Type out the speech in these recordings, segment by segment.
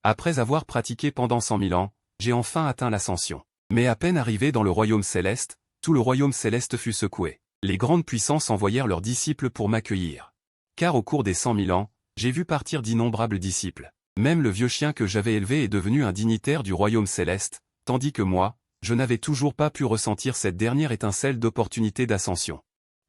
Après avoir pratiqué pendant 100 000 ans, j'ai enfin atteint l'ascension. Mais à peine arrivé dans le royaume céleste, tout le royaume céleste fut secoué. Les grandes puissances envoyèrent leurs disciples pour m'accueillir. Car au cours des 100 000 ans, j'ai vu partir d'innombrables disciples. Même le vieux chien que j'avais élevé est devenu un dignitaire du royaume céleste, tandis que moi, je n'avais toujours pas pu ressentir cette dernière étincelle d'opportunité d'ascension.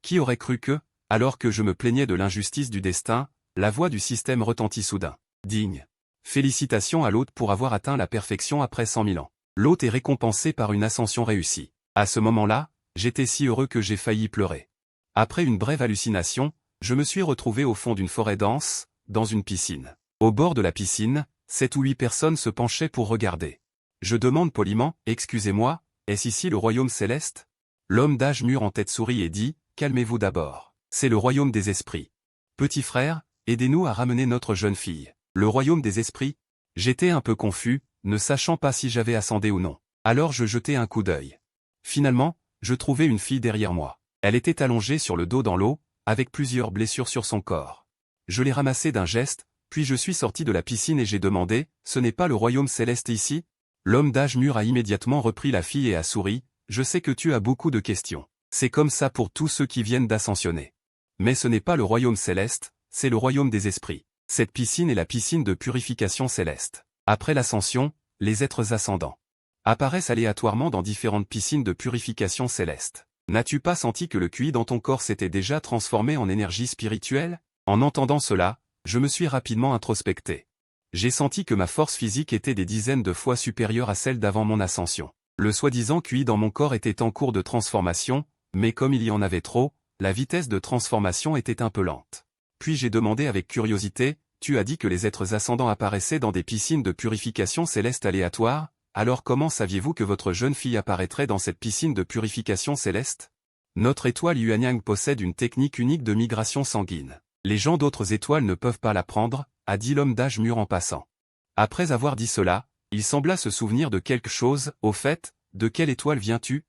Qui aurait cru que, alors que je me plaignais de l'injustice du destin, la voix du système retentit soudain. Digne. Félicitations à l'hôte pour avoir atteint la perfection après 100 000 ans. L'hôte est récompensé par une ascension réussie. À ce moment-là, j'étais si heureux que j'ai failli pleurer. Après une brève hallucination, je me suis retrouvé au fond d'une forêt dense, dans une piscine. Au bord de la piscine, 7 ou 8 personnes se penchaient pour regarder. Je demande poliment, « Excusez-moi, est-ce ici le royaume céleste ?» L'homme d'âge mûr en tête sourit et dit, « Calmez-vous d'abord. C'est le royaume des esprits. Petit frère, aidez-nous à ramener notre jeune fille. » Le royaume des esprits? J'étais un peu confus, ne sachant pas si j'avais ascendé ou non. Alors je jetai un coup d'œil. Finalement, je trouvai une fille derrière moi. Elle était allongée sur le dos dans l'eau, avec plusieurs blessures sur son corps. Je l'ai ramassée d'un geste, puis je suis sorti de la piscine et j'ai demandé, « Ce n'est pas le royaume céleste ici ?» L'homme d'âge mûr a immédiatement repris la fille et a souri, « Je sais que tu as beaucoup de questions. C'est comme ça pour tous ceux qui viennent d'ascensionner. Mais ce n'est pas le royaume céleste, c'est le royaume des esprits. Cette piscine est la piscine de purification céleste. Après l'ascension, les êtres ascendants apparaissent aléatoirement dans différentes piscines de purification céleste. N'as-tu pas senti que le QI dans ton corps s'était déjà transformé en énergie spirituelle? En entendant cela, je me suis rapidement introspecté. J'ai senti que ma force physique était des dizaines de fois supérieure à celle d'avant mon ascension. Le soi-disant QI dans mon corps était en cours de transformation, mais comme il y en avait trop, la vitesse de transformation était un peu lente. Puis j'ai demandé avec curiosité, « Tu as dit que les êtres ascendants apparaissaient dans des piscines de purification céleste aléatoires, alors comment saviez-vous que votre jeune fille apparaîtrait dans cette piscine de purification céleste? » Notre étoile Yuanyang possède une technique unique de migration sanguine. Les gens d'autres étoiles ne peuvent pas l'apprendre, a dit l'homme d'âge mûr en passant. Après avoir dit cela, il sembla se souvenir de quelque chose, « Au fait, de quelle étoile viens-tu? »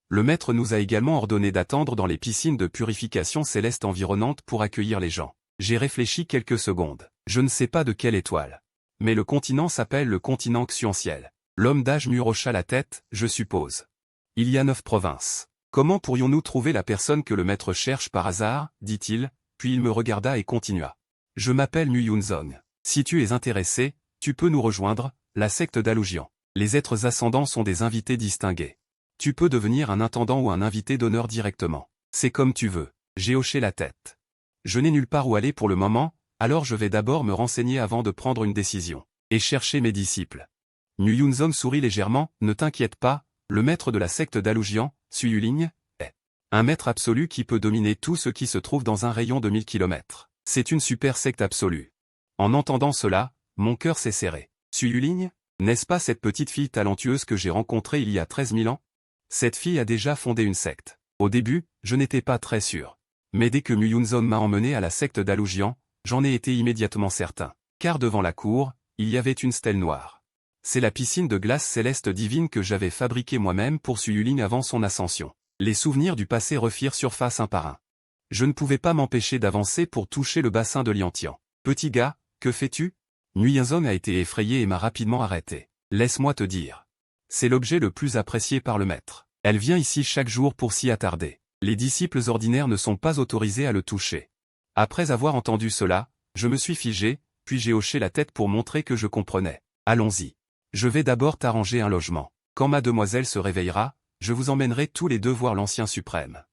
Le maître nous a également ordonné d'attendre dans les piscines de purification céleste environnantes pour accueillir les gens. J'ai réfléchi quelques secondes. Je ne sais pas de quelle étoile. Mais le continent s'appelle le continent Xianxiel. L'homme d'âge mûr hocha la tête, je suppose. Il y a 9 provinces. Comment pourrions-nous trouver la personne que le maître cherche par hasard, dit-il, puis il me regarda et continua. Je m'appelle Mu Yunzong. Si tu es intéressé, tu peux nous rejoindre, la secte d'Alujian. Les êtres ascendants sont des invités distingués. Tu peux devenir un intendant ou un invité d'honneur directement. C'est comme tu veux. J'ai hoché la tête. Je n'ai nulle part où aller pour le moment, alors je vais d'abord me renseigner avant de prendre une décision. Et chercher mes disciples. Nu Yunzong sourit légèrement, ne t'inquiète pas, le maître de la secte d'Alujian, Su Yuling, est un maître absolu qui peut dominer tout ce qui se trouve dans un rayon de 1000 km. C'est une super secte absolue. En entendant cela, mon cœur s'est serré. Su Yuling, n'est-ce pas cette petite fille talentueuse que j'ai rencontrée il y a 13 000 ans? Cette fille a déjà fondé une secte. Au début, je n'étais pas très sûr. Mais dès que Mu Yunzong m'a emmené à la secte d'Alujian, j'en ai été immédiatement certain. Car devant la cour, il y avait une stèle noire. C'est la piscine de glace céleste divine que j'avais fabriquée moi-même pour Su Yuling avant son ascension. Les souvenirs du passé refirent surface un par un. Je ne pouvais pas m'empêcher d'avancer pour toucher le bassin de Liantian. Petit gars, que fais-tu? Nu Yunzong a été effrayé et m'a rapidement arrêté. Laisse-moi te dire. C'est l'objet le plus apprécié par le maître. Elle vient ici chaque jour pour s'y attarder. Les disciples ordinaires ne sont pas autorisés à le toucher. Après avoir entendu cela, je me suis figé, puis j'ai hoché la tête pour montrer que je comprenais. Allons-y. Je vais d'abord t'arranger un logement. Quand mademoiselle se réveillera, je vous emmènerai tous les deux voir l'ancien suprême.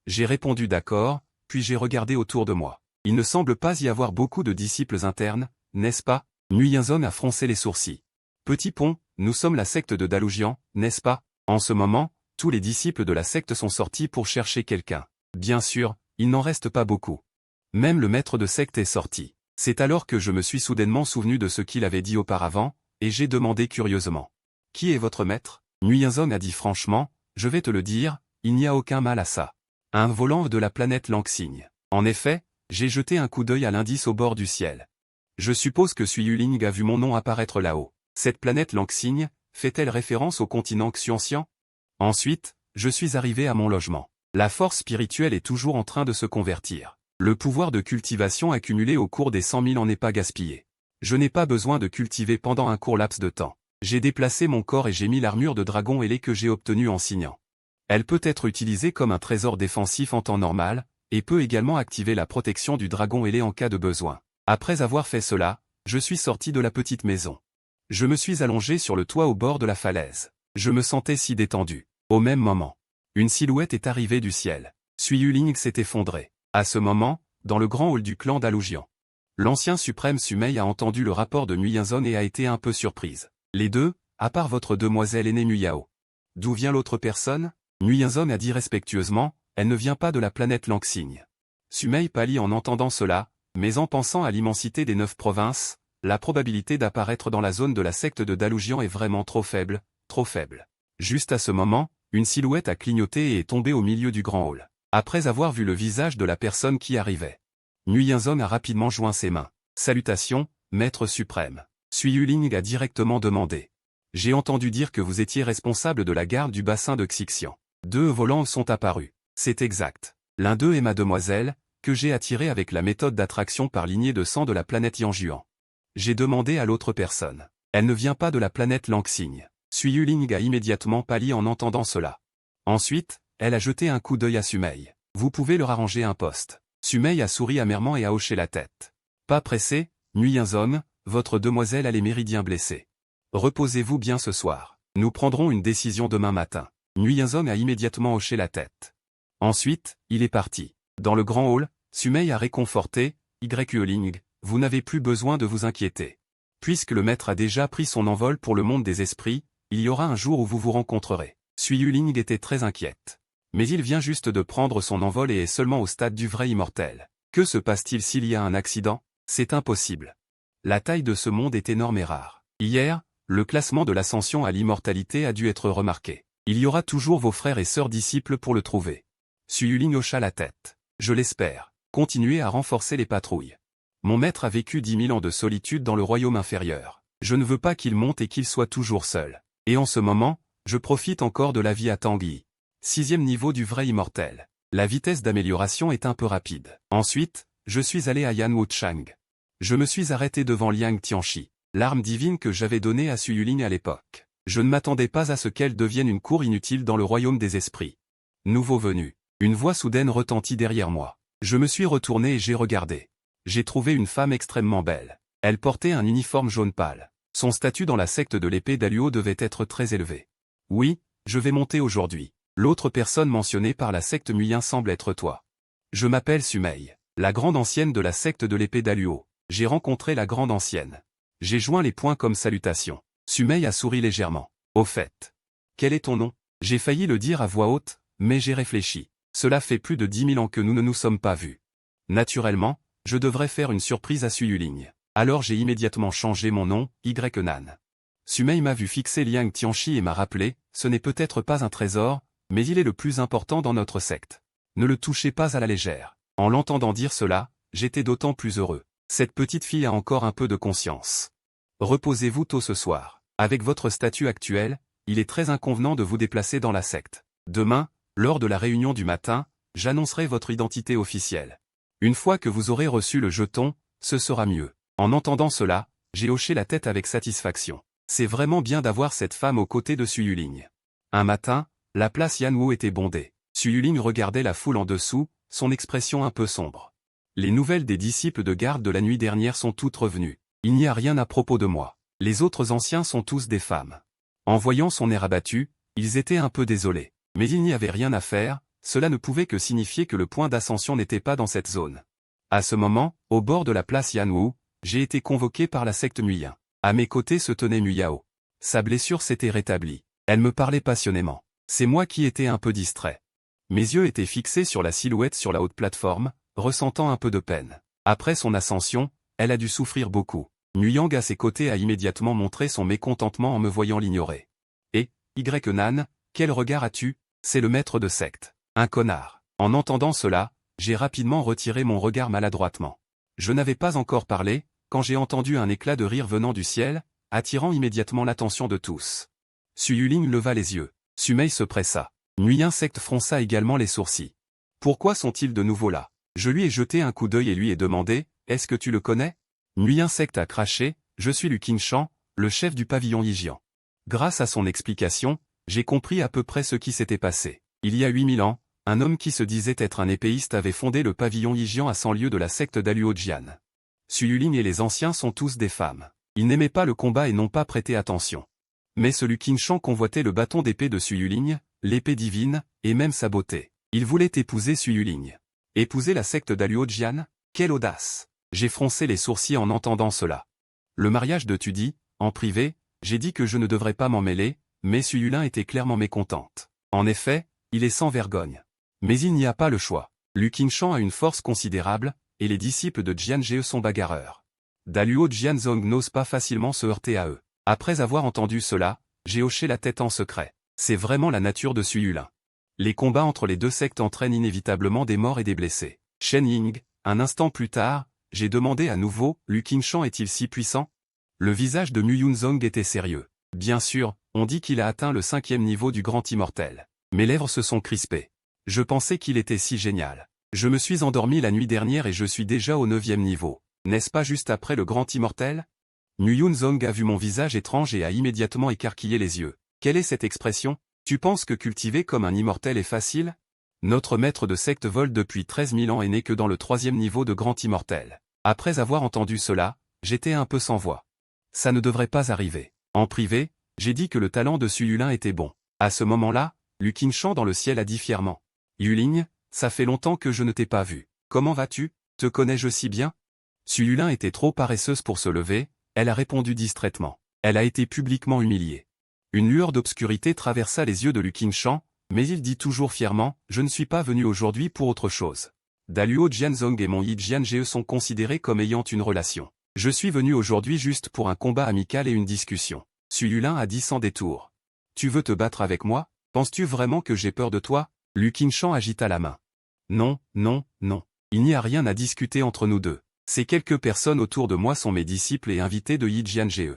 J'ai répondu d'accord, puis j'ai regardé autour de moi. Il ne semble pas y avoir beaucoup de disciples internes, n'est-ce pas? Nu Yunzong a froncé les sourcils. Petit pont, nous sommes la secte de Dalujian, n'est-ce pas? En ce moment, tous les disciples de la secte sont sortis pour chercher quelqu'un. Bien sûr, il n'en reste pas beaucoup. Même le maître de secte est sorti. C'est alors que je me suis soudainement souvenu de ce qu'il avait dit auparavant, et j'ai demandé curieusement. « Qui est votre maître ?» Nu Yunzong a dit franchement, « Je vais te le dire, il n'y a aucun mal à ça. Un volant de la planète Lanxing. » En effet, j'ai jeté un coup d'œil à l'indice au bord du ciel. Je suppose que Su Yuling a vu mon nom apparaître là-haut. Cette planète Lanxing, fait-elle référence au continent Xianxian? Ensuite, je suis arrivé à mon logement. La force spirituelle est toujours en train de se convertir. Le pouvoir de cultivation accumulé au cours des 100 000 ans n'est pas gaspillé. Je n'ai pas besoin de cultiver pendant un court laps de temps. J'ai déplacé mon corps et j'ai mis l'armure de dragon ailé que j'ai obtenue en signant. Elle peut être utilisée comme un trésor défensif en temps normal, et peut également activer la protection du dragon ailé en cas de besoin. Après avoir fait cela, je suis sorti de la petite maison. Je me suis allongé sur le toit au bord de la falaise. Je me sentais si détendu. Au même moment, une silhouette est arrivée du ciel. Suiyuling s'est effondré. À ce moment, dans le grand hall du clan d'Alujian, l'ancien suprême Sumei a entendu le rapport de Nguyen et a été un peu surprise. Les deux, à part votre demoiselle aînée Nguyao. D'où vient l'autre personne? Nguyen a dit respectueusement, elle ne vient pas de la planète Lanxing. Sumei pâlit en entendant cela, mais en pensant à l'immensité des 9 provinces, la probabilité d'apparaître dans la zone de la secte de Dalujian est vraiment trop faible, trop faible. Juste à ce moment, une silhouette a clignoté et est tombée au milieu du grand hall. Après avoir vu le visage de la personne qui arrivait, Nguyen a rapidement joint ses mains. Salutations, maître suprême. Suiyuling a directement demandé. J'ai entendu dire que vous étiez responsable de la garde du bassin de Xixian. 2 volants sont apparus. C'est exact. L'un d'eux est ma demoiselle, que j'ai attirée avec la méthode d'attraction par lignée de sang de la planète Yangjuan. J'ai demandé à l'autre personne. Elle ne vient pas de la planète Lanxing. Suiyuling a immédiatement pâli en entendant cela. Ensuite, elle a jeté un coup d'œil à Sumei. Vous pouvez leur arranger un poste. Sumei a souri amèrement et a hoché la tête. Pas pressé, Nguyen, votre demoiselle a les méridiens blessés. Reposez-vous bien ce soir. Nous prendrons une décision demain matin. Nguyen a immédiatement hoché la tête. Ensuite, il est parti. Dans le grand hall, Sumei a réconforté, Yuling, vous n'avez plus besoin de vous inquiéter. Puisque le maître a déjà pris son envol pour le monde des esprits, il y aura un jour où vous vous rencontrerez. Suiyuling était très inquiète. Mais il vient juste de prendre son envol et est seulement au stade du vrai immortel. Que se passe-t-il s'il y a un accident? C'est impossible. La taille de ce monde est énorme et rare. Hier, le classement de l'ascension à l'immortalité a dû être remarqué. Il y aura toujours vos frères et sœurs disciples pour le trouver. Suiyuling hocha la tête. Je l'espère. Continuez à renforcer les patrouilles. Mon maître a vécu 10 000 ans de solitude dans le royaume inférieur. Je ne veux pas qu'il monte et qu'il soit toujours seul. Et en ce moment, je profite encore de la vie à Tanguy. 6e niveau du vrai immortel. La vitesse d'amélioration est un peu rapide. Ensuite, je suis allé à Yan Wuchang. Je me suis arrêté devant Liang Tianchi, l'arme divine que j'avais donnée à Suiyuling à l'époque. Je ne m'attendais pas à ce qu'elle devienne une cour inutile dans le royaume des esprits. Nouveau venu. Une voix soudaine retentit derrière moi. Je me suis retourné et j'ai regardé. J'ai trouvé une femme extrêmement belle. Elle portait un uniforme jaune pâle. Son statut dans la secte de l'épée d'Aluo devait être très élevé. Oui, je vais monter aujourd'hui. L'autre personne mentionnée par la secte Nguyen semble être toi. Je m'appelle Sumei, la grande ancienne de la secte de l'épée d'Aluo. J'ai rencontré la grande ancienne. J'ai joint les poings comme salutation. Sumei a souri légèrement. Au fait. Quel est ton nom? J'ai failli le dire à voix haute, mais j'ai réfléchi. Cela fait plus de 10 000 ans que nous ne nous sommes pas vus. Naturellement, je devrais faire une surprise à Suiyuling. Alors j'ai immédiatement changé mon nom, Nan. Sumei m'a vu fixer Liang Tianchi et m'a rappelé, ce n'est peut-être pas un trésor, mais il est le plus important dans notre secte. Ne le touchez pas à la légère. En l'entendant dire cela, j'étais d'autant plus heureux. Cette petite fille a encore un peu de conscience. Reposez-vous tôt ce soir. Avec votre statut actuel, il est très inconvenant de vous déplacer dans la secte. Demain, lors de la réunion du matin, j'annoncerai votre identité officielle. Une fois que vous aurez reçu le jeton, ce sera mieux. En entendant cela, j'ai hoché la tête avec satisfaction. C'est vraiment bien d'avoir cette femme aux côtés de Suiyuling. Un matin, la place Yanwu était bondée. Suiyuling regardait la foule en dessous, son expression un peu sombre. Les nouvelles des disciples de garde de la nuit dernière sont toutes revenues. Il n'y a rien à propos de moi. Les autres anciens sont tous des femmes. En voyant son air abattu, ils étaient un peu désolés. Mais il n'y avait rien à faire, cela ne pouvait que signifier que le point d'ascension n'était pas dans cette zone. À ce moment, au bord de la place Yanwu, j'ai été convoqué par la secte Nguyen. À mes côtés se tenait Nguyao. Sa blessure s'était rétablie. Elle me parlait passionnément. C'est moi qui étais un peu distrait. Mes yeux étaient fixés sur la silhouette sur la haute plateforme, ressentant un peu de peine. Après son ascension, elle a dû souffrir beaucoup. Nguyang à ses côtés a immédiatement montré son mécontentement en me voyant l'ignorer. Et, Nan, quel regard as-tu? C'est le maître de secte. Un connard. En entendant cela, j'ai rapidement retiré mon regard maladroitement. Je n'avais pas encore parlé, quand j'ai entendu un éclat de rire venant du ciel, attirant immédiatement l'attention de tous. Suiyuling leva les yeux. Sumei se pressa. Nguyen secte fronça également les sourcils. Pourquoi sont-ils de nouveau là? Je lui ai jeté un coup d'œil et lui ai demandé, est-ce que tu le connais? Nuit insecte a craché, je suis Lu Qingshan, le chef du pavillon Yijian. Grâce à son explication, j'ai compris à peu près ce qui s'était passé. Il y a 8000 ans, un homme qui se disait être un épéiste avait fondé le pavillon Yijian à 100 lieues de la secte d'Aluojian. Su Yuling et les anciens sont tous des femmes. Ils n'aimaient pas le combat et n'ont pas prêté attention. Mais ce Lu Qingshan convoitait le bâton d'épée de Su Yuling, l'épée divine, et même sa beauté. Il voulait épouser Su Yuling. Épouser la secte d'Aluojian? Quelle audace! J'ai froncé les sourcils en entendant cela. Le mariage de Tudi, en privé, j'ai dit que je ne devrais pas m'en mêler, mais Su Yuling était clairement mécontente. En effet, il est sans vergogne. Mais il n'y a pas le choix. Lu Qingshan a une force considérable, et les disciples de Jian Zhe sont bagarreurs. Daluo Jianzong n'ose pas facilement se heurter à eux. Après avoir entendu cela, j'ai hoché la tête en secret. C'est vraiment la nature de Su Yuling. Les combats entre les deux sectes entraînent inévitablement des morts et des blessés. Shen Ying, un instant plus tard, j'ai demandé à nouveau, Lu Qingshan est-il si puissant? Le visage de Mu Yunzong était sérieux. Bien sûr, on dit qu'il a atteint le 5e niveau du grand immortel. Mes lèvres se sont crispées. Je pensais qu'il était si génial. Je me suis endormi la nuit dernière et je suis déjà au 9e niveau. N'est-ce pas juste après le grand immortel? Mu Yunzong a vu mon visage étrange et a immédiatement écarquillé les yeux. Quelle est cette expression? Tu penses que cultiver comme un immortel est facile? Notre maître de secte vole depuis 13 000 ans et n'est que dans le 3e niveau de grand immortel. Après avoir entendu cela, j'étais un peu sans voix. Ça ne devrait pas arriver. En privé, j'ai dit que le talent de Su Yuling était bon. À ce moment-là, Lu Qingshan dans le ciel a dit fièrement. Yuling, ça fait longtemps que je ne t'ai pas vu. Comment vas-tu? Te connais-je si bien? Su Yuling était trop paresseuse pour se lever, elle a répondu distraitement. Elle a été publiquement humiliée. Une lueur d'obscurité traversa les yeux de Lu Qingshan, mais il dit toujours fièrement, je ne suis pas venu aujourd'hui pour autre chose. Daluo Jianzong et mon Yi Jianzhe sont considérés comme ayant une relation. Je suis venu aujourd'hui juste pour un combat amical et une discussion. Su Yuling a dit sans détour. Tu veux te battre avec moi? Penses-tu vraiment que j'ai peur de toi? Lu Qingshan agita la main. Non, non, non. Il n'y a rien à discuter entre nous deux. Ces quelques personnes autour de moi sont mes disciples et invités de Yi Jianzhe.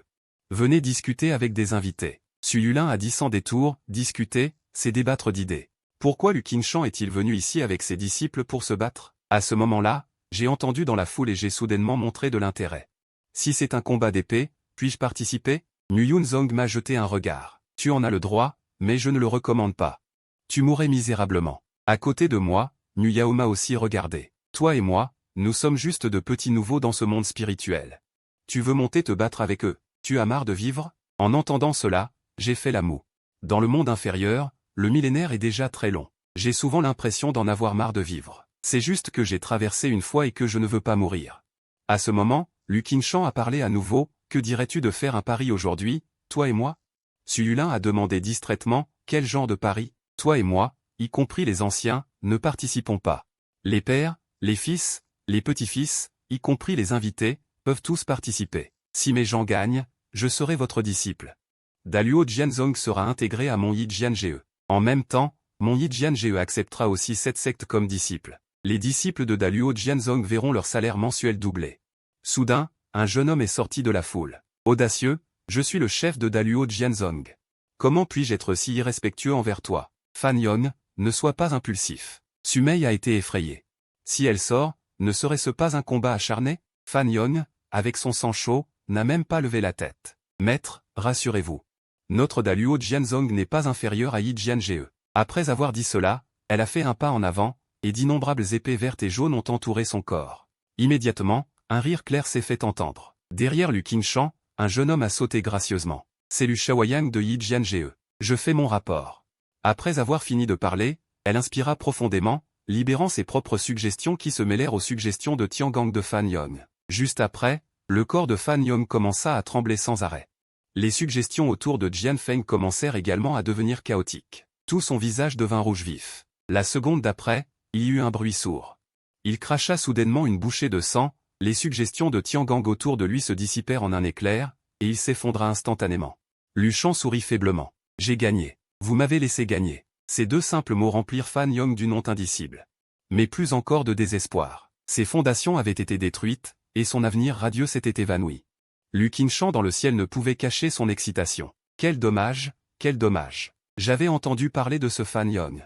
Venez discuter avec des invités. Su Yuling a dit sans détour, discuter, c'est débattre d'idées. Pourquoi Lu Qingshan est-il venu ici avec ses disciples pour se battre? À ce moment-là, j'ai entendu dans la foule et j'ai soudainement montré de l'intérêt. Si c'est un combat d'épée, puis-je participer? Mu Yunzong m'a jeté un regard. Tu en as le droit, mais je ne le recommande pas. Tu mourrais misérablement. À côté de moi, Mu Yao m'a aussi regardé. Toi et moi, nous sommes juste de petits nouveaux dans ce monde spirituel. Tu veux monter te battre avec eux? Tu as marre de vivre? En entendant cela, j'ai fait la moue. Dans le monde inférieur, le millénaire est déjà très long. J'ai souvent l'impression d'en avoir marre de vivre. C'est juste que j'ai traversé une fois et que je ne veux pas mourir. À ce moment, Lu Qingshan a parlé à nouveau, que dirais-tu de faire un pari aujourd'hui, toi et moi? Su Yuling a demandé distraitement, quel genre de pari? Toi et moi, y compris les anciens, ne participons pas. Les pères, les fils, les petits-fils, y compris les invités, peuvent tous participer. Si mes gens gagnent, je serai votre disciple. Daluo Jianzong sera intégré à mon Yi Jianzhe. En même temps, mon Yi Jianzhe acceptera aussi cette secte comme disciple. Les disciples de Daluo Jianzong verront leur salaire mensuel doublé. Soudain, un jeune homme est sorti de la foule. Audacieux, je suis le chef de Daluo Jianzong. Comment puis-je être si irrespectueux envers toi? Fan Yong, ne sois pas impulsif. Su Mei a été effrayée. Si elle sort, ne serait-ce pas un combat acharné? Fan Yong, avec son sang chaud, n'a même pas levé la tête. Maître, rassurez-vous. Notre Daluo Jianzong n'est pas inférieur à Yi Jianzhe. Après avoir dit cela, elle a fait un pas en avant, et d'innombrables épées vertes et jaunes ont entouré son corps. Immédiatement, un rire clair s'est fait entendre. Derrière Lu Qingshan, un jeune homme a sauté gracieusement. C'est Lu Shaoyang de Yi Jianzhe. Je fais mon rapport. Après avoir fini de parler, elle inspira profondément, libérant ses propres suggestions qui se mêlèrent aux suggestions de Tiangang de Fan Yong. Juste après, le corps de Fan Yong commença à trembler sans arrêt. Les suggestions autour de Jian Feng commencèrent également à devenir chaotiques. Tout son visage devint rouge vif. La seconde d'après, il y eut un bruit sourd. Il cracha soudainement une bouchée de sang, les suggestions de Tiangang autour de lui se dissipèrent en un éclair, et il s'effondra instantanément. Lu Shan sourit faiblement. J'ai gagné. Vous m'avez laissé gagner. Ces deux simples mots remplirent Fan Yong d'une honte indicible. Mais plus encore de désespoir. Ses fondations avaient été détruites, et son avenir radieux s'était évanoui. Lu Qingshan dans le ciel ne pouvait cacher son excitation. Quel dommage, quel dommage. J'avais entendu parler de ce Fan Yong.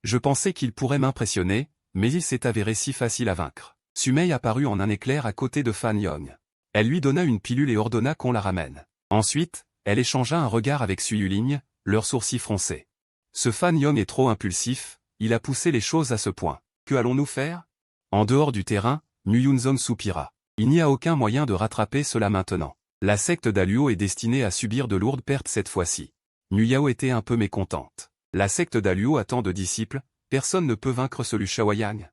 Je pensais qu'il pourrait m'impressionner, mais il s'est avéré si facile à vaincre. Su Mei apparut en un éclair à côté de Fan Yong. Elle lui donna une pilule et ordonna qu'on la ramène. Ensuite, elle échangea un regard avec Su Yuling, leurs sourcils froncés. Ce Fan Yong est trop impulsif, il a poussé les choses à ce point. Que allons-nous faire? En dehors du terrain, Mu Yunzong soupira. Il n'y a aucun moyen de rattraper cela maintenant. La secte d'Aluo est destinée à subir de lourdes pertes cette fois-ci. Mu Yao était un peu mécontente. La secte d'Aluo a tant de disciples, personne ne peut vaincre ce Lu Shaoyang.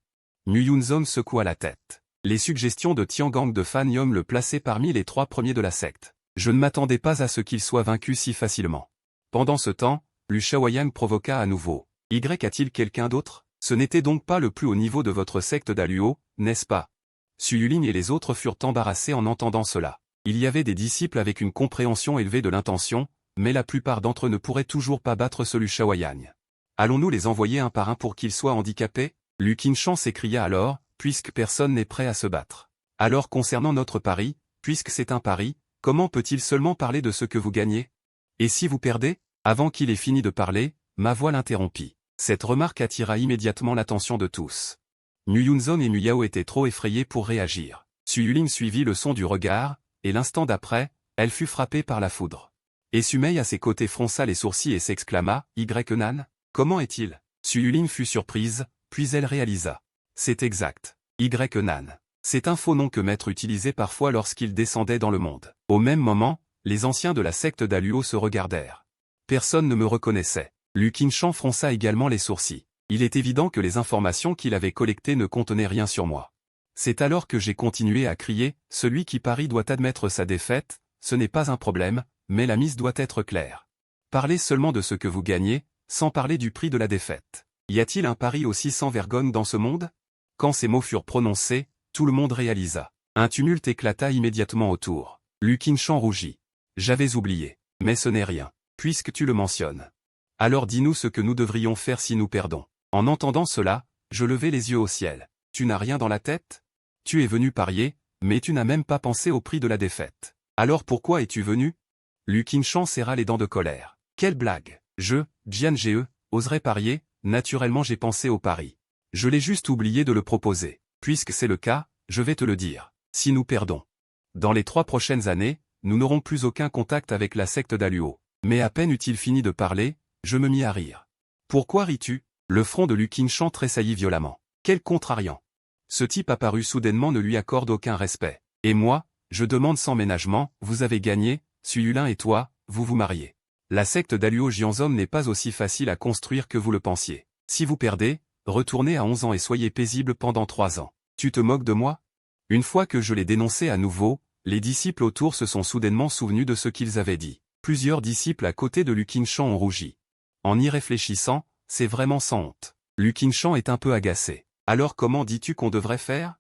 Mu Yunzong secoua la tête. Les suggestions de Tiangang de Fan Yong le plaçaient parmi les 3 premiers de la secte. Je ne m'attendais pas à ce qu'il soit vaincu si facilement. Pendant ce temps, Lu Shaoyang provoqua à nouveau. Y a-t-il quelqu'un d'autre? Ce n'était donc pas le plus haut niveau de votre secte d'Aluo, n'est-ce pas? Su Yuling et les autres furent embarrassés en entendant cela. Il y avait des disciples avec une compréhension élevée de l'intention, mais la plupart d'entre eux ne pourraient toujours pas battre ce Lu Shaoyang. Allons-nous les envoyer un par un pour qu'ils soient handicapés? Lu Qinshan s'écria alors, puisque personne n'est prêt à se battre. Alors concernant notre pari, puisque c'est un pari, comment peut-il seulement parler de ce que vous gagnez? Et si vous perdez? Avant qu'il ait fini de parler, ma voix l'interrompit. Cette remarque attira immédiatement l'attention de tous. Mu Yunzong et Mu Yao étaient trop effrayés pour réagir. Su Yuling suivit le son du regard, et l'instant d'après, elle fut frappée par la foudre. Et Su Mei à ses côtés fronça les sourcils et s'exclama, « Nan? Comment est-il » Su Yuling fut surprise, puis elle réalisa. C'est exact. Nan. C'est un faux nom que Maître utilisait parfois lorsqu'il descendait dans le monde. Au même moment, les anciens de la secte d'Aluo se regardèrent. Personne ne me reconnaissait. Lu Qinshan fronça également les sourcils. Il est évident que les informations qu'il avait collectées ne contenaient rien sur moi. C'est alors que j'ai continué à crier, « Celui qui parie doit admettre sa défaite, ce n'est pas un problème, mais la mise doit être claire. Parlez seulement de ce que vous gagnez, sans parler du prix de la défaite. Y a-t-il un pari aussi sans vergogne dans ce monde ?» Quand ces mots furent prononcés, tout le monde réalisa. Un tumulte éclata immédiatement autour. Lu Qinshan rougit. « J'avais oublié. Mais ce n'est rien, puisque tu le mentionnes. Alors dis-nous ce que nous devrions faire si nous perdons. » En entendant cela, je levai les yeux au ciel. « Tu n'as rien dans la tête? Tu es venu parier, mais tu n'as même pas pensé au prix de la défaite. Alors pourquoi es-tu venu ?» Lu Qinshan serra les dents de colère. « Quelle blague! Jian Ge, oserais parier, naturellement j'ai pensé au pari. Je l'ai juste oublié de le proposer. Puisque c'est le cas, je vais te le dire. Si nous perdons. Dans les 3 prochaines années, nous n'aurons plus aucun contact avec la secte d'Aluo. » Mais à peine eut-il fini de parler, je me mis à rire. « Pourquoi ris-tu » Le front de Lu Qinshan tressaillit violemment. Quel contrariant. Ce type apparu soudainement ne lui accorde aucun respect. Et moi, je demande sans ménagement, vous avez gagné, Su Yuling et toi, vous vous mariez. La secte d'Aluo Jianzhong n'est pas aussi facile à construire que vous le pensiez. Si vous perdez, retournez à 11 ans et soyez paisible pendant 3 ans. Tu te moques de moi? Une fois que je l'ai dénoncé à nouveau, les disciples autour se sont soudainement souvenus de ce qu'ils avaient dit. Plusieurs disciples à côté de Lu Qinshan ont rougi. En y réfléchissant, c'est vraiment sans honte. Lu Qinshan est un peu agacé. Alors comment dis-tu qu'on devrait faire?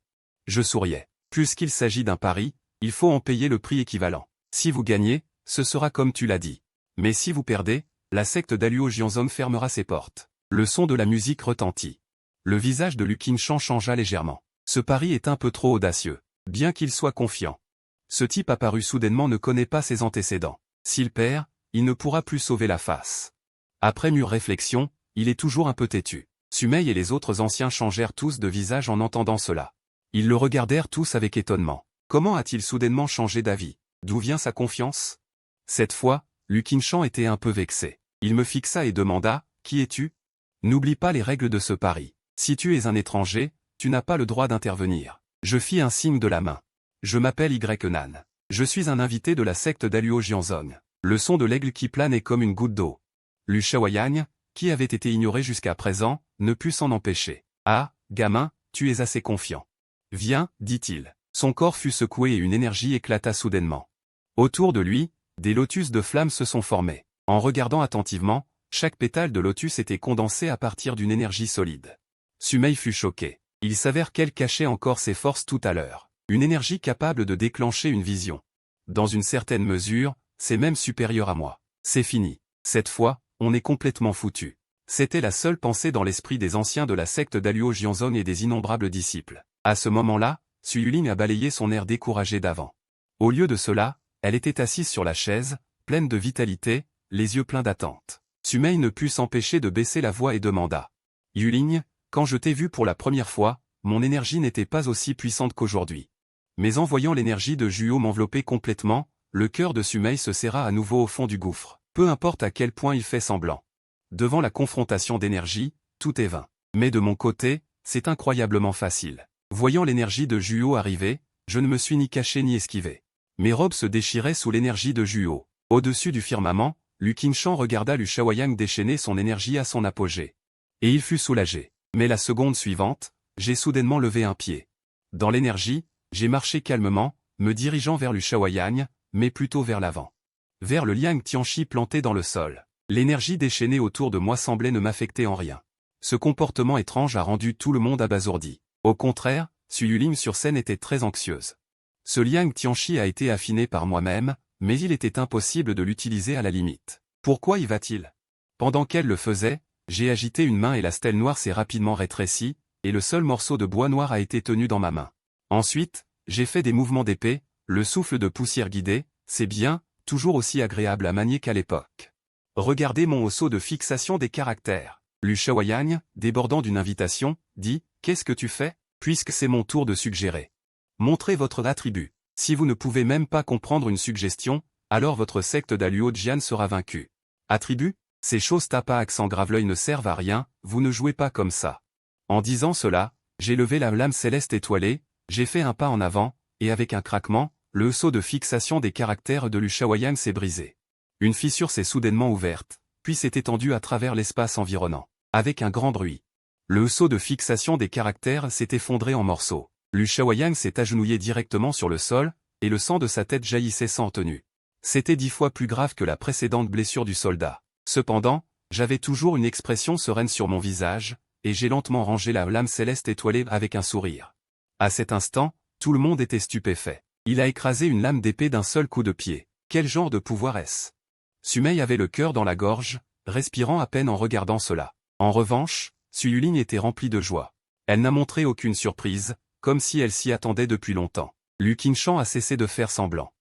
Je souriais. Puisqu'il s'agit d'un pari, il faut en payer le prix équivalent. Si vous gagnez, ce sera comme tu l'as dit. Mais si vous perdez, la secte d'Aluo Jianzhong fermera ses portes. Le son de la musique retentit. Le visage de Lu Qinshan changea légèrement. Ce pari est un peu trop audacieux, bien qu'il soit confiant. Ce type apparu soudainement ne connaît pas ses antécédents. S'il perd, il ne pourra plus sauver la face. Après mûre réflexion, il est toujours un peu têtu. Su Mei et les autres anciens changèrent tous de visage en entendant cela. Ils le regardèrent tous avec étonnement. Comment a-t-il soudainement changé d'avis? D'où vient sa confiance? Cette fois, Lu Qinshan était un peu vexé. Il me fixa et demanda, « Qui es-tu? N'oublie pas les règles de ce pari. Si tu es un étranger, tu n'as pas le droit d'intervenir. » Je fis un signe de la main. « Je m'appelle Nan. Je suis un invité de la secte d'Aluo Jianzhong. » Le son de l'aigle qui planait comme une goutte d'eau. Lu Shaoyang, qui avait été ignoré jusqu'à présent, ne put s'en empêcher. « Ah, gamin, tu es assez confiant. Viens, dit-il. » Son corps fut secoué et une énergie éclata soudainement. Autour de lui, des lotus de flammes se sont formés. En regardant attentivement, chaque pétale de lotus était condensé à partir d'une énergie solide. Su Mei fut choqué. Il s'avère qu'elle cachait encore ses forces tout à l'heure. Une énergie capable de déclencher une vision. Dans une certaine mesure, c'est même supérieur à moi. C'est fini. Cette fois, on est complètement foutu. C'était la seule pensée dans l'esprit des anciens de la secte d'Aluo Jianzhong et des innombrables disciples. À ce moment-là, Su Yuling a balayé son air découragé d'avant. Au lieu de cela, elle était assise sur la chaise, pleine de vitalité, les yeux pleins d'attente. Su Mei ne put s'empêcher de baisser la voix et demanda. « Yuling, quand je t'ai vu pour la première fois, mon énergie n'était pas aussi puissante qu'aujourd'hui. Mais en voyant l'énergie de Juo m'envelopper complètement, le cœur de Sumei se serra à nouveau au fond du gouffre. Peu importe à quel point il fait semblant. Devant la confrontation d'énergie, tout est vain. Mais de mon côté, c'est incroyablement facile. Voyant l'énergie de Juo arriver, je ne me suis ni caché ni esquivé. Mes robes se déchiraient sous l'énergie de Juo. Au-dessus du firmament, Lu Qingshan regarda Lu Shaoyang déchaîner son énergie à son apogée. Et il fut soulagé. Mais la seconde suivante, j'ai soudainement levé un pied. Dans l'énergie, j'ai marché calmement, me dirigeant vers Lu Shaoyang, mais plutôt vers l'avant. Vers le Liang Tianchi planté dans le sol. L'énergie déchaînée autour de moi semblait ne m'affecter en rien. Ce comportement étrange a rendu tout le monde abasourdi. Au contraire, Su Yuling sur scène était très anxieuse. Ce Liang Tianchi a été affiné par moi-même, mais il était impossible de l'utiliser à la limite. Pourquoi y va-t-il? Pendant qu'elle le faisait, j'ai agité une main et la stèle noire s'est rapidement rétrécie, et le seul morceau de bois noir a été tenu dans ma main. Ensuite, j'ai fait des mouvements d'épée, le souffle de poussière guidé, c'est bien, toujours aussi agréable à manier qu'à l'époque. Regardez mon hausseau de fixation des caractères. Lu Shaoyang, débordant d'une invitation, dit « Qu'est-ce que tu fais ?» Puisque c'est mon tour de suggérer. Montrez votre attribut. Si vous ne pouvez même pas comprendre une suggestion, alors votre secte d'Aluo Jian sera vaincue. Attribut? Ces choses tapent à accent grave l'œil ne servent à rien, vous ne jouez pas comme ça. En disant cela, j'ai levé la lame céleste étoilée, j'ai fait un pas en avant, et avec un craquement, le hausseau de fixation des caractères de Lu Shaoyang s'est brisé. Une fissure s'est soudainement ouverte, puis s'est étendue à travers l'espace environnant. Avec un grand bruit. Le hausseau de fixation des caractères s'est effondré en morceaux. Lu Shaoyang s'est agenouillé directement sur le sol, et le sang de sa tête jaillissait sans tenue. C'était 10 fois plus grave que la précédente blessure du soldat. Cependant, j'avais toujours une expression sereine sur mon visage, et j'ai lentement rangé la lame céleste étoilée avec un sourire. À cet instant, tout le monde était stupéfait. Il a écrasé une lame d'épée d'un seul coup de pied. Quel genre de pouvoir est-ce? Sumei avait le cœur dans la gorge, respirant à peine en regardant cela. En revanche, Su Yuling était remplie de joie. Elle n'a montré aucune surprise, comme si elle s'y attendait depuis longtemps. Lu Qingshan a cessé de faire semblant.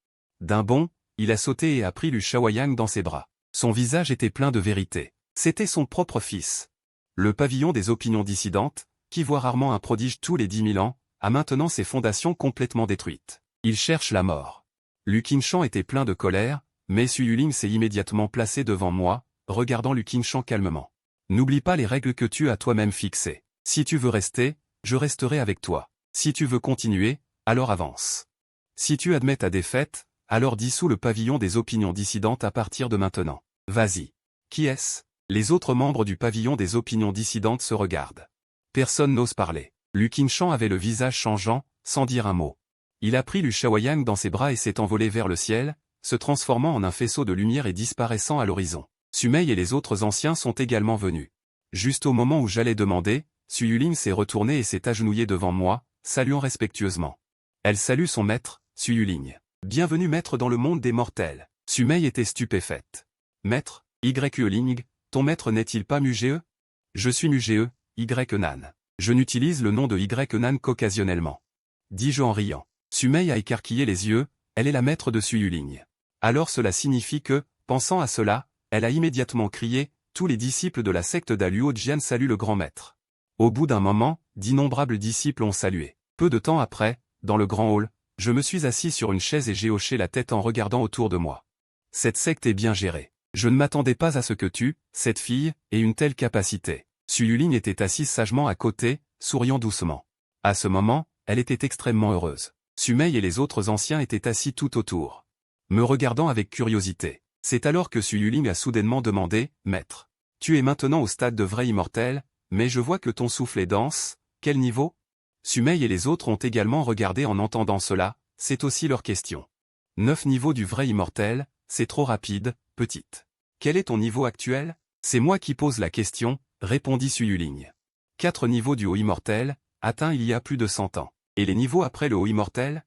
D'un bond, il a sauté et a pris Lu Shaoyang dans ses bras. Son visage était plein de vérité. C'était son propre fils. Le pavillon des opinions dissidentes, qui voit rarement un prodige tous les 10 000 ans, a maintenant ses fondations complètement détruites. Il cherche la mort. Lu Qingshan était plein de colère, mais Su Yuling s'est immédiatement placé devant moi, regardant Lu Qingshan calmement. N'oublie pas les règles que tu as toi-même fixées. Si tu veux rester, je resterai avec toi. Si tu veux continuer, alors avance. Si tu admets ta défaite, alors dissous le pavillon des opinions dissidentes à partir de maintenant. Vas-y. Qui est-ce? Les autres membres du pavillon des opinions dissidentes se regardent. Personne n'ose parler. Lu Qingshan avait le visage changeant, sans dire un mot. Il a pris Lu Shaoyang dans ses bras et s'est envolé vers le ciel, se transformant en un faisceau de lumière et disparaissant à l'horizon. Sumei et les autres anciens sont également venus. Juste au moment où j'allais demander, Su Yuling s'est retournée et s'est agenouillée devant moi, saluant respectueusement. Elle salue son maître, Su Yuling. Bienvenue maître dans le monde des mortels. Sumei était stupéfaite. Maître, Yuling, ton maître n'est-il pas Muge? Je suis Muge, Nan. Je n'utilise le nom de Nan qu'occasionnellement. Dis-je en riant. Sumei a écarquillé les yeux, elle est la maître de Su Yuling. Alors cela signifie que, pensant à cela, elle a immédiatement crié, tous les disciples de la secte d'Aluo Jian saluent le grand maître. Au bout d'un moment, d'innombrables disciples ont salué. Peu de temps après, dans le grand hall, je me suis assis sur une chaise et j'ai hoché la tête en regardant autour de moi. Cette secte est bien gérée. Je ne m'attendais pas à ce que tu, cette fille, ait une telle capacité. Su Yuling était assise sagement à côté, souriant doucement. À ce moment, elle était extrêmement heureuse. Sumei et les autres anciens étaient assis tout autour, me regardant avec curiosité. C'est alors que Su Yuling a soudainement demandé, « Maître, tu es maintenant au stade de vrai immortel, mais je vois que ton souffle est dense, quel niveau ?» Sumei et les autres ont également regardé en entendant cela, c'est aussi leur question. 9 niveaux du vrai immortel, c'est trop rapide, petite. Quel est ton niveau actuel? C'est moi qui pose la question, répondit Su Yuling. 4 niveaux du haut immortel, atteints il y a plus de 100 ans. Et les niveaux après le haut immortel?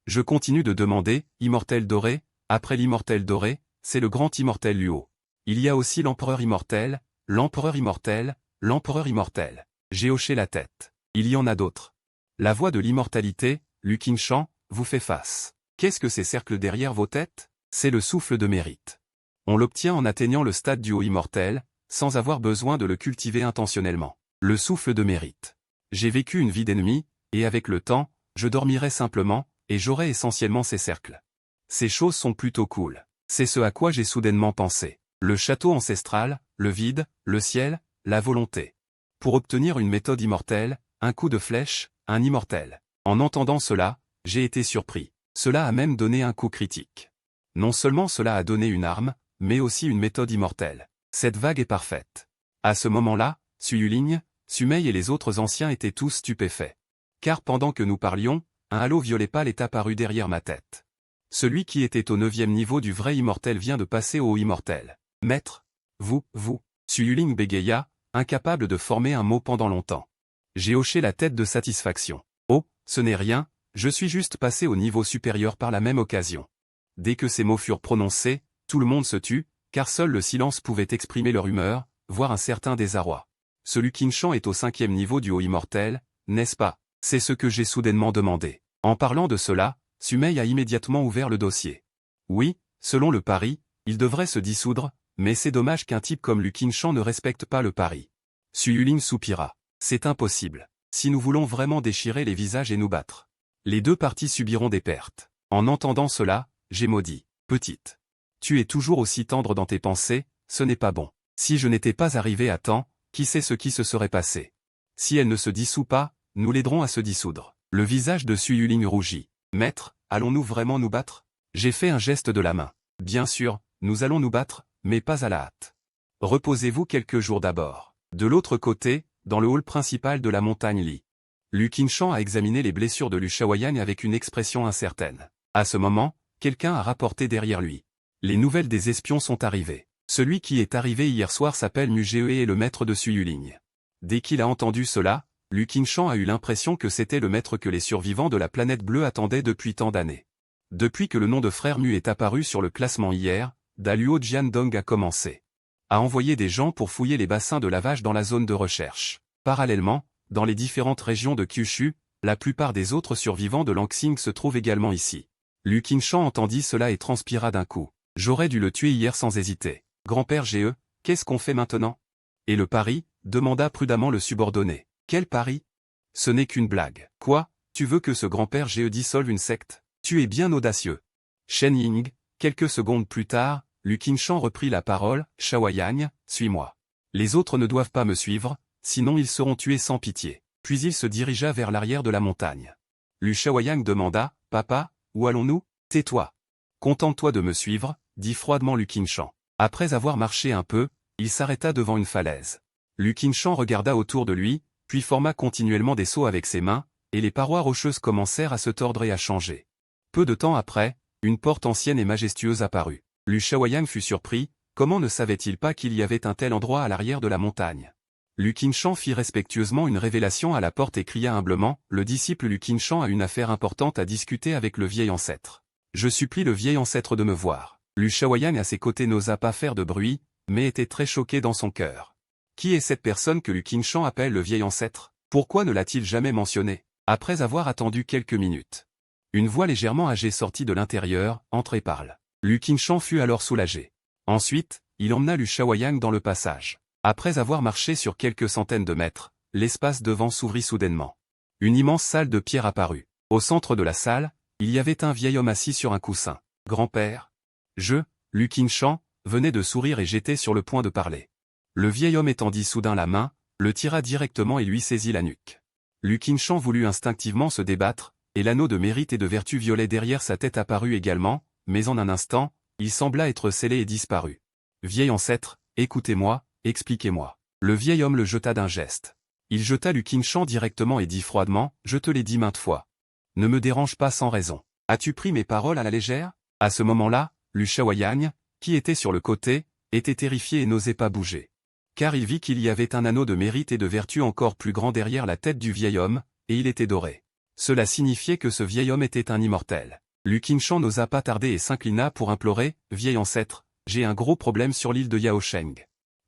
Je continue de demander, immortel doré, après l'immortel doré, c'est le grand immortel Luo. Il y a aussi l'empereur immortel, l'empereur immortel, l'empereur immortel. J'ai hoché la tête. Il y en a d'autres. La voix de l'immortalité, Lu Qingshan, vous fait face. Qu'est-ce que ces cercles derrière vos têtes? C'est le souffle de mérite. On l'obtient en atteignant le stade du haut immortel, sans avoir besoin de le cultiver intentionnellement. Le souffle de mérite. J'ai vécu une vie d'ennemi, et avec le temps, je dormirai simplement, et j'aurai essentiellement ces cercles. Ces choses sont plutôt cool. C'est ce à quoi j'ai soudainement pensé. Le château ancestral, le vide, le ciel, la volonté. Pour obtenir une méthode immortelle, un coup de flèche, un immortel. En entendant cela, j'ai été surpris. Cela a même donné un coup critique. Non seulement cela a donné une arme, mais aussi une méthode immortelle. Cette vague est parfaite. À ce moment-là, Su Yuling, Sumei et les autres anciens étaient tous stupéfaits. Car pendant que nous parlions, un halo violet pâle est apparu derrière ma tête. Celui qui était au 9e niveau du vrai immortel vient de passer au haut immortel. Maître, vous, Su Yuling bégaya, incapable de former un mot pendant longtemps. J'ai hoché la tête de satisfaction. Oh, ce n'est rien, je suis juste passé au niveau supérieur par la même occasion. Dès que ces mots furent prononcés, tout le monde se tut, car seul le silence pouvait exprimer leur humeur, voire un certain désarroi. Ce Luqinshan est au 5e niveau du haut immortel, n'est-ce pas? C'est ce que j'ai soudainement demandé. En parlant de cela, Sumei a immédiatement ouvert le dossier. Oui, selon le pari, il devrait se dissoudre, mais c'est dommage qu'un type comme Luqinshan ne respecte pas le pari. Su Yuling soupira. C'est impossible. Si nous voulons vraiment déchirer les visages et nous battre, les deux parties subiront des pertes. En entendant cela, j'ai maudit. Petite. Tu es toujours aussi tendre dans tes pensées, ce n'est pas bon. Si je n'étais pas arrivé à temps, qui sait ce qui se serait passé? Si elle ne se dissout pas, nous l'aiderons à se dissoudre. Le visage de Su Yuling rougit. Maître, allons-nous vraiment nous battre? J'ai fait un geste de la main. Bien sûr, nous allons nous battre, mais pas à la hâte. Reposez-vous quelques jours d'abord. De l'autre côté, dans le hall principal de la montagne Li. Luqinshan a examiné les blessures de Lu Shaoyang avec une expression incertaine. À ce moment, quelqu'un a rapporté derrière lui. Les nouvelles des espions sont arrivées. Celui qui est arrivé hier soir s'appelle Mu Ge et est le maître de Su Yuling. Dès qu'il a entendu cela, Luqinshan a eu l'impression que c'était le maître que les survivants de la planète bleue attendaient depuis tant d'années. Depuis que le nom de frère Mu est apparu sur le classement hier, Daluo Jiandong a commencé à envoyer des gens pour fouiller les bassins de lavage dans la zone de recherche. Parallèlement, dans les différentes régions de Kyushu, la plupart des autres survivants de Langsing se trouvent également ici. Luqinshan entendit cela et transpira d'un coup. J'aurais dû le tuer hier sans hésiter. Grand-père GE, qu'est-ce qu'on fait maintenant? Et le pari? Demanda prudemment le subordonné. Quel pari? Ce n'est qu'une blague. Quoi? Tu veux que ce grand-père GE dissolve une secte? Tu es bien audacieux. Shen Ying, quelques secondes plus tard, Luqinshan reprit la parole. Shaoyang, suis-moi. Les autres ne doivent pas me suivre, sinon ils seront tués sans pitié. Puis il se dirigea vers l'arrière de la montagne. Lu Shaoyang demanda, Papa, où allons-nous? Tais-toi. Contente-toi de me suivre, dit froidement Luqinshan. Après avoir marché un peu, il s'arrêta devant une falaise. Luqinshan regarda autour de lui, puis forma continuellement des sauts avec ses mains, et les parois rocheuses commencèrent à se tordre et à changer. Peu de temps après, une porte ancienne et majestueuse apparut. Lu Shaoyang fut surpris, comment ne savait-il pas qu'il y avait un tel endroit à l'arrière de la montagne? Luqinshan fit respectueusement une révélation à la porte et cria humblement, le disciple Luqinshan a une affaire importante à discuter avec le vieil ancêtre. Je supplie le vieil ancêtre de me voir. Lu Shaoyang à ses côtés n'osa pas faire de bruit, mais était très choqué dans son cœur. Qui est cette personne que Luqinshan appelle le vieil ancêtre? Pourquoi ne l'a-t-il jamais mentionné? Après avoir attendu quelques minutes, une voix légèrement âgée sortit de l'intérieur, entre et parle. Luqinshan fut alors soulagé. Ensuite, il emmena Lu Shaoyang dans le passage. Après avoir marché sur quelques centaines de mètres, l'espace devant s'ouvrit soudainement. Une immense salle de pierre apparut. Au centre de la salle, il y avait un vieil homme assis sur un coussin. Grand-père. Luqinshan, venait de sourire et j'étais sur le point de parler. Le vieil homme étendit soudain la main, le tira directement et lui saisit la nuque. Luqinshan voulut instinctivement se débattre, et l'anneau de mérite et de vertu violet derrière sa tête apparut également, mais en un instant, il sembla être scellé et disparut. Vieil ancêtre, écoutez-moi, expliquez-moi. Le vieil homme le jeta d'un geste. Il jeta Luqinshan directement et dit froidement, je te l'ai dit maintes fois. Ne me dérange pas sans raison. As-tu pris mes paroles à la légère? À ce moment-là, Lu Shaoyang, qui était sur le côté, était terrifié et n'osait pas bouger. Car il vit qu'il y avait un anneau de mérite et de vertu encore plus grand derrière la tête du vieil homme, et il était doré. Cela signifiait que ce vieil homme était un immortel. Luqinshan n'osa pas tarder et s'inclina pour implorer, vieil ancêtre, j'ai un gros problème sur l'île de Yaosheng.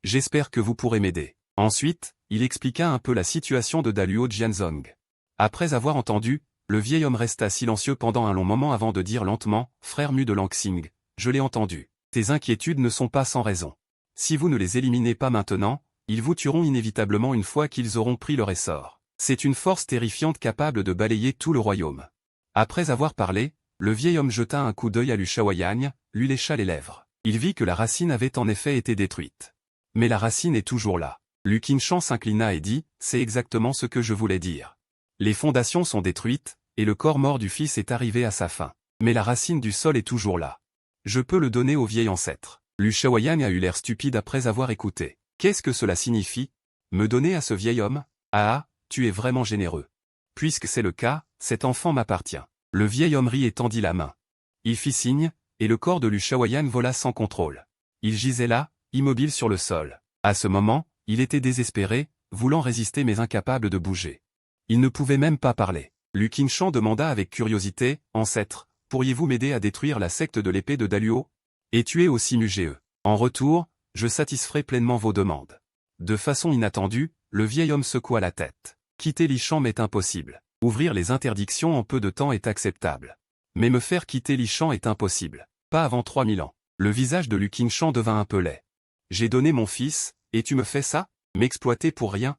J'espère que vous pourrez m'aider. Ensuite, il expliqua un peu la situation de Daluo Jianzong. Après avoir entendu, le vieil homme resta silencieux pendant un long moment avant de dire lentement, frère Mu de Langsing, je l'ai entendu. Tes inquiétudes ne sont pas sans raison. Si vous ne les éliminez pas maintenant, ils vous tueront inévitablement une fois qu'ils auront pris leur essor. C'est une force terrifiante capable de balayer tout le royaume. Après avoir parlé, le vieil homme jeta un coup d'œil à Lu Shaoyan, lui lécha les lèvres. Il vit que la racine avait en effet été détruite. Mais la racine est toujours là. Lu Qingshan s'inclina et dit, c'est exactement ce que je voulais dire. Les fondations sont détruites, et le corps mort du fils est arrivé à sa fin. Mais la racine du sol est toujours là. Je peux le donner au vieil ancêtre. Lu Shaoyan a eu l'air stupide après avoir écouté. Qu'est-ce que cela signifie? Me donner à ce vieil homme? Ah, tu es vraiment généreux. Puisque c'est le cas, cet enfant m'appartient. Le vieil homme rit et tendit la main. Il fit signe, et le corps de Lu Shaoyan vola sans contrôle. Il gisait là, immobile sur le sol. À ce moment, il était désespéré, voulant résister mais incapable de bouger. Il ne pouvait même pas parler. Lu Qingshan demanda avec curiosité, « Ancêtre, pourriez-vous m'aider à détruire la secte de l'épée de Daluo et tuer aussi Mugee? En retour, je satisferai pleinement vos demandes. » De façon inattendue, le vieil homme secoua la tête. Quitter Lishan m'est impossible. Ouvrir les interdictions en peu de temps est acceptable. Mais me faire quitter Lishan est impossible. Pas avant 3000 ans. Le visage de Lu Qingshan devint un peu laid. J'ai donné mon fils, et tu me fais ça? M'exploiter pour rien?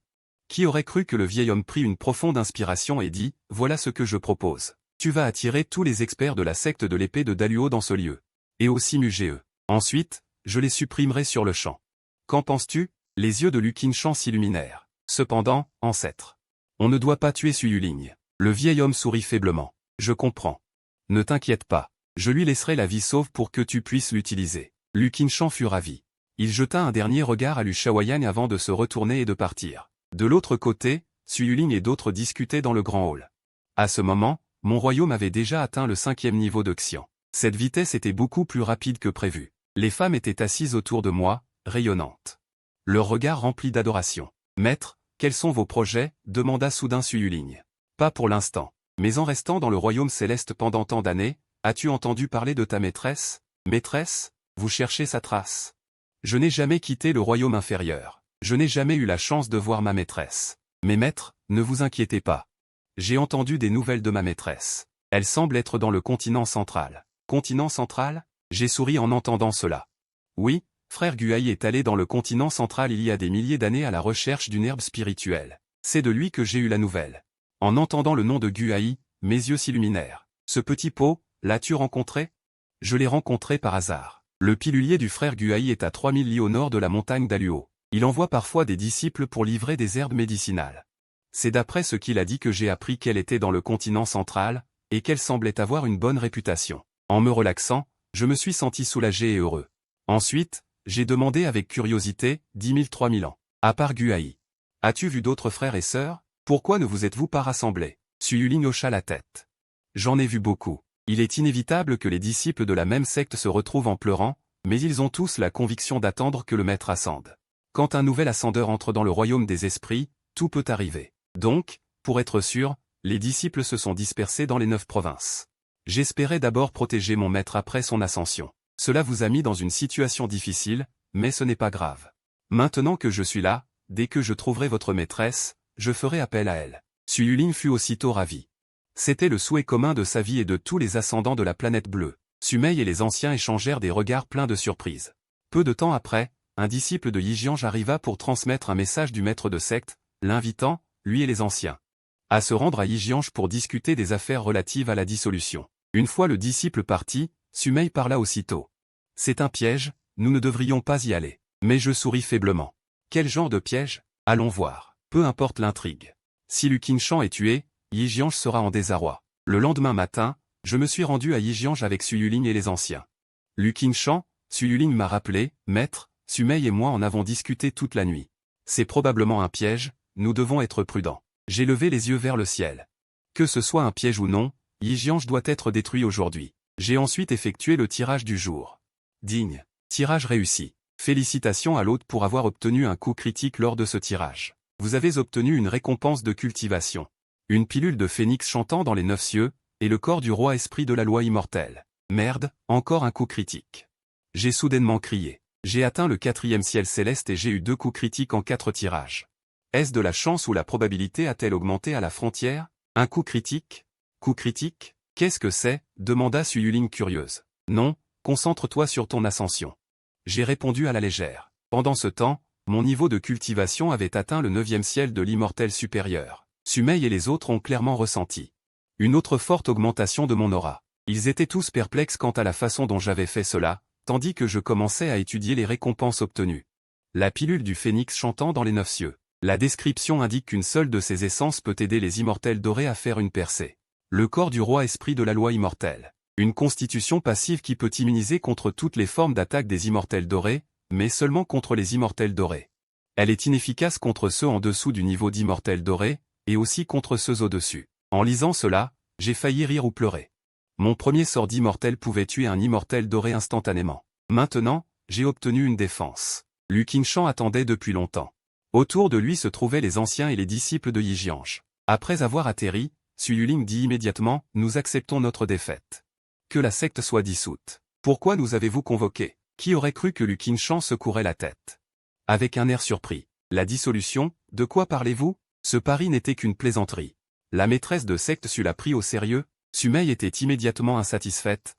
Qui aurait cru que le vieil homme prit une profonde inspiration et dit, voilà ce que je propose. Tu vas attirer tous les experts de la secte de l'épée de Daluo dans ce lieu. Et aussi Mugee. Ensuite, je les supprimerai sur le champ. Qu'en penses-tu? Les yeux de Lu Qingshan s'illuminèrent. Cependant, ancêtre. On ne doit pas tuer Su Yuling. Le vieil homme sourit faiblement. Je comprends. Ne t'inquiète pas. Je lui laisserai la vie sauve pour que tu puisses l'utiliser. Lu Qingshan fut ravi. Il jeta un dernier regard à Lu Shaoyan avant de se retourner et de partir. De l'autre côté, Su Yuling et d'autres discutaient dans le grand hall. À ce moment, mon royaume avait déjà atteint le 5e niveau de Xian. Cette vitesse était beaucoup plus rapide que prévu. Les femmes étaient assises autour de moi, rayonnantes. Leur regard rempli d'adoration. Maître, quels sont vos projets? Demanda soudain Su Yuling. Pas pour l'instant. Mais en restant dans le royaume céleste pendant tant d'années, as-tu entendu parler de ta maîtresse? Maîtresse? Vous cherchez sa trace. Je n'ai jamais quitté le royaume inférieur. Je n'ai jamais eu la chance de voir ma maîtresse. Mais maître, ne vous inquiétez pas. J'ai entendu des nouvelles de ma maîtresse. Elle semble être dans le continent central. Continent central? J'ai souri en entendant cela. Oui, frère Guai est allé dans le continent central il y a des milliers d'années à la recherche d'une herbe spirituelle. C'est de lui que j'ai eu la nouvelle. En entendant le nom de Guai, mes yeux s'illuminèrent. Ce petit pot, l'as-tu rencontré? Je l'ai rencontré par hasard. Le pilulier du frère Guai est à 3000 li au nord de la montagne d'Aluo. Il envoie parfois des disciples pour livrer des herbes médicinales. C'est d'après ce qu'il a dit que j'ai appris qu'elle était dans le continent central, et qu'elle semblait avoir une bonne réputation. En me relaxant, je me suis senti soulagé et heureux. Ensuite, j'ai demandé avec curiosité, 10 000 3000 ans. À part Guai. As-tu vu d'autres frères et sœurs? Pourquoi ne vous êtes-vous pas rassemblés? Su Yuling hocha la tête. J'en ai vu beaucoup. Il est inévitable que les disciples de la même secte se retrouvent en pleurant, mais ils ont tous la conviction d'attendre que le maître ascende. Quand un nouvel ascendeur entre dans le royaume des esprits, tout peut arriver. Donc, pour être sûr, les disciples se sont dispersés dans les 9 provinces. J'espérais d'abord protéger mon maître après son ascension. Cela vous a mis dans une situation difficile, mais ce n'est pas grave. Maintenant que je suis là, dès que je trouverai votre maîtresse, je ferai appel à elle. Su Yuling fut aussitôt ravi. C'était le souhait commun de sa vie et de tous les ascendants de la planète bleue. Sumei et les anciens échangèrent des regards pleins de surprise. Peu de temps après, un disciple de Yijiange arriva pour transmettre un message du maître de secte, l'invitant, lui et les anciens, à se rendre à Yijiange pour discuter des affaires relatives à la dissolution. Une fois le disciple parti, Sumei parla aussitôt. C'est un piège, nous ne devrions pas y aller. Mais je souris faiblement. Quel genre de piège? Allons voir. Peu importe l'intrigue. Si Lu Qingshan est tué, Yijiange sera en désarroi. Le lendemain matin, je me suis rendu à Yijiange avec Su Yuling et les anciens. Lu Qingshan, Su Yuling m'a rappelé, maître, Sumei et moi en avons discuté toute la nuit. C'est probablement un piège, nous devons être prudents. J'ai levé les yeux vers le ciel. Que ce soit un piège ou non, Yijiange doit être détruit aujourd'hui. J'ai ensuite effectué le tirage du jour. Digne. Tirage réussi. Félicitations à l'hôte pour avoir obtenu un coup critique lors de ce tirage. Vous avez obtenu une récompense de cultivation. Une pilule de phénix chantant dans les 9 cieux, et le corps du roi esprit de la loi immortelle. Merde, encore un coup critique. J'ai soudainement crié. J'ai atteint le 4e ciel céleste et j'ai eu 2 coups critiques en 4 tirages. Est-ce de la chance ou la probabilité a-t-elle augmenté à la frontière? Un coup critique? Coup critique? Qu'est-ce que c'est? Demanda Su Yuling curieuse. Non, concentre-toi sur ton ascension. J'ai répondu à la légère. Pendant ce temps, mon niveau de cultivation avait atteint le 9e ciel de l'immortel supérieur. Sumei et les autres ont clairement ressenti Une autre forte augmentation de mon aura. Ils étaient tous perplexes quant à la façon dont j'avais fait cela, tandis que je commençais à étudier les récompenses obtenues. La pilule du phénix chantant dans les 9 cieux. La description indique qu'une seule de ces essences peut aider les immortels dorés à faire une percée. Le corps du roi esprit de la loi immortelle. Une constitution passive qui peut immuniser contre toutes les formes d'attaque des immortels dorés, mais seulement contre les immortels dorés. Elle est inefficace contre ceux en dessous du niveau d'immortels dorés, et aussi contre ceux au-dessus. En lisant cela, j'ai failli rire ou pleurer. Mon premier sort d'immortel pouvait tuer un immortel doré instantanément. Maintenant, j'ai obtenu une défense. Lu Qingshan attendait depuis longtemps. Autour de lui se trouvaient les anciens et les disciples de Yi Jianzhe. Après avoir atterri, Su Yuling dit immédiatement « Nous acceptons notre défaite. Que la secte soit dissoute. Pourquoi nous avez-vous convoqués? Qui aurait cru que Lu Qingshan secourait la tête ?» Avec un air surpris. « La dissolution, de quoi parlez-vous? Ce pari n'était qu'une plaisanterie. » La maîtresse de secte Su l'a pris au sérieux. Su Mei était immédiatement insatisfaite.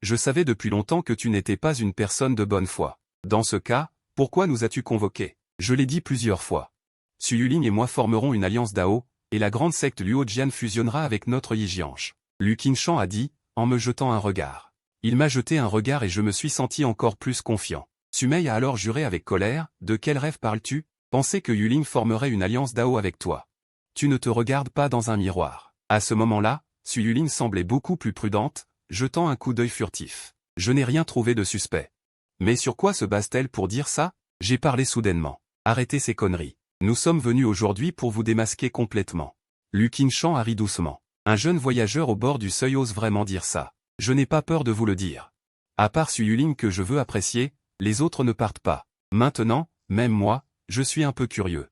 Je savais depuis longtemps que tu n'étais pas une personne de bonne foi. Dans ce cas, pourquoi nous as-tu convoqués? Je l'ai dit plusieurs fois. Su Yuling et moi formerons une alliance Dao, et la grande secte Luojian fusionnera avec notre Yi Jianzhe. Lu Qingshan a dit, en me jetant un regard. Il m'a jeté un regard et je me suis senti encore plus confiant. Su Mei a alors juré avec colère, de quel rêve parles-tu? Penser que Yuling formerait une alliance Dao avec toi. Tu ne te regardes pas dans un miroir. À ce moment-là, Su Yuling semblait beaucoup plus prudente, jetant un coup d'œil furtif. Je n'ai rien trouvé de suspect. Mais sur quoi se base-t-elle pour dire ça? J'ai parlé soudainement. Arrêtez ces conneries. Nous sommes venus aujourd'hui pour vous démasquer complètement. Lu Qingshan a ri doucement. Un jeune voyageur au bord du seuil ose vraiment dire ça. Je n'ai pas peur de vous le dire. À part Su Yuling que je veux apprécier, les autres ne partent pas. Maintenant, même moi, je suis un peu curieux.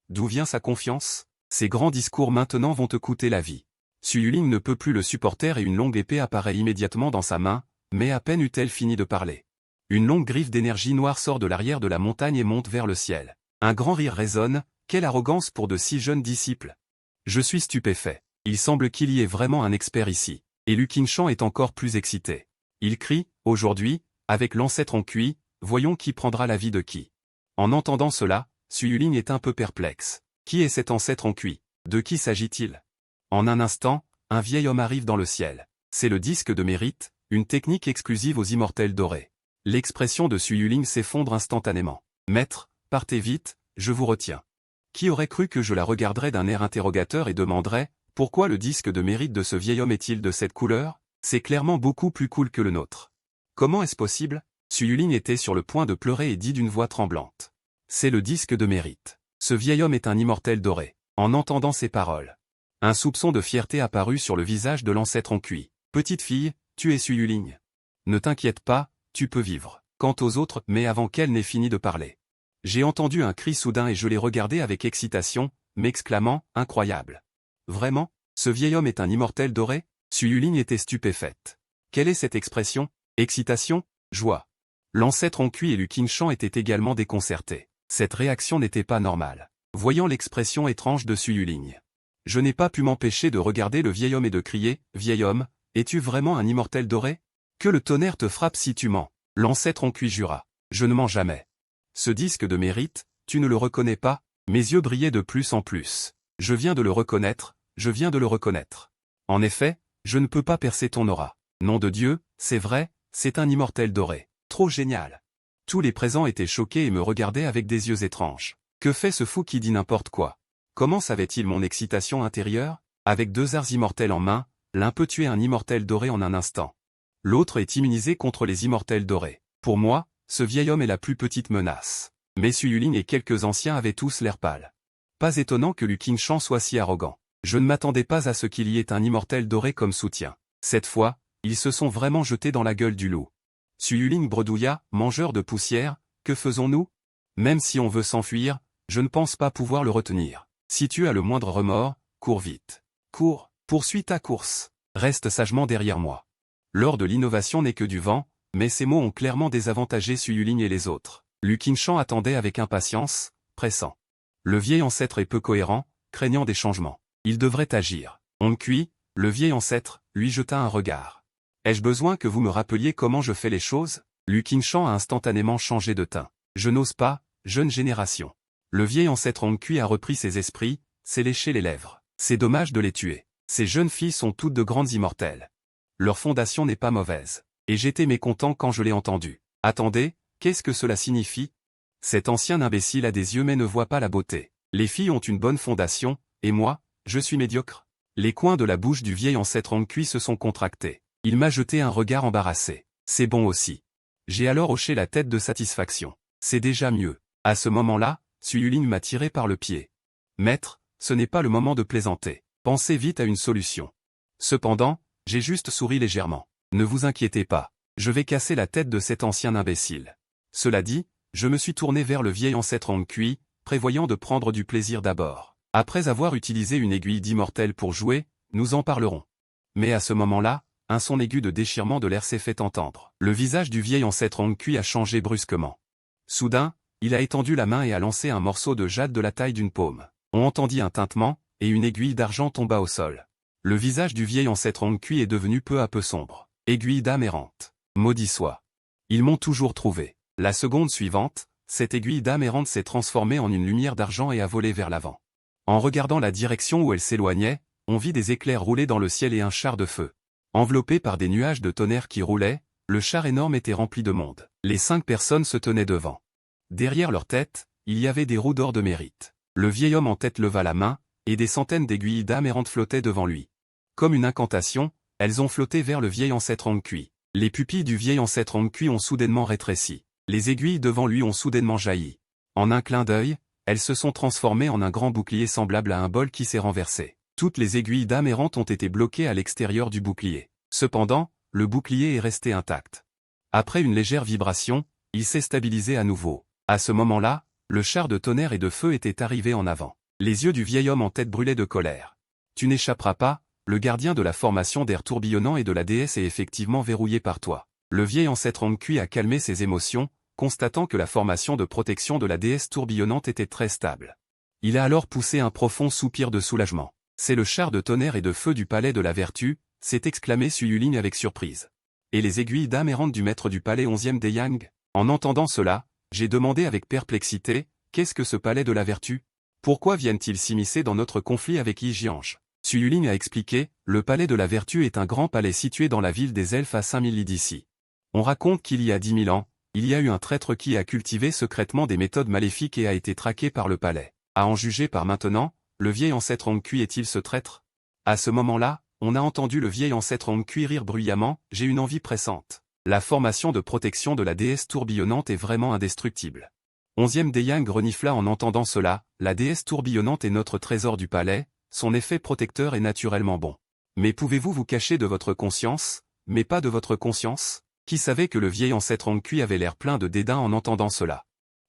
D'où vient sa confiance? Ces grands discours maintenant vont te coûter la vie. Su Yuling ne peut plus le supporter et une longue épée apparaît immédiatement dans sa main, mais à peine eut-elle fini de parler. Une longue griffe d'énergie noire sort de l'arrière de la montagne et monte vers le ciel. Un grand rire résonne, quelle arrogance pour de si jeunes disciples. Je suis stupéfait. Il semble qu'il y ait vraiment un expert ici. Et Lu Qingshan est encore plus excité. Il crie, aujourd'hui, avec l'ancêtre en cuit, voyons qui prendra la vie de qui. En entendant cela, Su Yuling est un peu perplexe. Qui est cet ancêtre en cuit? De qui s'agit-il? En un instant, un vieil homme arrive dans le ciel. C'est le disque de mérite, une technique exclusive aux immortels dorés. L'expression de Su Yuling s'effondre instantanément. Maître, partez vite, je vous retiens. Qui aurait cru que je la regarderais d'un air interrogateur et demanderais, pourquoi le disque de mérite de ce vieil homme est-il de cette couleur? C'est clairement beaucoup plus cool que le nôtre. Comment est-ce possible? Su Yuling était sur le point de pleurer et dit d'une voix tremblante. C'est le disque de mérite. Ce vieil homme est un immortel doré. En entendant ces paroles, un soupçon de fierté apparut sur le visage de l'ancêtre en cuit. Petite fille, tu es Su Yuling. Ne t'inquiète pas, tu peux vivre. Quant aux autres, mais avant qu'elle n'ait fini de parler. J'ai entendu un cri soudain et je l'ai regardé avec excitation, m'exclamant, incroyable. Vraiment, ce vieil homme est un immortel doré? Su Yuling était stupéfaite. Quelle est cette expression? Excitation? Joie. L'ancêtre en cuit et Lu Qingshan étaient également déconcertés. Cette réaction n'était pas normale. Voyant l'expression étrange de Su Yuling. Je n'ai pas pu m'empêcher de regarder le vieil homme et de crier, « Vieil homme, es-tu vraiment un immortel doré? Que le tonnerre te frappe si tu mens. » L'ancêtre en cuit jura. Je ne mens jamais. Ce disque de mérite, tu ne le reconnais pas? Mes yeux brillaient de plus en plus. Je viens de le reconnaître, je viens de le reconnaître. En effet, je ne peux pas percer ton aura. Nom de Dieu, c'est vrai, c'est un immortel doré. Trop génial. Tous les présents étaient choqués et me regardaient avec des yeux étranges. Que fait ce fou qui dit n'importe quoi? Comment savait-il mon excitation intérieure? Avec 2 arts immortels en main, l'un peut tuer un immortel doré en un instant. L'autre est immunisé contre les immortels dorés. Pour moi, ce vieil homme est la plus petite menace. Mais Su Yuling et quelques anciens avaient tous l'air pâles. Pas étonnant que Lu Qingshan soit si arrogant. Je ne m'attendais pas à ce qu'il y ait un immortel doré comme soutien. Cette fois, ils se sont vraiment jetés dans la gueule du loup. Su Yuling bredouilla, mangeur de poussière, que faisons-nous? Même si on veut s'enfuir, je ne pense pas pouvoir le retenir. Si tu as le moindre remords, cours vite. Cours, poursuis ta course. Reste sagement derrière moi. L'or de l'innovation n'est que du vent, mais ces mots ont clairement désavantagé Su Yuling et les autres. Lu Qingshan attendait avec impatience, pressant. Le vieil ancêtre est peu cohérent, craignant des changements. Il devrait agir. On cuit, le vieil ancêtre, lui jeta un regard. Ai-je besoin que vous me rappeliez comment je fais les choses? Lu Qingshan a instantanément changé de teint. Je n'ose pas, jeune génération. Le vieil ancêtre Hong Kui a repris ses esprits, s'est léché les lèvres. C'est dommage de les tuer. Ces jeunes filles sont toutes de grandes immortelles. Leur fondation n'est pas mauvaise. Et j'étais mécontent quand je l'ai entendu. Attendez, qu'est-ce que cela signifie? Cet ancien imbécile a des yeux mais ne voit pas la beauté. Les filles ont une bonne fondation, et moi, je suis médiocre. Les coins de la bouche du vieil ancêtre Ankui se sont contractés. Il m'a jeté un regard embarrassé. C'est bon aussi. J'ai alors hoché la tête de satisfaction. C'est déjà mieux. À ce moment-là, Suyuling m'a tiré par le pied. Maître, ce n'est pas le moment de plaisanter. Pensez vite à une solution. Cependant, j'ai juste souri légèrement. Ne vous inquiétez pas. Je vais casser la tête de cet ancien imbécile. Cela dit, je me suis tourné vers le vieil ancêtre Ankui, prévoyant de prendre du plaisir d'abord. Après avoir utilisé une aiguille d'immortel pour jouer, nous en parlerons. Mais à ce moment-là, un son aigu de déchirement de l'air s'est fait entendre. Le visage du vieil ancêtre Ankui a changé brusquement. Soudain, il a étendu la main et a lancé un morceau de jade de la taille d'une paume. On entendit un tintement, et une aiguille d'argent tomba au sol. Le visage du vieil ancêtre Ankui est devenu peu à peu sombre. Aiguille d'âme errante. Maudit soit. Ils m'ont toujours trouvé. La seconde suivante, cette aiguille d'âme errante s'est transformée en une lumière d'argent et a volé vers l'avant. En regardant la direction où elle s'éloignait, on vit des éclairs rouler dans le ciel et un char de feu. Enveloppé par des nuages de tonnerre qui roulaient, le char énorme était rempli de monde. Les 5 personnes se tenaient devant. Derrière leur tête, il y avait des roues d'or de mérite. Le vieil homme en tête leva la main, et des centaines d'aiguilles d'âme errante flottaient devant lui. Comme une incantation, elles ont flotté vers le vieil ancêtre Ankui. Les pupilles du vieil ancêtre Ankui ont soudainement rétréci. Les aiguilles devant lui ont soudainement jailli. En un clin d'œil, elles se sont transformées en un grand bouclier semblable à un bol qui s'est renversé. Toutes les aiguilles d'âme errante ont été bloquées à l'extérieur du bouclier. Cependant, le bouclier est resté intact. Après une légère vibration, il s'est stabilisé à nouveau. À ce moment-là, le char de tonnerre et de feu était arrivé en avant. Les yeux du vieil homme en tête brûlaient de colère. Tu n'échapperas pas, le gardien de la formation d'air tourbillonnant et de la déesse est effectivement verrouillé par toi. Le vieil ancêtre Ankui a calmé ses émotions, constatant que la formation de protection de la déesse tourbillonnante était très stable. Il a alors poussé un profond soupir de soulagement. C'est le char de tonnerre et de feu du palais de la vertu, s'est exclamé Suyuling avec surprise. Et les aiguilles d'âme errante du maître du palais 11e des Yang? En entendant cela, j'ai demandé avec perplexité, qu'est-ce que ce palais de la vertu? Pourquoi viennent-ils s'immiscer dans notre conflit avec Yi Jiange? Suyuling a expliqué, le palais de la vertu est un grand palais situé dans la ville des elfes à 5000 lits d'ici. On raconte qu'il y a 10 000 ans, il y a eu un traître qui a cultivé secrètement des méthodes maléfiques et a été traqué par le palais. À en juger par maintenant, le vieil ancêtre Ankui est-il ce traître? À ce moment-là, on a entendu le vieil ancêtre Ankui rire bruyamment, j'ai une envie pressante. La formation de protection de la déesse tourbillonnante est vraiment indestructible. 11e des Yang renifla en entendant cela, la déesse tourbillonnante est notre trésor du palais, son effet protecteur est naturellement bon. Mais pouvez-vous vous cacher de votre conscience, mais pas de votre conscience? Qui savait que le vieil ancêtre Ankui avait l'air plein de dédain en entendant cela?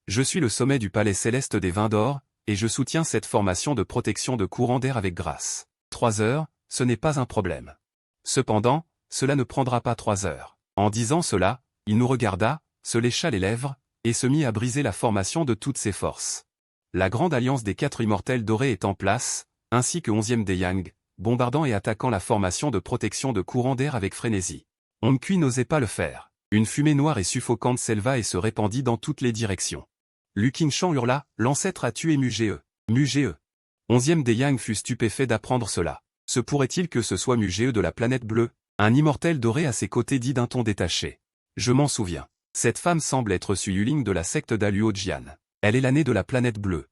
Je suis le sommet du palais céleste des vins d'or, et je soutiens cette formation de protection de courant d'air avec grâce. 3 heures, ce n'est pas un problème. Cependant, cela ne prendra pas 3 heures. En disant cela, il nous regarda, se lécha les lèvres, et se mit à briser la formation de toutes ses forces. La grande alliance des 4 immortels dorés est en place, ainsi que 11e des Yang, bombardant et attaquant la formation de protection de courant d'air avec frénésie. Ankui n'osait pas le faire. Une fumée noire et suffocante s'éleva et se répandit dans toutes les directions. Lu Qingshan hurla, l'ancêtre a tué Muge. Muge. 11e des Yang fut stupéfait d'apprendre cela. Se pourrait-il que ce soit Muge de la planète bleue? Un immortel doré à ses côtés dit d'un ton détaché. Je m'en souviens. Cette femme semble être Suyuling de la secte d'Aluo Jian. Elle est l'année de la planète bleue.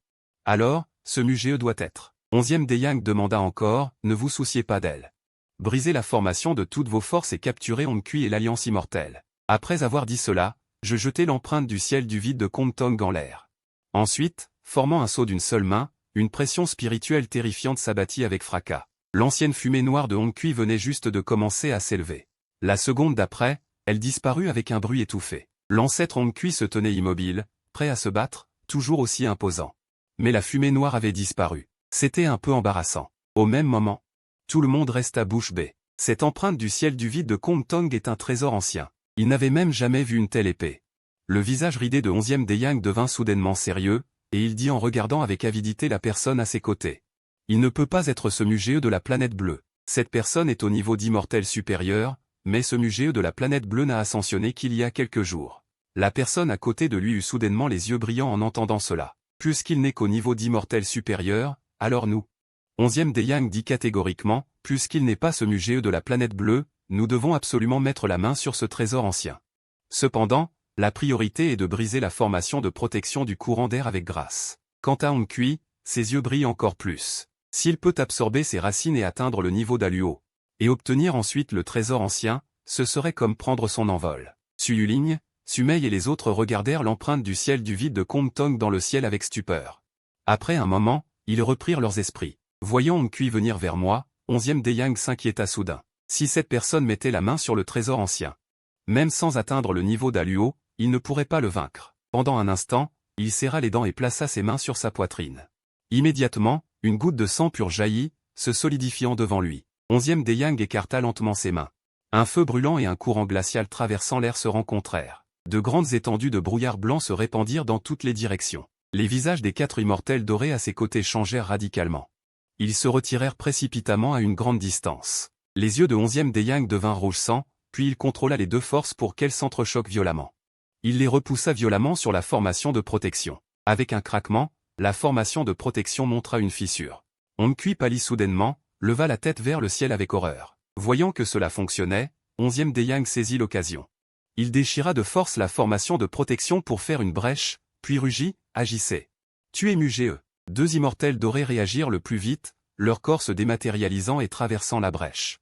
Alors, ce Muge doit être. 11e des Yang demanda encore, ne vous souciez pas d'elle. Brisez la formation de toutes vos forces et capturez Ankui et l'Alliance immortelle. Après avoir dit cela, je jetai l'empreinte du ciel du vide de Kongtong en l'air. Ensuite, formant un saut d'une seule main, une pression spirituelle terrifiante s'abattit avec fracas. L'ancienne fumée noire de Ankui venait juste de commencer à s'élever. La seconde d'après, elle disparut avec un bruit étouffé. L'ancêtre Ankui se tenait immobile, prêt à se battre, toujours aussi imposant. Mais la fumée noire avait disparu. C'était un peu embarrassant. Au même moment, tout le monde resta bouche bée. Cette empreinte du ciel du vide de Kongtong est un trésor ancien. Il n'avait même jamais vu une telle épée. Le visage ridé de 11e des Yang devint soudainement sérieux, et il dit en regardant avec avidité la personne à ses côtés. Il ne peut pas être ce Muge de la planète bleue. Cette personne est au niveau d'immortel supérieur, mais ce Muge de la planète bleue n'a ascensionné qu'il y a quelques jours. La personne à côté de lui eut soudainement les yeux brillants en entendant cela. Puisqu'il n'est qu'au niveau d'immortel supérieur, alors nous. 11e des Yang dit catégoriquement, puisqu'il n'est pas ce muséeux de la planète bleue, nous devons absolument mettre la main sur ce trésor ancien. Cependant, la priorité est de briser la formation de protection du courant d'air avec grâce. Quant à Hong Kui, ses yeux brillent encore plus. S'il peut absorber ses racines et atteindre le niveau d'Aluo, et obtenir ensuite le trésor ancien, ce serait comme prendre son envol. Su Yuling, Su Mei et les autres regardèrent l'empreinte du ciel du vide de Kong Tong dans le ciel avec stupeur. Après un moment, ils reprirent leurs esprits. Voyant Hong Kui venir vers moi, 11e Deyang s'inquiéta soudain. Si cette personne mettait la main sur le trésor ancien, même sans atteindre le niveau d'Aluo, il ne pourrait pas le vaincre. Pendant un instant, il serra les dents et plaça ses mains sur sa poitrine. Immédiatement, une goutte de sang pur jaillit, se solidifiant devant lui. 11e Deyang écarta lentement ses mains. Un feu brûlant et un courant glacial traversant l'air se rencontrèrent. De grandes étendues de brouillard blanc se répandirent dans toutes les directions. Les visages des 4 immortels dorés à ses côtés changèrent radicalement. Ils se retirèrent précipitamment à une grande distance. Les yeux de 11e Deyang devinrent rouge sang, puis il contrôla les 2 forces pour qu'elles s'entrechoquent violemment. Il les repoussa violemment sur la formation de protection. Avec un craquement, la formation de protection montra une fissure. Hong Kui pâlit soudainement, leva la tête vers le ciel avec horreur. Voyant que cela fonctionnait, 11e Deyang saisit l'occasion. Il déchira de force la formation de protection pour faire une brèche, puis rugit, agissez. Tuez Mugee. 2 immortels dorés réagirent le plus vite, leur corps se dématérialisant et traversant la brèche.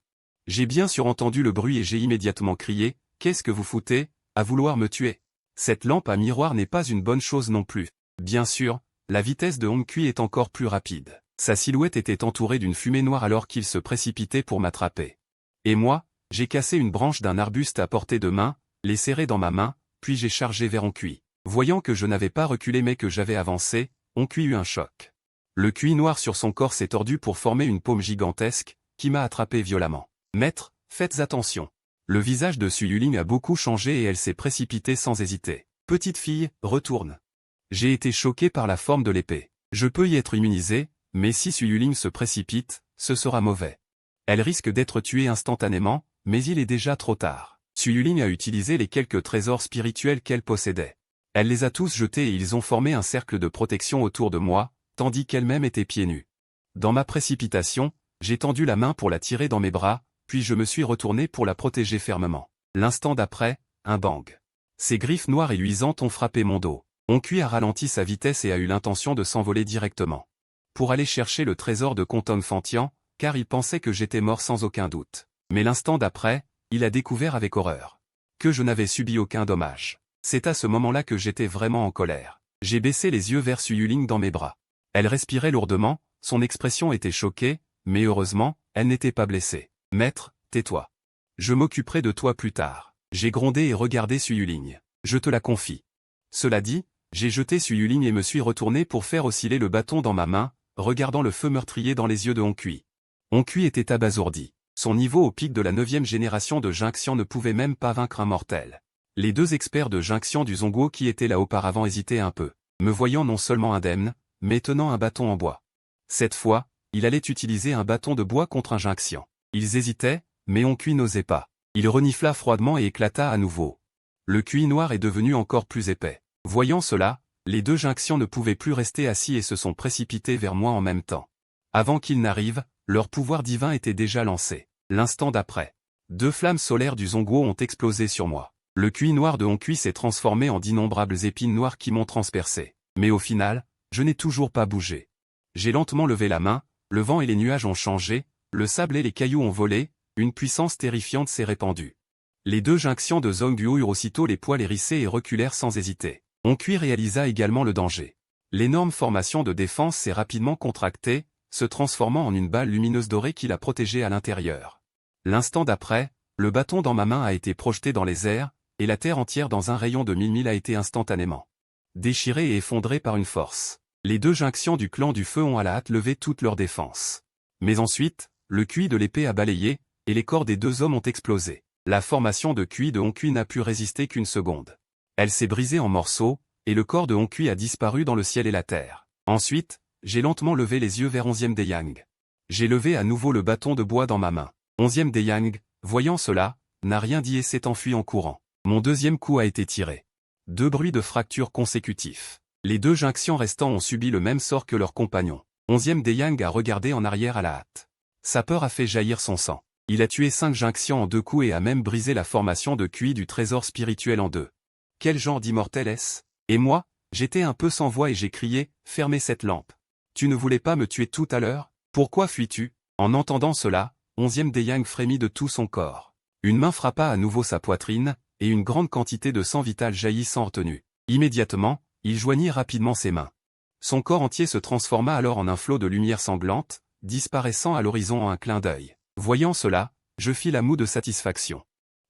J'ai bien sûr entendu le bruit et j'ai immédiatement crié, « Qu'est-ce que vous foutez, à vouloir me tuer ?» Cette lampe à miroir n'est pas une bonne chose non plus. Bien sûr, la vitesse de Hong Kui est encore plus rapide. Sa silhouette était entourée d'une fumée noire alors qu'il se précipitait pour m'attraper. Et moi, j'ai cassé une branche d'un arbuste à portée de main, l'ai serré dans ma main, puis j'ai chargé vers Hong Kui. Voyant que je n'avais pas reculé mais que j'avais avancé, Hong Kui eut un choc. Le cuir noir sur son corps s'est tordu pour former une paume gigantesque, qui m'a attrapé violemment. Maître, faites attention. Le visage de Su Yuling a beaucoup changé et elle s'est précipitée sans hésiter. Petite fille, retourne. J'ai été choqué par la forme de l'épée. Je peux y être immunisé, mais si Su Yuling se précipite, ce sera mauvais. Elle risque d'être tuée instantanément, mais il est déjà trop tard. Su Yuling a utilisé les quelques trésors spirituels qu'elle possédait. Elle les a tous jetés et ils ont formé un cercle de protection autour de moi, tandis qu'elle-même était pieds nus. Dans ma précipitation, j'ai tendu la main pour la tirer dans mes bras, puis je me suis retourné pour la protéger fermement. L'instant d'après, un bang. Ses griffes noires et luisantes ont frappé mon dos. Hong Kui a ralenti sa vitesse et a eu l'intention de s'envoler directement. Pour aller chercher le trésor de Kontong Fantian, car il pensait que j'étais mort sans aucun doute. Mais l'instant d'après, il a découvert avec horreur que je n'avais subi aucun dommage. C'est à ce moment-là que j'étais vraiment en colère. J'ai baissé les yeux vers Su Yuling dans mes bras. Elle respirait lourdement, son expression était choquée, mais heureusement, elle n'était pas blessée. « Maître, tais-toi. Je m'occuperai de toi plus tard. » J'ai grondé et regardé Su Yuling. « Je te la confie. » Cela dit, j'ai jeté Su Yuling et me suis retourné pour faire osciller le bâton dans ma main, regardant le feu meurtrier dans les yeux de Hong Kui. Hong Kui était abasourdi. Son niveau au pic de la 9e génération de Jinxian ne pouvait même pas vaincre un mortel. Les 2 experts de Jinxian du Zhongguo qui étaient là auparavant hésitaient un peu, me voyant non seulement indemne, mais tenant un bâton en bois. Cette fois, il allait utiliser un bâton de bois contre un Jinxian. Ils hésitaient, mais Hong Kui n'osait pas. Il renifla froidement et éclata à nouveau. Le cuir noir est devenu encore plus épais. Voyant cela, les 2 Jinxians ne pouvaient plus rester assis et se sont précipités vers moi en même temps. Avant qu'ils n'arrivent, leur pouvoir divin était déjà lancé. L'instant d'après, 2 flammes solaires du Zhongguo ont explosé sur moi. Le cuir noir de Hong Kui s'est transformé en d'innombrables épines noires qui m'ont transpercé. Mais au final, je n'ai toujours pas bougé. J'ai lentement levé la main, le vent et les nuages ont changé, le sable et les cailloux ont volé, une puissance terrifiante s'est répandue. Les 2 Jinxians de Zhongguo eurent aussitôt les poils hérissés et reculèrent sans hésiter. Hong Kui réalisa également le danger. L'énorme formation de défense s'est rapidement contractée, se transformant en une balle lumineuse dorée qui l'a protégé à l'intérieur. L'instant d'après, le bâton dans ma main a été projeté dans les airs, et la terre entière dans un rayon de 1000 milles a été instantanément déchirée et effondrée par une force. Les 2 Jinxians du clan du feu ont à la hâte levé toute leur défense. Mais ensuite, le cuir de l'épée a balayé, et les corps des 2 hommes ont explosé. La formation de cuir de Hong Kui n'a pu résister qu'une seconde. Elle s'est brisée en morceaux, et le corps de Hong Kui a disparu dans le ciel et la terre. Ensuite, j'ai lentement levé les yeux vers 11e Deyang. J'ai levé à nouveau le bâton de bois dans ma main. 11e Deyang, voyant cela, n'a rien dit et s'est enfui en courant. Mon 2e coup a été tiré. 2 bruits de fractures consécutifs. Les 2 Jinxians restants ont subi le même sort que leurs compagnons. 11e Deyang a regardé en arrière à la hâte. Sa peur a fait jaillir son sang. Il a tué 5 Jinxians en 2 coups et a même brisé la formation de QI du trésor spirituel en 2. Quel genre d'immortel est-ce? Et moi, j'étais un peu sans voix et j'ai crié, « Fermez cette lampe. Tu ne voulais pas me tuer tout à l'heure? Pourquoi fuis-tu » En entendant cela, 11e Deyang frémit de tout son corps. Une main frappa à nouveau sa poitrine, et une grande quantité de sang vital jaillit sans retenue. Immédiatement, il joignit rapidement ses mains. Son corps entier se transforma alors en un flot de lumière sanglante, disparaissant à l'horizon en un clin d'œil. Voyant cela, je fis la moue de satisfaction.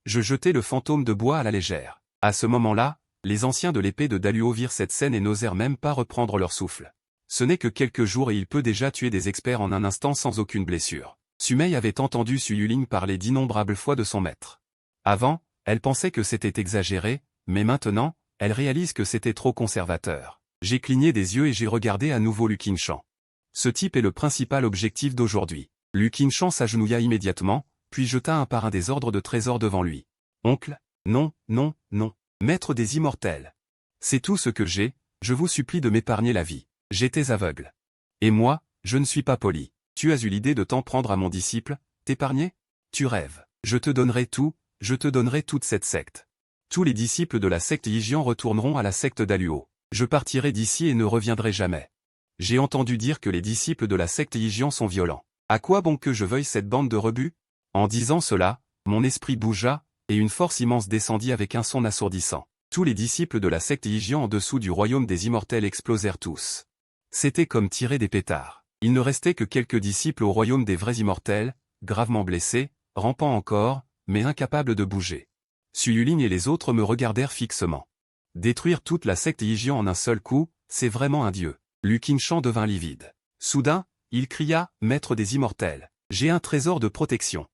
Je jetai le fantôme de bois à la légère. À ce moment-là, les anciens de l'épée de Daluo virent cette scène et n'osèrent même pas reprendre leur souffle. Ce n'est que quelques jours et il peut déjà tuer des experts en un instant sans aucune blessure. Sumei avait entendu Su Yuling parler d'innombrables fois de son maître. Avant, elle pensait que c'était exagéré, mais maintenant, elle réalise que c'était trop conservateur. J'ai cligné des yeux et j'ai regardé à nouveau Lu Qingshan. Ce type est le principal objectif d'aujourd'hui. Lu Qingshan s'agenouilla immédiatement, puis jeta un par un des ordres de trésor devant lui. Oncle, non, non, non. Maître des immortels. C'est tout ce que j'ai, je vous supplie de m'épargner la vie. J'étais aveugle. Et moi, je ne suis pas poli. Tu as eu l'idée de t'en prendre à mon disciple, t'épargner? Tu rêves. Je te donnerai tout, je te donnerai toute cette secte. Tous les disciples de la secte Yijian retourneront à la secte Daluo. Je partirai d'ici et ne reviendrai jamais. J'ai entendu dire que les disciples de la secte Yijian sont violents. À quoi bon que je veuille cette bande de rebuts? En disant cela, mon esprit bougea, et une force immense descendit avec un son assourdissant. Tous les disciples de la secte Yijian en dessous du royaume des immortels explosèrent tous. C'était comme tirer des pétards. Il ne restait que quelques disciples au royaume des vrais immortels, gravement blessés, rampant encore, mais incapables de bouger. Su Yuling et les autres me regardèrent fixement. Détruire toute la secte Yijian en un seul coup, c'est vraiment un dieu. Lu Qingshan devint livide. Soudain, il cria, « Maître des immortels, j'ai un trésor de protection.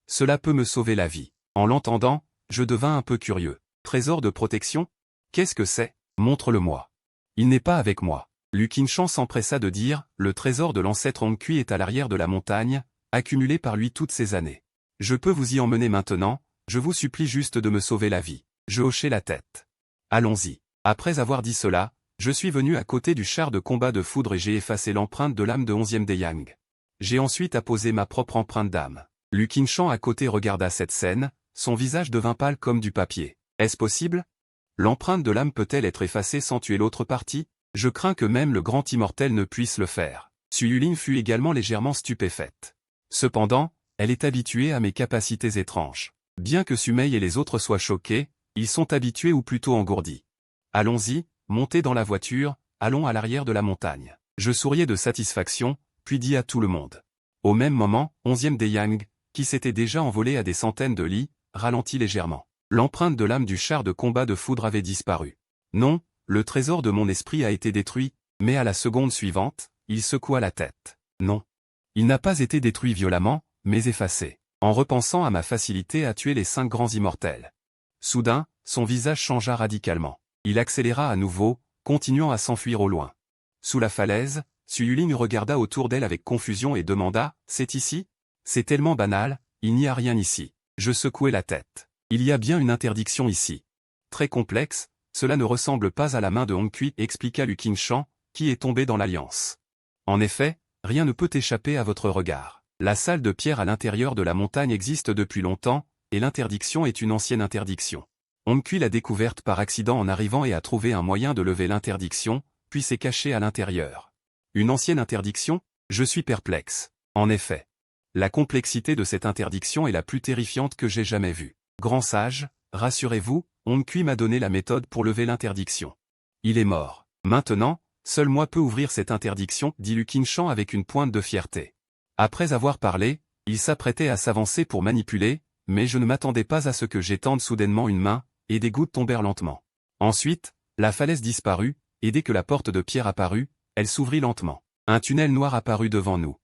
Cela peut me sauver la vie. » En l'entendant, je devins un peu curieux. Trésor de protection? Qu'est-ce que c'est? Montre-le-moi. Il n'est pas avec moi. Lu Qingshan s'empressa de dire, le trésor de l'ancêtre Hongqui est à l'arrière de la montagne, accumulé par lui toutes ces années. Je peux vous y emmener maintenant, je vous supplie juste de me sauver la vie. Je hochai la tête. Allons-y. Après avoir dit cela, je suis venu à côté du char de combat de foudre et j'ai effacé l'empreinte de l'âme de 11e Deyang. J'ai ensuite apposé ma propre empreinte d'âme. Lu Qingshan à côté regarda cette scène, son visage devint pâle comme du papier. Est-ce possible? L'empreinte de l'âme peut-elle être effacée sans tuer l'autre partie? Je crains que même le grand immortel ne puisse le faire. Su Yuling fut également légèrement stupéfaite. Cependant, elle est habituée à mes capacités étranges. Bien que Sumei et les autres soient choqués, ils sont habitués ou plutôt engourdis. Allons-y, montez dans la voiture, allons à l'arrière de la montagne. Je souriais de satisfaction, puis dis à tout le monde. Au même moment, 11e Deyang, qui s'était déjà envolé à des centaines de lis, ralentit légèrement. L'empreinte de l'âme du char de combat de foudre avait disparu. Non, le trésor de mon esprit a été détruit, mais à la seconde suivante, il secoua la tête. Non. Il n'a pas été détruit violemment, mais effacé. En repensant à ma facilité à tuer les 5 grands immortels. Soudain, son visage changea radicalement. Il accéléra à nouveau, continuant à s'enfuir au loin. Sous la falaise, Su Yuling regarda autour d'elle avec confusion et demanda, « C'est ici ?» C'est tellement banal, il n'y a rien ici. Je secouai la tête. Il y a bien une interdiction ici. Très complexe, cela ne ressemble pas à la main de Hongqui, expliqua Lu Qingshan, qui est tombé dans l'alliance. En effet, rien ne peut échapper à votre regard. La salle de pierre à l'intérieur de la montagne existe depuis longtemps, et l'interdiction est une ancienne interdiction. Hongqui l'a découverte par accident en arrivant et a trouvé un moyen de lever l'interdiction, puis s'est caché à l'intérieur. Une ancienne interdiction? Je suis perplexe. En effet. La complexité de cette interdiction est la plus terrifiante que j'ai jamais vue. Grand sage, rassurez-vous, Hongqui m'a donné la méthode pour lever l'interdiction. Il est mort. Maintenant, seul moi peux ouvrir cette interdiction, dit Lu Qingshan avec une pointe de fierté. Après avoir parlé, il s'apprêtait à s'avancer pour manipuler, mais je ne m'attendais pas à ce que j'étende soudainement une main, et des gouttes tombèrent lentement. Ensuite, la falaise disparut, et dès que la porte de pierre apparut, elle s'ouvrit lentement. Un tunnel noir apparut devant nous.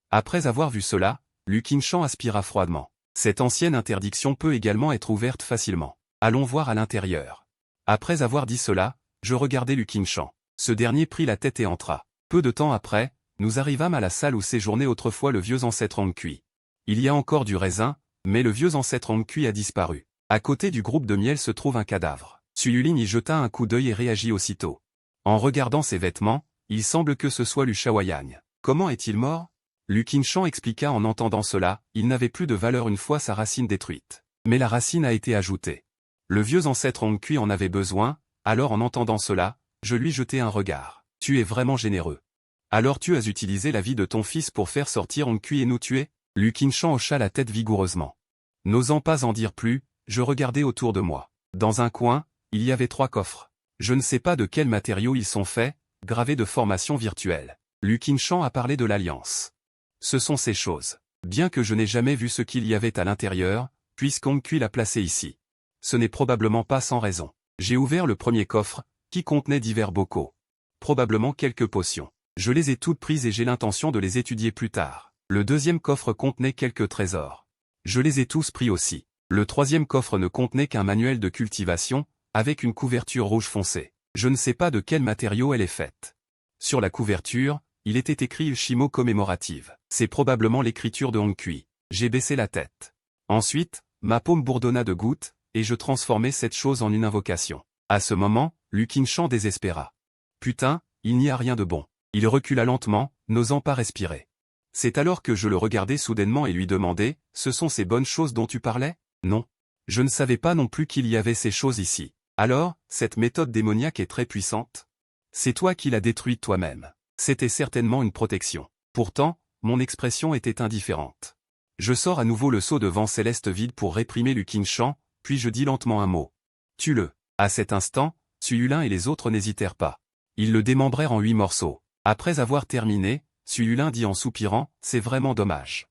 Après avoir vu cela, Lu Qingshan aspira froidement. Cette ancienne interdiction peut également être ouverte facilement. Allons voir à l'intérieur. Après avoir dit cela, je regardai Lu Qingshan. Ce dernier prit la tête et entra. Peu de temps après, nous arrivâmes à la salle où séjournait autrefois le vieux ancêtre Hongqui. Il y a encore du raisin, mais le vieux ancêtre Hongqui a disparu. À côté du groupe de miel se trouve un cadavre. Su Yuling y jeta un coup d'œil et réagit aussitôt. En regardant ses vêtements, il semble que ce soit Lu Shaoyang. Comment est-il mort? Lu Qingshan expliqua en entendant cela, il n'avait plus de valeur une fois sa racine détruite. Mais la racine a été ajoutée. Le vieux ancêtre Hong Kui en avait besoin, alors en entendant cela, je lui jetai un regard. Tu es vraiment généreux. Alors tu as utilisé la vie de ton fils pour faire sortir Hong Kui et nous tuer? Lu Qingshan hocha la tête vigoureusement. N'osant pas en dire plus, je regardais autour de moi. Dans un coin, il y avait 3 coffres. Je ne sais pas de quels matériaux ils sont faits, gravés de formation virtuelle. Lu Qingshan a parlé de l'Alliance. Ce sont ces choses. Bien que je n'ai jamais vu ce qu'il y avait à l'intérieur, puisqu'Hong Kui l'a placé ici. Ce n'est probablement pas sans raison. J'ai ouvert le premier coffre, qui contenait divers bocaux. Probablement quelques potions. Je les ai toutes prises et j'ai l'intention de les étudier plus tard. Le deuxième coffre contenait quelques trésors. Je les ai tous pris aussi. Le troisième coffre ne contenait qu'un manuel de cultivation, avec une couverture rouge foncé. Je ne sais pas de quel matériau elle est faite. Sur la couverture, il était écrit Ushimo commémorative. C'est probablement l'écriture de Hong Kui. J'ai baissé la tête. Ensuite, ma paume bourdonna de gouttes, et je transformai cette chose en une invocation. À ce moment, Lu Qingshan désespéra. Putain, il n'y a rien de bon. Il recula lentement, n'osant pas respirer. C'est alors que je le regardai soudainement et lui demandai, ce sont ces bonnes choses dont tu parlais? Non. Je ne savais pas non plus qu'il y avait ces choses ici. Alors, cette méthode démoniaque est très puissante? C'est toi qui l'as détruite toi-même. C'était certainement une protection. Pourtant, mon expression était indifférente. Je sors à nouveau le seau de vent céleste vide pour réprimer Lu Qingshan, puis je dis lentement un mot. Tue-le. À cet instant, Su Yulin et les autres n'hésitèrent pas. Ils le démembrèrent en 8 morceaux. Après avoir terminé, Su Yulin dit en soupirant, c'est vraiment dommage.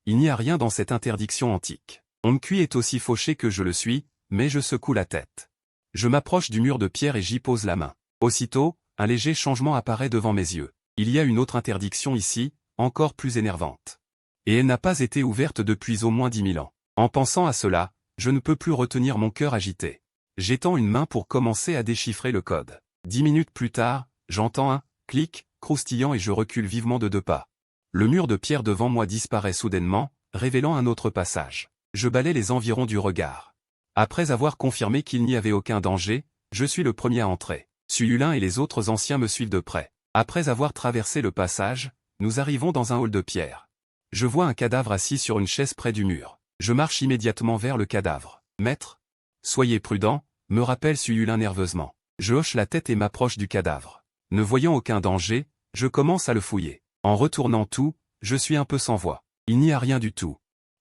Il n'y a rien dans cette interdiction antique. Hong Kui est aussi fauché que je le suis, mais je secoue la tête. Je m'approche du mur de pierre et j'y pose la main. Aussitôt, un léger changement apparaît devant mes yeux. Il y a une autre interdiction ici, encore plus énervante. Et elle n'a pas été ouverte depuis au moins 10 000 ans. En pensant à cela, je ne peux plus retenir mon cœur agité. J'étends une main pour commencer à déchiffrer le code. 10 minutes plus tard, j'entends un clic croustillant et je recule vivement de 2 pas. Le mur de pierre devant moi disparaît soudainement, révélant un autre passage. Je balais les environs du regard. Après avoir confirmé qu'il n'y avait aucun danger, je suis le premier à entrer. Su Yulin et les autres anciens me suivent de près. Après avoir traversé le passage, nous arrivons dans un hall de pierre. Je vois un cadavre assis sur une chaise près du mur. Je marche immédiatement vers le cadavre. Maître? Soyez prudent, me rappelle Su Yulin nerveusement. Je hoche la tête et m'approche du cadavre. Ne voyant aucun danger, je commence à le fouiller. En retournant tout, je suis un peu sans voix. Il n'y a rien du tout.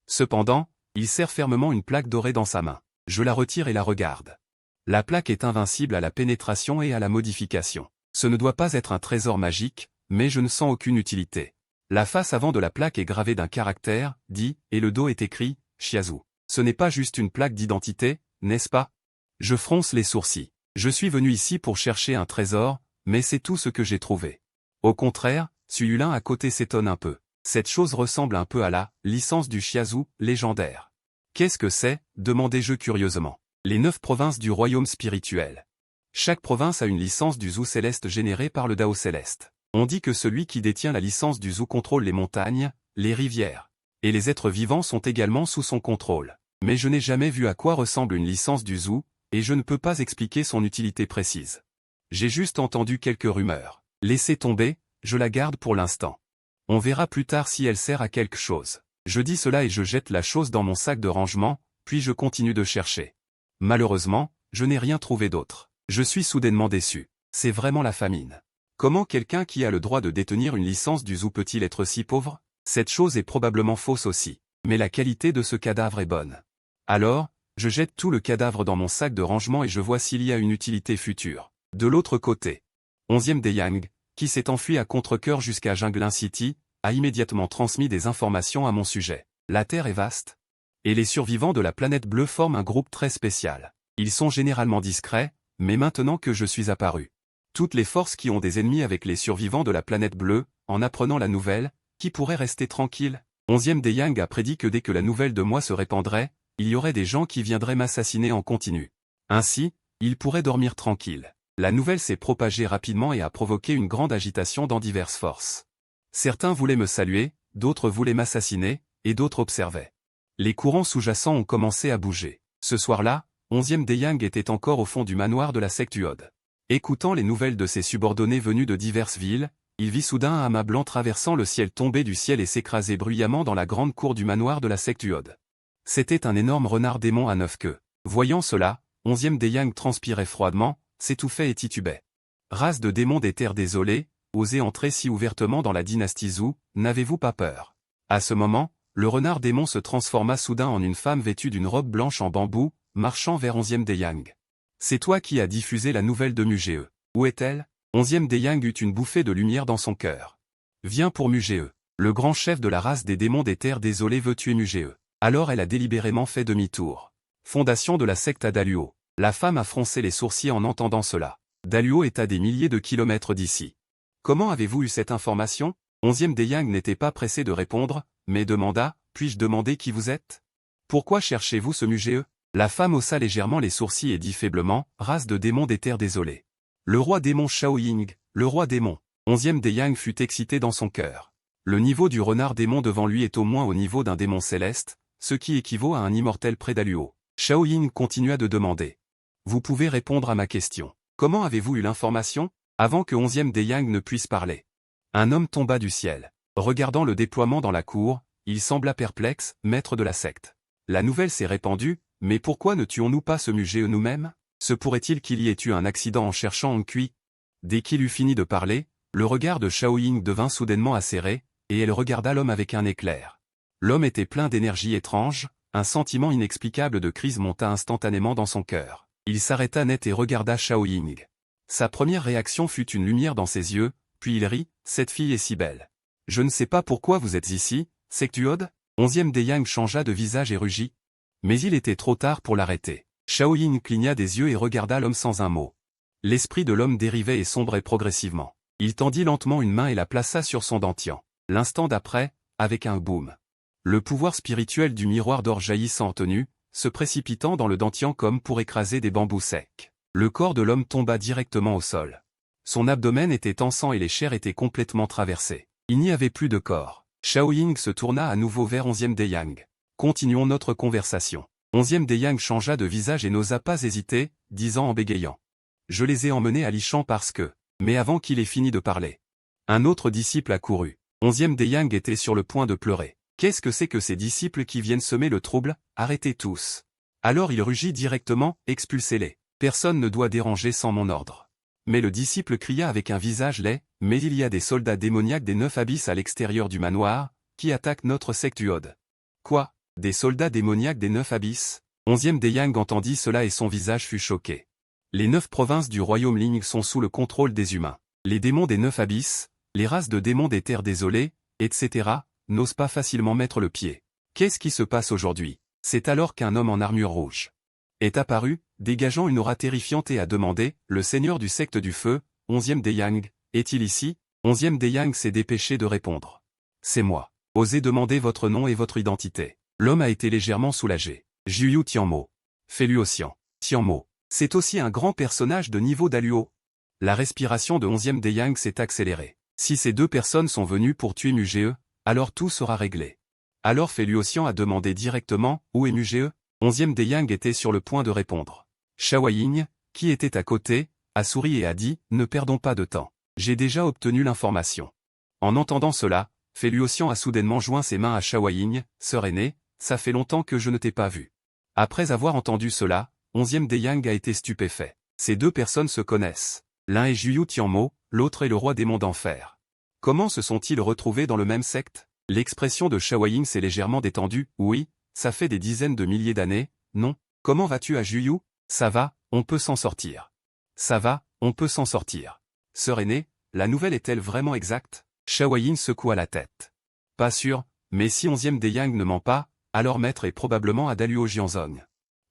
Cependant, il serre fermement une plaque dorée dans sa main. Je la retire et la regarde. La plaque est invincible à la pénétration et à la modification. Ce ne doit pas être un trésor magique, mais je ne sens aucune utilité. La face avant de la plaque est gravée d'un caractère, dit, et le dos est écrit, Shiazu. Ce n'est pas juste une plaque d'identité, n'est-ce pas? Je fronce les sourcils. Je suis venu ici pour chercher un trésor, mais c'est tout ce que j'ai trouvé. Au contraire, Su Yulin à côté s'étonne un peu. Cette chose ressemble un peu à la licence du Shiazu, légendaire. Qu'est-ce que c'est? Demandai-je curieusement. Les 9 provinces du royaume spirituel. Chaque province a une licence du Zhou céleste générée par le Dao céleste. On dit que celui qui détient la licence du Zhou contrôle les montagnes, les rivières. Et les êtres vivants sont également sous son contrôle. Mais je n'ai jamais vu à quoi ressemble une licence du Zhou, et je ne peux pas expliquer son utilité précise. J'ai juste entendu quelques rumeurs. Laissez tomber, je la garde pour l'instant. On verra plus tard si elle sert à quelque chose. Je dis cela et je jette la chose dans mon sac de rangement, puis je continue de chercher. Malheureusement, je n'ai rien trouvé d'autre. Je suis soudainement déçu. C'est vraiment la famine. Comment quelqu'un qui a le droit de détenir une licence du Zhou peut-il être si pauvre? Cette chose est probablement fausse aussi. Mais la qualité de ce cadavre est bonne. Alors, je jette tout le cadavre dans mon sac de rangement et je vois s'il y a une utilité future. De l'autre côté, 11e Deyang, qui s'est enfui à contre-cœur jusqu'à Jinglin City, a immédiatement transmis des informations à mon sujet. La Terre est vaste. Et les survivants de la planète bleue forment un groupe très spécial. Ils sont généralement discrets, mais maintenant que je suis apparu. Toutes les forces qui ont des ennemis avec les survivants de la planète bleue, en apprenant la nouvelle, qui pourraient rester tranquilles? 11e Deyang a prédit que dès que la nouvelle de moi se répandrait, il y aurait des gens qui viendraient m'assassiner en continu. Ainsi, ils pourraient dormir tranquilles. La nouvelle s'est propagée rapidement et a provoqué une grande agitation dans diverses forces. Certains voulaient me saluer, d'autres voulaient m'assassiner, et d'autres observaient. Les courants sous-jacents ont commencé à bouger. Ce soir-là, 11e Deyang était encore au fond du manoir de la secte Uod. Écoutant les nouvelles de ses subordonnés venus de diverses villes, il vit soudain un amas blanc traversant le ciel tomber du ciel et s'écraser bruyamment dans la grande cour du manoir de la secte Uod. C'était un énorme renard démon à 9 queues. Voyant cela, 11e Deyang transpirait froidement, s'étouffait et titubait. Race de démons des terres désolées, osez entrer si ouvertement dans la dynastie Zhou, n'avez-vous pas peur? À ce moment, le renard démon se transforma soudain en une femme vêtue d'une robe blanche en bambou, marchant vers 11e Deyang. C'est toi qui as diffusé la nouvelle de Mugee. Où est-elle? 11e Deyang eut une bouffée de lumière dans son cœur. Viens pour Mugee. Le grand chef de la race des démons des terres désolées veut tuer Mugee. Alors elle a délibérément fait demi-tour. Fondation de la secte à Daluo. La femme a froncé les sourcils en entendant cela. Daluo est à des milliers de kilomètres d'ici. Comment avez-vous eu cette information? 11e Deyang n'était pas pressé de répondre, mais demanda, puis-je demander qui vous êtes? Pourquoi cherchez-vous ce Mugee? La femme haussa légèrement les sourcils et dit faiblement, race de démons des terres désolées. Le roi démon Shaoying, le roi démon. 11e Deyang fut excité dans son cœur. Le niveau du renard démon devant lui est au moins au niveau d'un démon céleste, ce qui équivaut à un immortel près d'Aluo. Shaoying continua de demander. Vous pouvez répondre à ma question. Comment avez-vous eu l'information? Avant que 11e Deyang ne puisse parler. Un homme tomba du ciel. Regardant le déploiement dans la cour, il sembla perplexe, maître de la secte. La nouvelle s'est répandue, mais pourquoi ne tuons-nous pas ce Mugee nous-mêmes? Se pourrait-il qu'il y ait eu un accident en cherchant Hong Kui? Dès qu'il eut fini de parler, le regard de Shaoying devint soudainement acéré, et elle regarda l'homme avec un éclair. L'homme était plein d'énergie étrange, un sentiment inexplicable de crise monta instantanément dans son cœur. Il s'arrêta net et regarda Shaoying. Sa première réaction fut une lumière dans ses yeux, puis il rit, cette fille est si belle. Je ne sais pas pourquoi vous êtes ici, secte Uod? 11e Deyang changea de visage et rugit. Mais il était trop tard pour l'arrêter. Shaoying cligna des yeux et regarda l'homme sans un mot. L'esprit de l'homme dérivait et sombrait progressivement. Il tendit lentement une main et la plaça sur son dentian. L'instant d'après, avec un boom. Le pouvoir spirituel du miroir d'or jaillissant en tenue, se précipitant dans le dentian comme pour écraser des bambous secs. Le corps de l'homme tomba directement au sol. Son abdomen était en sang et les chairs étaient complètement traversées. Il n'y avait plus de corps. Shaoying se tourna à nouveau vers 11e Deyang. Continuons notre conversation. 11e Deyang changea de visage et n'osa pas hésiter, disant en bégayant. Je les ai emmenés à Lishan parce que... Mais avant qu'il ait fini de parler. Un autre disciple accourut. 11e Deyang était sur le point de pleurer. Qu'est-ce que c'est que ces disciples qui viennent semer le trouble? Arrêtez tous. Alors il rugit directement, expulsez-les. Personne ne doit déranger sans mon ordre. Mais le disciple cria avec un visage laid, mais il y a des soldats démoniaques des 9 abysses à l'extérieur du manoir, qui attaquent notre secte Uod. Quoi? Des soldats démoniaques des 9 abysses? 11e Deyang entendit cela et son visage fut choqué. Les 9 provinces du royaume Ling sont sous le contrôle des humains. Les démons des 9 abysses, les races de démons des terres désolées, etc., n'osent pas facilement mettre le pied. Qu'est-ce qui se passe aujourd'hui? C'est alors qu'un homme en armure rouge est apparu, dégageant une aura terrifiante et a demandé, le seigneur du secte du feu, 11e Deyang, est-il ici? 11e Deyang s'est dépêché de répondre. C'est moi. Osez demander votre nom et votre identité. L'homme a été légèrement soulagé. Juyu Tianmo. Féluocian. Tianmo. C'est aussi un grand personnage de niveau d'Aluo. La respiration de 11e Deyang s'est accélérée. Si ces deux personnes sont venues pour tuer Mugee, alors tout sera réglé. Alors Féluocian a demandé directement, où est Mugee? 11e Deyang était sur le point de répondre. Shaoying, qui était à côté, a souri et a dit, ne perdons pas de temps. J'ai déjà obtenu l'information. En entendant cela, Féluocian a soudainement joint ses mains à Shaoying, sœur aînée, ça fait longtemps que je ne t'ai pas vu. Après avoir entendu cela, 11e Deyang a été stupéfait. Ces deux personnes se connaissent. L'un est Juyu Tianmo, l'autre est le roi des monts d'enfer. Comment se sont-ils retrouvés dans le même secte? L'expression de Shaoying s'est légèrement détendue. Oui, ça fait des dizaines de milliers d'années, non? Comment vas-tu à Juyu? Ça va, on peut s'en sortir. Ça va, on peut s'en sortir. Sœur aînée, la nouvelle est-elle vraiment exacte? Shaoying secoua la tête. Pas sûr, mais si 11e Deyang ne ment pas, alors maître est probablement à Daluo Jianzong.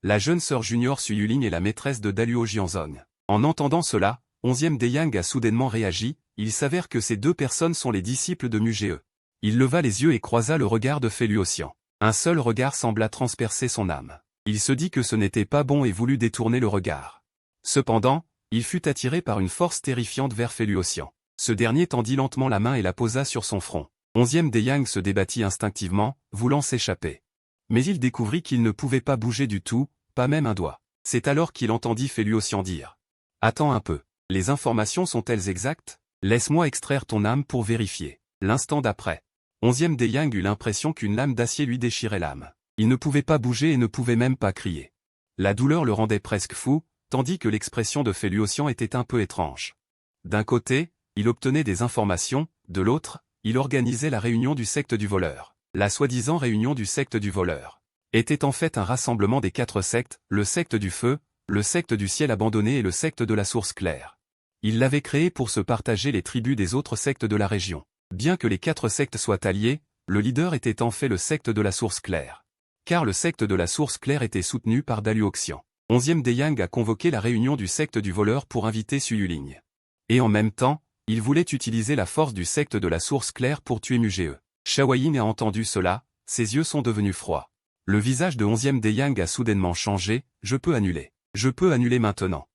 La jeune sœur junior Suyuling est la maîtresse de Daluo Jianzong. En entendant cela, 11e Deyang a soudainement réagi, il s'avère que ces deux personnes sont les disciples de Mugee. Il leva les yeux et croisa le regard de Féluocian. Un seul regard sembla transpercer son âme. Il se dit que ce n'était pas bon et voulut détourner le regard. Cependant, il fut attiré par une force terrifiante vers Féluocian. Ce dernier tendit lentement la main et la posa sur son front. 11e Deyang se débattit instinctivement, voulant s'échapper. Mais il découvrit qu'il ne pouvait pas bouger du tout, pas même un doigt. C'est alors qu'il entendit Féluocian dire. Attends un peu. Les informations sont-elles exactes? Laisse-moi extraire ton âme pour vérifier. L'instant d'après. 11e Deyang eut l'impression qu'une lame d'acier lui déchirait l'âme. Il ne pouvait pas bouger et ne pouvait même pas crier. La douleur le rendait presque fou, tandis que l'expression de Fei Luoxian était un peu étrange. D'un côté, il obtenait des informations, de l'autre, il organisait la réunion du secte du voleur. La soi-disant réunion du secte du voleur était en fait un rassemblement des 4 sectes, le secte du feu, le secte du ciel abandonné et le secte de la source claire. Il l'avait créé pour se partager les tribus des autres sectes de la région. Bien que les 4 sectes soient alliés, le leader était en fait le secte de la source claire. Car le secte de la source claire était soutenu par Daluoxian. 11e Deyang a convoqué la réunion du secte du voleur pour inviter Su Yuling. Et en même temps, il voulait utiliser la force du secte de la source claire pour tuer Mugee. Shaoyin a entendu cela, ses yeux sont devenus froids. Le visage de 11e Deyang a soudainement changé, je peux annuler. Je peux annuler maintenant.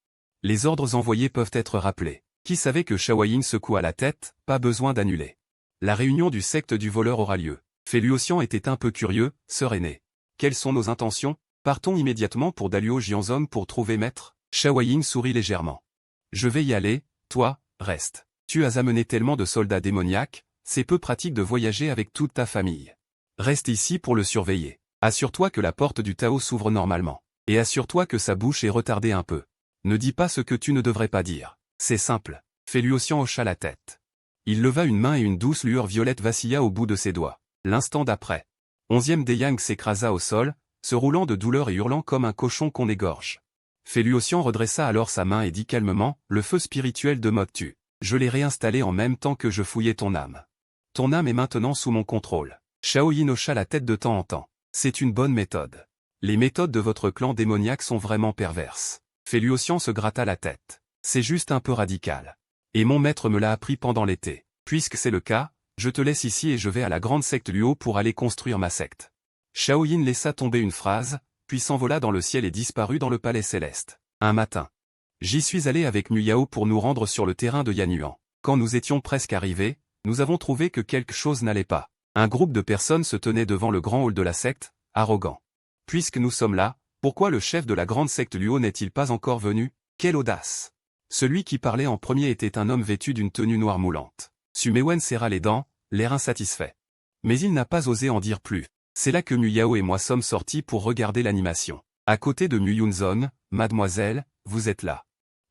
Les ordres envoyés peuvent être rappelés. Qui savait que Shaoyin secoua la tête, pas besoin d'annuler. La réunion du secte du voleur aura lieu. Fei Luoxian était un peu curieux, sœur aînée. Quelles sont nos intentions? Partons immédiatement pour Daluo Jianzong pour trouver maître? Shaoyin sourit légèrement. Je vais y aller, toi, reste. Tu as amené tellement de soldats démoniaques, c'est peu pratique de voyager avec toute ta famille. Reste ici pour le surveiller. Assure-toi que la porte du Tao s'ouvre normalement. Et assure-toi que sa bouche est retardée un peu. Ne dis pas ce que tu ne devrais pas dire. C'est simple. Fei Luoxian hocha la tête. Il leva une main et une douce lueur violette vacilla au bout de ses doigts. L'instant d'après. 11e Deyang s'écrasa au sol, se roulant de douleur et hurlant comme un cochon qu'on égorge. Fei Luoxian redressa alors sa main et dit calmement, le feu spirituel de mode tue. Je l'ai réinstallé en même temps que je fouillais ton âme. Ton âme est maintenant sous mon contrôle. Shaoyin hocha la tête de temps en temps. C'est une bonne méthode. Les méthodes de votre clan démoniaque sont vraiment perverses. Fei Luoxian se gratta la tête. C'est juste un peu radical. Et mon maître me l'a appris pendant l'été. Puisque c'est le cas, je te laisse ici et je vais à la grande secte Luo pour aller construire ma secte. Shaoyin laissa tomber une phrase, puis s'envola dans le ciel et disparut dans le palais céleste. Un matin. J'y suis allé avec Muyao pour nous rendre sur le terrain de Yanuan. Quand nous étions presque arrivés, nous avons trouvé que quelque chose n'allait pas. Un groupe de personnes se tenait devant le grand hall de la secte, arrogant. Puisque nous sommes là, pourquoi le chef de la grande secte Luo n'est-il pas encore venu? Quelle audace! Celui qui parlait en premier était un homme vêtu d'une tenue noire moulante. Su Mewen serra les dents, l'air insatisfait. Mais il n'a pas osé en dire plus. C'est là que Muyao et moi sommes sortis pour regarder l'animation. À côté de Muyunzon, mademoiselle, vous êtes là.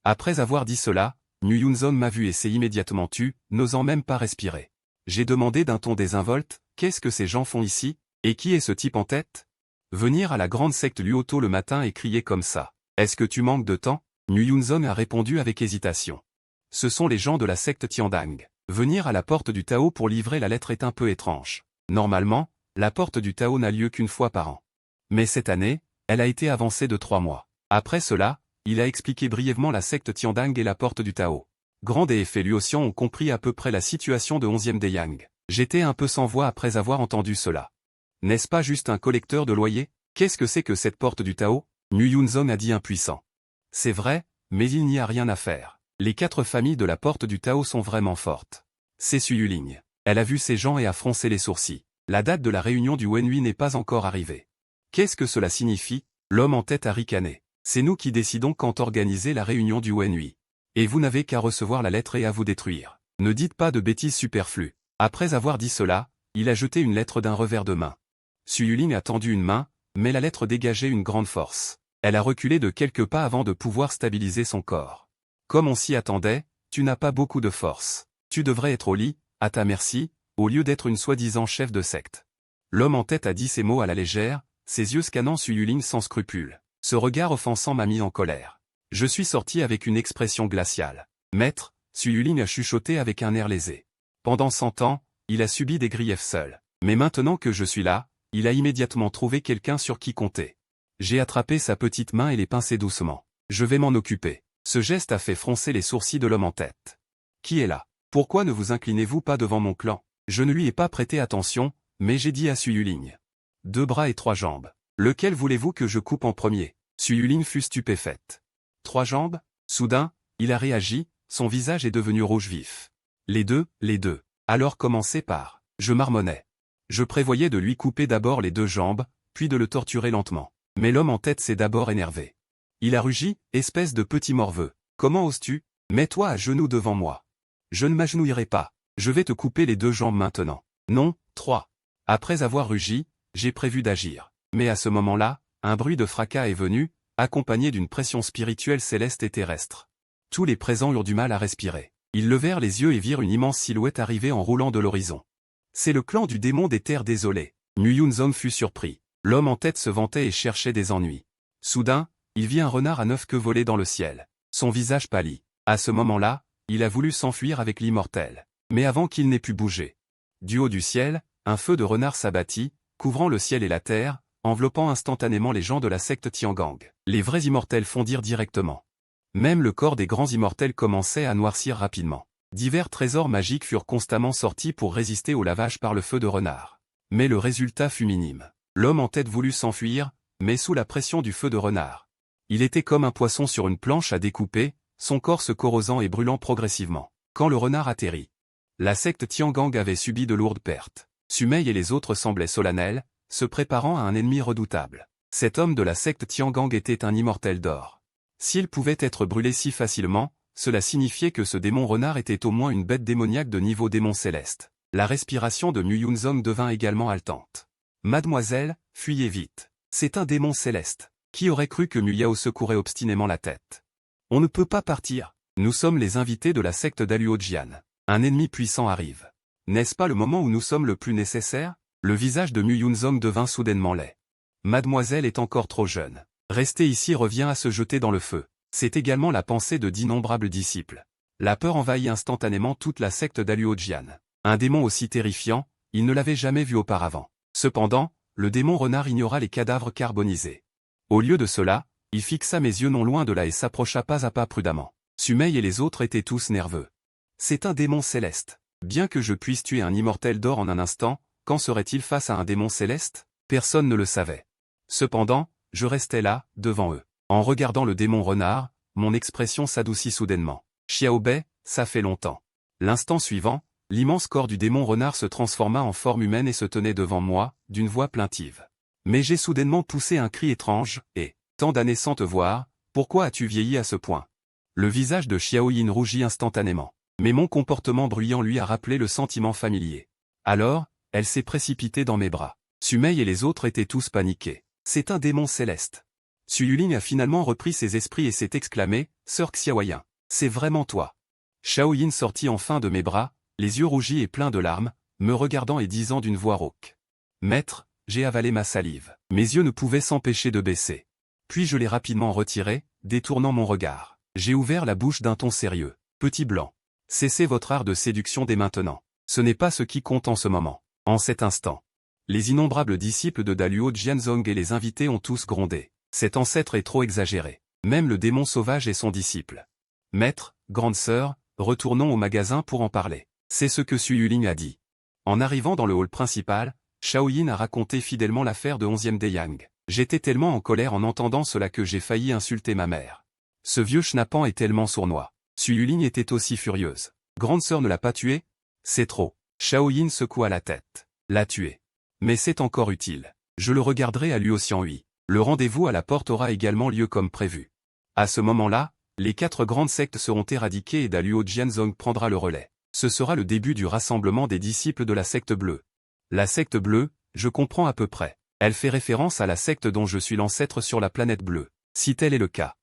Après avoir dit cela, Muyunzon m'a vu et s'est immédiatement tu, n'osant même pas respirer. J'ai demandé d'un ton désinvolte, qu'est-ce que ces gens font ici? Et qui est ce type en tête? Venir à la grande secte Luo tôt le matin et crier comme ça. Est-ce que tu manques de temps? Muyunzon a répondu avec hésitation. Ce sont les gens de la secte Tiandang. Venir à la porte du Tao pour livrer la lettre est un peu étrange. Normalement, la porte du Tao n'a lieu qu'une fois par an. Mais cette année, elle a été avancée de 3 mois. Après cela, il a expliqué brièvement la secte Tiandang et la porte du Tao. Grande et Fei Luoxian ont compris à peu près la situation de 11e Deyang. J'étais un peu sans voix après avoir entendu cela. N'est-ce pas juste un collecteur de loyers? Qu'est-ce que c'est que cette porte du Tao? Muyunzon a dit impuissant. C'est vrai, mais il n'y a rien à faire. Les 4 familles de la porte du Tao sont vraiment fortes. C'est Su Yuling. Elle a vu ces gens et a froncé les sourcils. La date de la réunion du Wenhui n'est pas encore arrivée. Qu'est-ce que cela signifie? L'homme en tête a ricané. C'est nous qui décidons quand organiser la réunion du Wenhui. Et vous n'avez qu'à recevoir la lettre et à vous détruire. Ne dites pas de bêtises superflues. Après avoir dit cela, il a jeté une lettre d'un revers de main. Su Yuling a tendu une main, mais la lettre dégageait une grande force. Elle a reculé de quelques pas avant de pouvoir stabiliser son corps. Comme on s'y attendait, tu n'as pas beaucoup de force. Tu devrais être au lit, à ta merci, au lieu d'être une soi-disant chef de secte. L'homme en tête a dit ces mots à la légère, ses yeux scannant Su Yuling sans scrupule. Ce regard offensant m'a mis en colère. Je suis sorti avec une expression glaciale. Maître, Su Yuling a chuchoté avec un air lésé. Pendant 100 ans, il a subi des griefs seul. Mais maintenant que je suis là, il a immédiatement trouvé quelqu'un sur qui compter. J'ai attrapé sa petite main et les pincé doucement. Je vais m'en occuper. Ce geste a fait froncer les sourcils de l'homme en tête. Qui est là? Pourquoi ne vous inclinez-vous pas devant mon clan? Je ne lui ai pas prêté attention, mais j'ai dit à Su Yuling. 2 bras et 3 jambes. Lequel voulez-vous que je coupe en premier? Su Yuling fut stupéfaite. 3 jambes? Soudain, il a réagi, son visage est devenu rouge vif. Les deux. Alors commencez par. Je marmonnais. Je prévoyais de lui couper d'abord les 2 jambes, puis de le torturer lentement. Mais l'homme en tête s'est d'abord énervé. Il a rugi, espèce de petit morveux. Comment oses-tu? Mets-toi à genoux devant moi. Je ne m'agenouillerai pas. Je vais te couper les 2 jambes maintenant. Non, 3. Après avoir rugi, j'ai prévu d'agir. Mais à ce moment-là, un bruit de fracas est venu, accompagné d'une pression spirituelle céleste et terrestre. Tous les présents eurent du mal à respirer. Ils levèrent les yeux et virent une immense silhouette arriver en roulant de l'horizon. C'est le clan du démon des terres désolées. Muyunzong fut surpris. L'homme en tête se vantait et cherchait des ennuis. Soudain, il vit un renard à 9 queues voler dans le ciel. Son visage pâlit. À ce moment-là, il a voulu s'enfuir avec l'immortel. Mais avant qu'il n'ait pu bouger. Du haut du ciel, un feu de renard s'abattit, couvrant le ciel et la terre, enveloppant instantanément les gens de la secte Tiangang. Les vrais immortels fondirent directement. Même le corps des grands immortels commençait à noircir rapidement. Divers trésors magiques furent constamment sortis pour résister au lavage par le feu de renard. Mais le résultat fut minime. L'homme en tête voulut s'enfuir, mais sous la pression du feu de renard. Il était comme un poisson sur une planche à découper, son corps se corrosant et brûlant progressivement. Quand le renard atterrit, la secte Tiangang avait subi de lourdes pertes. Sumei et les autres semblaient solennels, se préparant à un ennemi redoutable. Cet homme de la secte Tiangang était un immortel d'or. S'il pouvait être brûlé si facilement, cela signifiait que ce démon renard était au moins une bête démoniaque de niveau démon céleste. La respiration de Muyunzong devint également haletante. Mademoiselle, fuyez vite. C'est un démon céleste. Qui aurait cru que Muyao secourait obstinément la tête? On ne peut pas partir. Nous sommes les invités de la secte d'Aluojian. Un ennemi puissant arrive. N'est-ce pas le moment où nous sommes le plus nécessaire? Le visage de Muyunzong devint soudainement laid. Mademoiselle est encore trop jeune. Rester ici revient à se jeter dans le feu. C'est également la pensée de d'innombrables disciples. La peur envahit instantanément toute la secte d'Aluojian. Un démon aussi terrifiant, il ne l'avait jamais vu auparavant. Cependant, le démon renard ignora les cadavres carbonisés. Au lieu de cela, il fixa mes yeux non loin de là et s'approcha pas à pas prudemment. Sumei et les autres étaient tous nerveux. C'est un démon céleste. Bien que je puisse tuer un immortel d'or en un instant, quand serait-il face à un démon céleste? Personne ne le savait. Cependant, je restais là, devant eux. En regardant le démon renard, mon expression s'adoucit soudainement. Xiaobei, ça fait longtemps. L'instant suivant, l'immense corps du démon renard se transforma en forme humaine et se tenait devant moi, d'une voix plaintive. Mais j'ai soudainement poussé un cri étrange, et, tant d'années sans te voir, pourquoi as-tu vieilli à ce point? Le visage de Xiaoyin rougit instantanément. Mais mon comportement bruyant lui a rappelé le sentiment familier. Alors, elle s'est précipitée dans mes bras. Sumei et les autres étaient tous paniqués. C'est un démon céleste. Su Yuling a finalement repris ses esprits et s'est exclamé, Sœur Xiaoyin, c'est vraiment toi. Shaoyin sortit enfin de mes bras, les yeux rougis et pleins de larmes, me regardant et disant d'une voix rauque. Maître, j'ai avalé ma salive. Mes yeux ne pouvaient s'empêcher de baisser. Puis je l'ai rapidement retiré, détournant mon regard. J'ai ouvert la bouche d'un ton sérieux. Petit blanc. Cessez votre art de séduction dès maintenant. Ce n'est pas ce qui compte en ce moment. En cet instant. Les innombrables disciples de Daluo Jianzong et les invités ont tous grondé. Cet ancêtre est trop exagéré. Même le démon sauvage est son disciple. Maître, grande sœur, retournons au magasin pour en parler. C'est ce que Su Yuling a dit. En arrivant dans le hall principal, Shaoyin a raconté fidèlement l'affaire de 11e Deyang. J'étais tellement en colère en entendant cela que j'ai failli insulter ma mère. Ce vieux schnappant est tellement sournois. Su Yuling était aussi furieuse. Grande sœur ne l'a pas tué? C'est trop. Shaoyin secoua la tête. L'a tué. Mais c'est encore utile. Je le regarderai à Luoxianhui. Le rendez-vous à la porte aura également lieu comme prévu. À ce moment-là, les 4 grandes sectes seront éradiquées et Daluo Jianzong prendra le relais. Ce sera le début du rassemblement des disciples de la secte bleue. La secte bleue, je comprends à peu près. Elle fait référence à la secte dont je suis l'ancêtre sur la planète bleue. Si tel est le cas,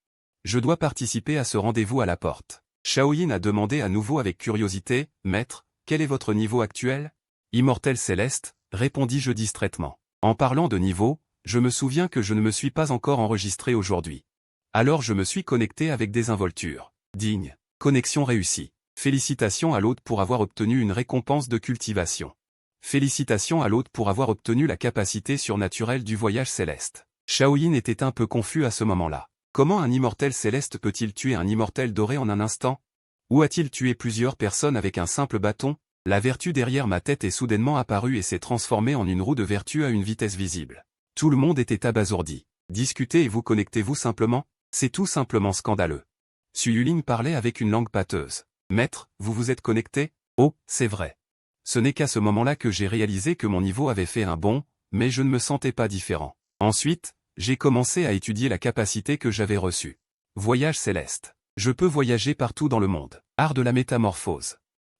je dois participer à ce rendez-vous à la porte. Shaoyin a demandé à nouveau avec curiosité, Maître, quel est votre niveau actuel? Immortel céleste, répondis-je distraitement. En parlant de niveau, je me souviens que je ne me suis pas encore enregistré aujourd'hui. Alors je me suis connecté avec désinvolture. Digne. Connexion réussie. Félicitations à l'hôte pour avoir obtenu une récompense de cultivation. Félicitations à l'hôte pour avoir obtenu la capacité surnaturelle du voyage céleste. Shaoyin était un peu confus à ce moment-là. Comment un immortel céleste peut-il tuer un immortel doré en un instant? Ou a-t-il tué plusieurs personnes avec un simple bâton? La vertu derrière ma tête est soudainement apparue et s'est transformée en une roue de vertu à une vitesse visible. Tout le monde était abasourdi. Discutez et vous connectez-vous simplement? C'est tout simplement scandaleux. Su Yuling parlait avec une langue pâteuse. Maître, vous vous êtes connecté? Oh, c'est vrai. Ce n'est qu'à ce moment-là que j'ai réalisé que mon niveau avait fait un bond, mais je ne me sentais pas différent. Ensuite, j'ai commencé à étudier la capacité que j'avais reçue. Voyage céleste. Je peux voyager partout dans le monde. Art de la métamorphose.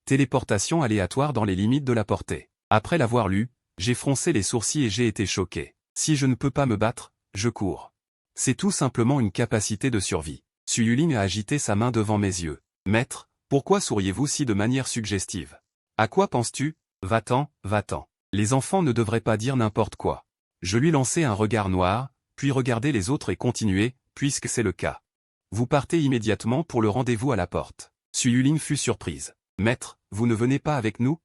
Téléportation aléatoire dans les limites de la portée. Après l'avoir lu, j'ai froncé les sourcils et j'ai été choqué. Si je ne peux pas me battre, je cours. C'est tout simplement une capacité de survie. Su Yulin a agité sa main devant mes yeux. Maître, pourquoi souriez-vous si de manière suggestive? À quoi penses-tu? Va-t'en, va-t'en. Les enfants ne devraient pas dire n'importe quoi. Je lui lançai un regard noir, puis regardai les autres et continuai, puisque c'est le cas. Vous partez immédiatement pour le rendez-vous à la porte. Su Yulin fut surprise. Maître, vous ne venez pas avec nous?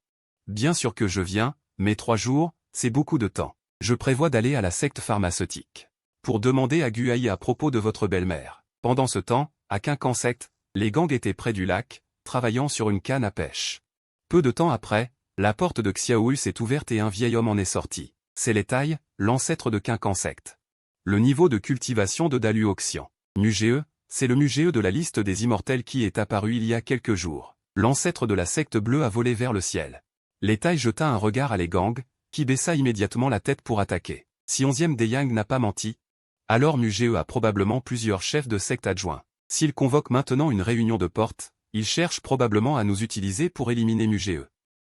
Bien sûr que je viens, mais 3 jours, c'est beaucoup de temps. Je prévois d'aller à la secte pharmaceutique. Pour demander à Guai à propos de votre belle-mère. Pendant ce temps, à Quincans-Secte, les gangs étaient près du lac, travaillant sur une canne à pêche. Peu de temps après, la porte de Xiaoyu s'est ouverte et un vieil homme en est sorti. C'est Létaï, l'ancêtre de Quincans-Secte. Le niveau de cultivation de Daluoxian. Mugee, c'est le Mugee de la liste des immortels qui est apparu il y a quelques jours. L'ancêtre de la secte bleue a volé vers le ciel. Létaï jeta un regard à les gangs, qui baissa immédiatement la tête pour attaquer. Si 11e Deyang n'a pas menti, alors Mugee a probablement plusieurs chefs de secte adjoints. S'il convoque maintenant une réunion de porte, il cherche probablement à nous utiliser pour éliminer Mugee.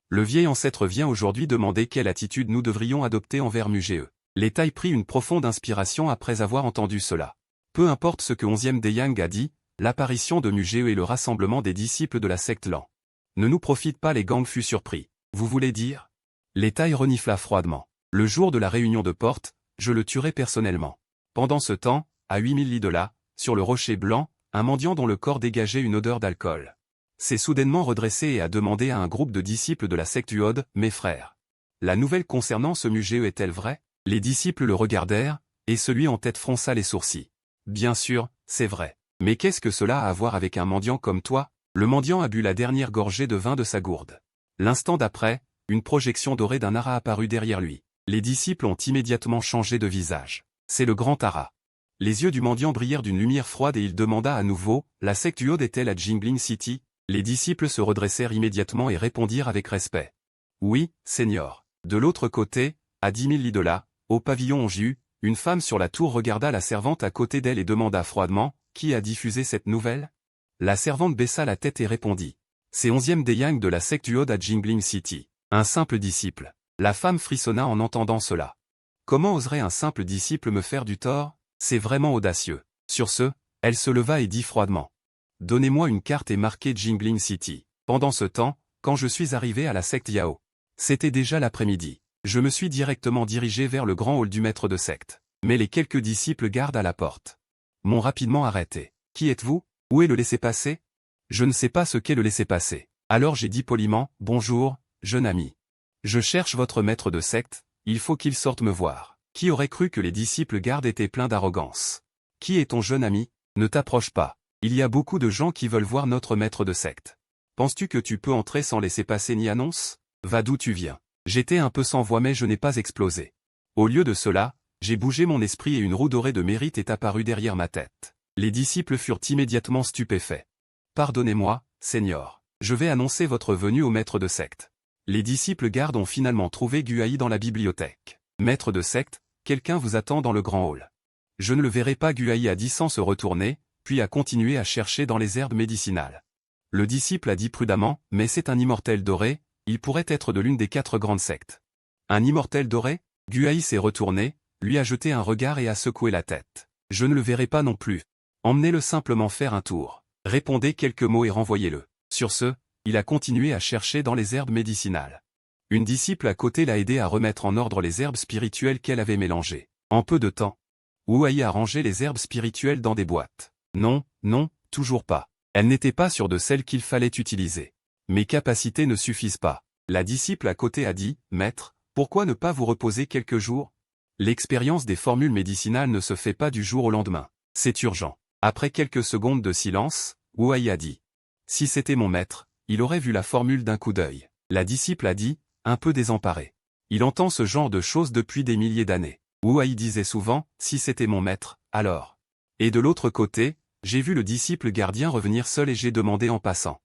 Le vieil ancêtre vient aujourd'hui demander quelle attitude nous devrions adopter envers Mugee. Létaï prit une profonde inspiration après avoir entendu cela. Peu importe ce que 11e Deyang a dit, l'apparition de Mugee et le rassemblement des disciples de la secte Lan. Ne nous profite pas, les gangs fut surpris. Vous voulez dire? Létaï renifla froidement. Le jour de la réunion de porte, je le tuerai personnellement. Pendant ce temps, à 8000 lis de là, sur le rocher blanc, un mendiant dont le corps dégageait une odeur d'alcool s'est soudainement redressé et a demandé à un groupe de disciples de la secte Uod, mes frères. La nouvelle concernant ce Mugee est-elle vraie? Les disciples le regardèrent, et celui en tête fronça les sourcils. Bien sûr, c'est vrai. Mais qu'est-ce que cela a à voir avec un mendiant comme toi? Le mendiant a bu la dernière gorgée de vin de sa gourde. L'instant d'après, une projection dorée d'un ara apparut derrière lui. Les disciples ont immédiatement changé de visage. C'est le grand ara. Les yeux du mendiant brillèrent d'une lumière froide et il demanda à nouveau, la secte Uod est-elle à Jingling City? Les disciples se redressèrent immédiatement et répondirent avec respect. Oui, Seigneur. De l'autre côté, à 10 000 lis de là, au pavillon Onju, une femme sur la tour regarda la servante à côté d'elle et demanda froidement, qui a diffusé cette nouvelle? La servante baissa la tête et répondit. C'est 11e Deyang de la secte Uod à Jingling City. Un simple disciple. La femme frissonna en entendant cela. Comment oserait un simple disciple me faire du tort? C'est vraiment audacieux. Sur ce, elle se leva et dit froidement. Donnez-moi une carte et marquez Jingling City. Pendant ce temps, quand je suis arrivé à la secte Yao. C'était déjà l'après-midi. Je me suis directement dirigé vers le grand hall du maître de secte. Mais les quelques disciples gardent à la porte m'ont rapidement arrêté. Qui êtes-vous? Où est le laissez-passer? Je ne sais pas ce qu'est le laissez-passer. Alors j'ai dit poliment, bonjour, jeune ami. Je cherche votre maître de secte, il faut qu'il sorte me voir. Qui aurait cru que les disciples gardes étaient pleins d'arrogance? Qui est ton jeune ami? Ne t'approche pas. Il y a beaucoup de gens qui veulent voir notre maître de secte. Penses-tu que tu peux entrer sans laisser passer ni annonce? Va d'où tu viens. J'étais un peu sans voix mais je n'ai pas explosé. Au lieu de cela, j'ai bougé mon esprit et une roue dorée de mérite est apparue derrière ma tête. Les disciples furent immédiatement stupéfaits. Pardonnez-moi, Seigneur. Je vais annoncer votre venue au maître de secte. Les disciples gardes ont finalement trouvé Guai dans la bibliothèque. Maître de secte, quelqu'un vous attend dans le grand hall. Je ne le verrai pas, Guai a dit sans se retourner, puis a continué à chercher dans les herbes médicinales. Le disciple a dit prudemment, mais c'est un immortel doré, il pourrait être de l'une des 4 grandes sectes. Un immortel doré? Guai s'est retourné, lui a jeté un regard et a secoué la tête. Je ne le verrai pas non plus. Emmenez-le simplement faire un tour. Répondez quelques mots et renvoyez-le. Sur ce, il a continué à chercher dans les herbes médicinales. Une disciple à côté l'a aidé à remettre en ordre les herbes spirituelles qu'elle avait mélangées. En peu de temps, Wuai a rangé les herbes spirituelles dans des boîtes. Non, non, toujours pas. Elle n'était pas sûre de celles qu'il fallait utiliser. Mes capacités ne suffisent pas. La disciple à côté a dit, Maître, pourquoi ne pas vous reposer quelques jours? L'expérience des formules médicinales ne se fait pas du jour au lendemain. C'est urgent. Après quelques secondes de silence, Wuai a dit. Si c'était mon maître, il aurait vu la formule d'un coup d'œil. La disciple a dit, un peu désemparée. Il entend ce genre de choses depuis des milliers d'années. Wuai disait souvent, si c'était mon maître, alors. Et de l'autre côté, j'ai vu le disciple gardien revenir seul et j'ai demandé en passant.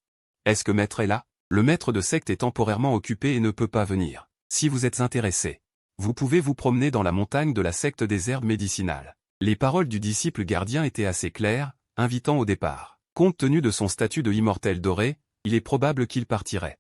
Est-ce que maître est là? Le maître de secte est temporairement occupé et ne peut pas venir. Si vous êtes intéressé, vous pouvez vous promener dans la montagne de la secte des herbes médicinales. Les paroles du disciple gardien étaient assez claires, invitant au départ. Compte tenu de son statut de immortel doré, il est probable qu'il partirait.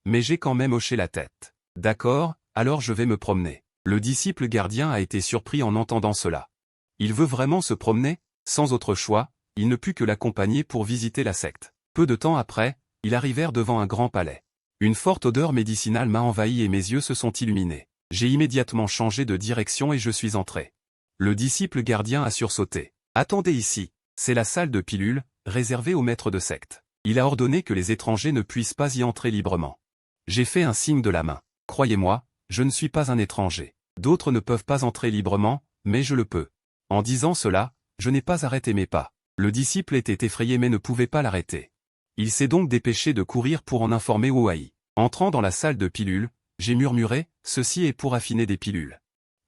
Mais j'ai quand même hoché la tête. D'accord, alors je vais me promener. Le disciple gardien a été surpris en entendant cela. Il veut vraiment se promener? Sans autre choix, il ne put que l'accompagner pour visiter la secte. Peu de temps après, ils arrivèrent devant un grand palais. Une forte odeur médicinale m'a envahi et mes yeux se sont illuminés. J'ai immédiatement changé de direction et je suis entré. Le disciple gardien a sursauté. « Attendez ici, c'est la salle de pilules, réservée aux maîtres de secte. Il a ordonné que les étrangers ne puissent pas y entrer librement. » J'ai fait un signe de la main. Croyez-moi, je ne suis pas un étranger. D'autres ne peuvent pas entrer librement, mais je le peux. En disant cela, je n'ai pas arrêté mes pas. Le disciple était effrayé mais ne pouvait pas l'arrêter. Il s'est donc dépêché de courir pour en informer Ouahi. Entrant dans la salle de pilules, j'ai murmuré, « Ceci est pour affiner des pilules. »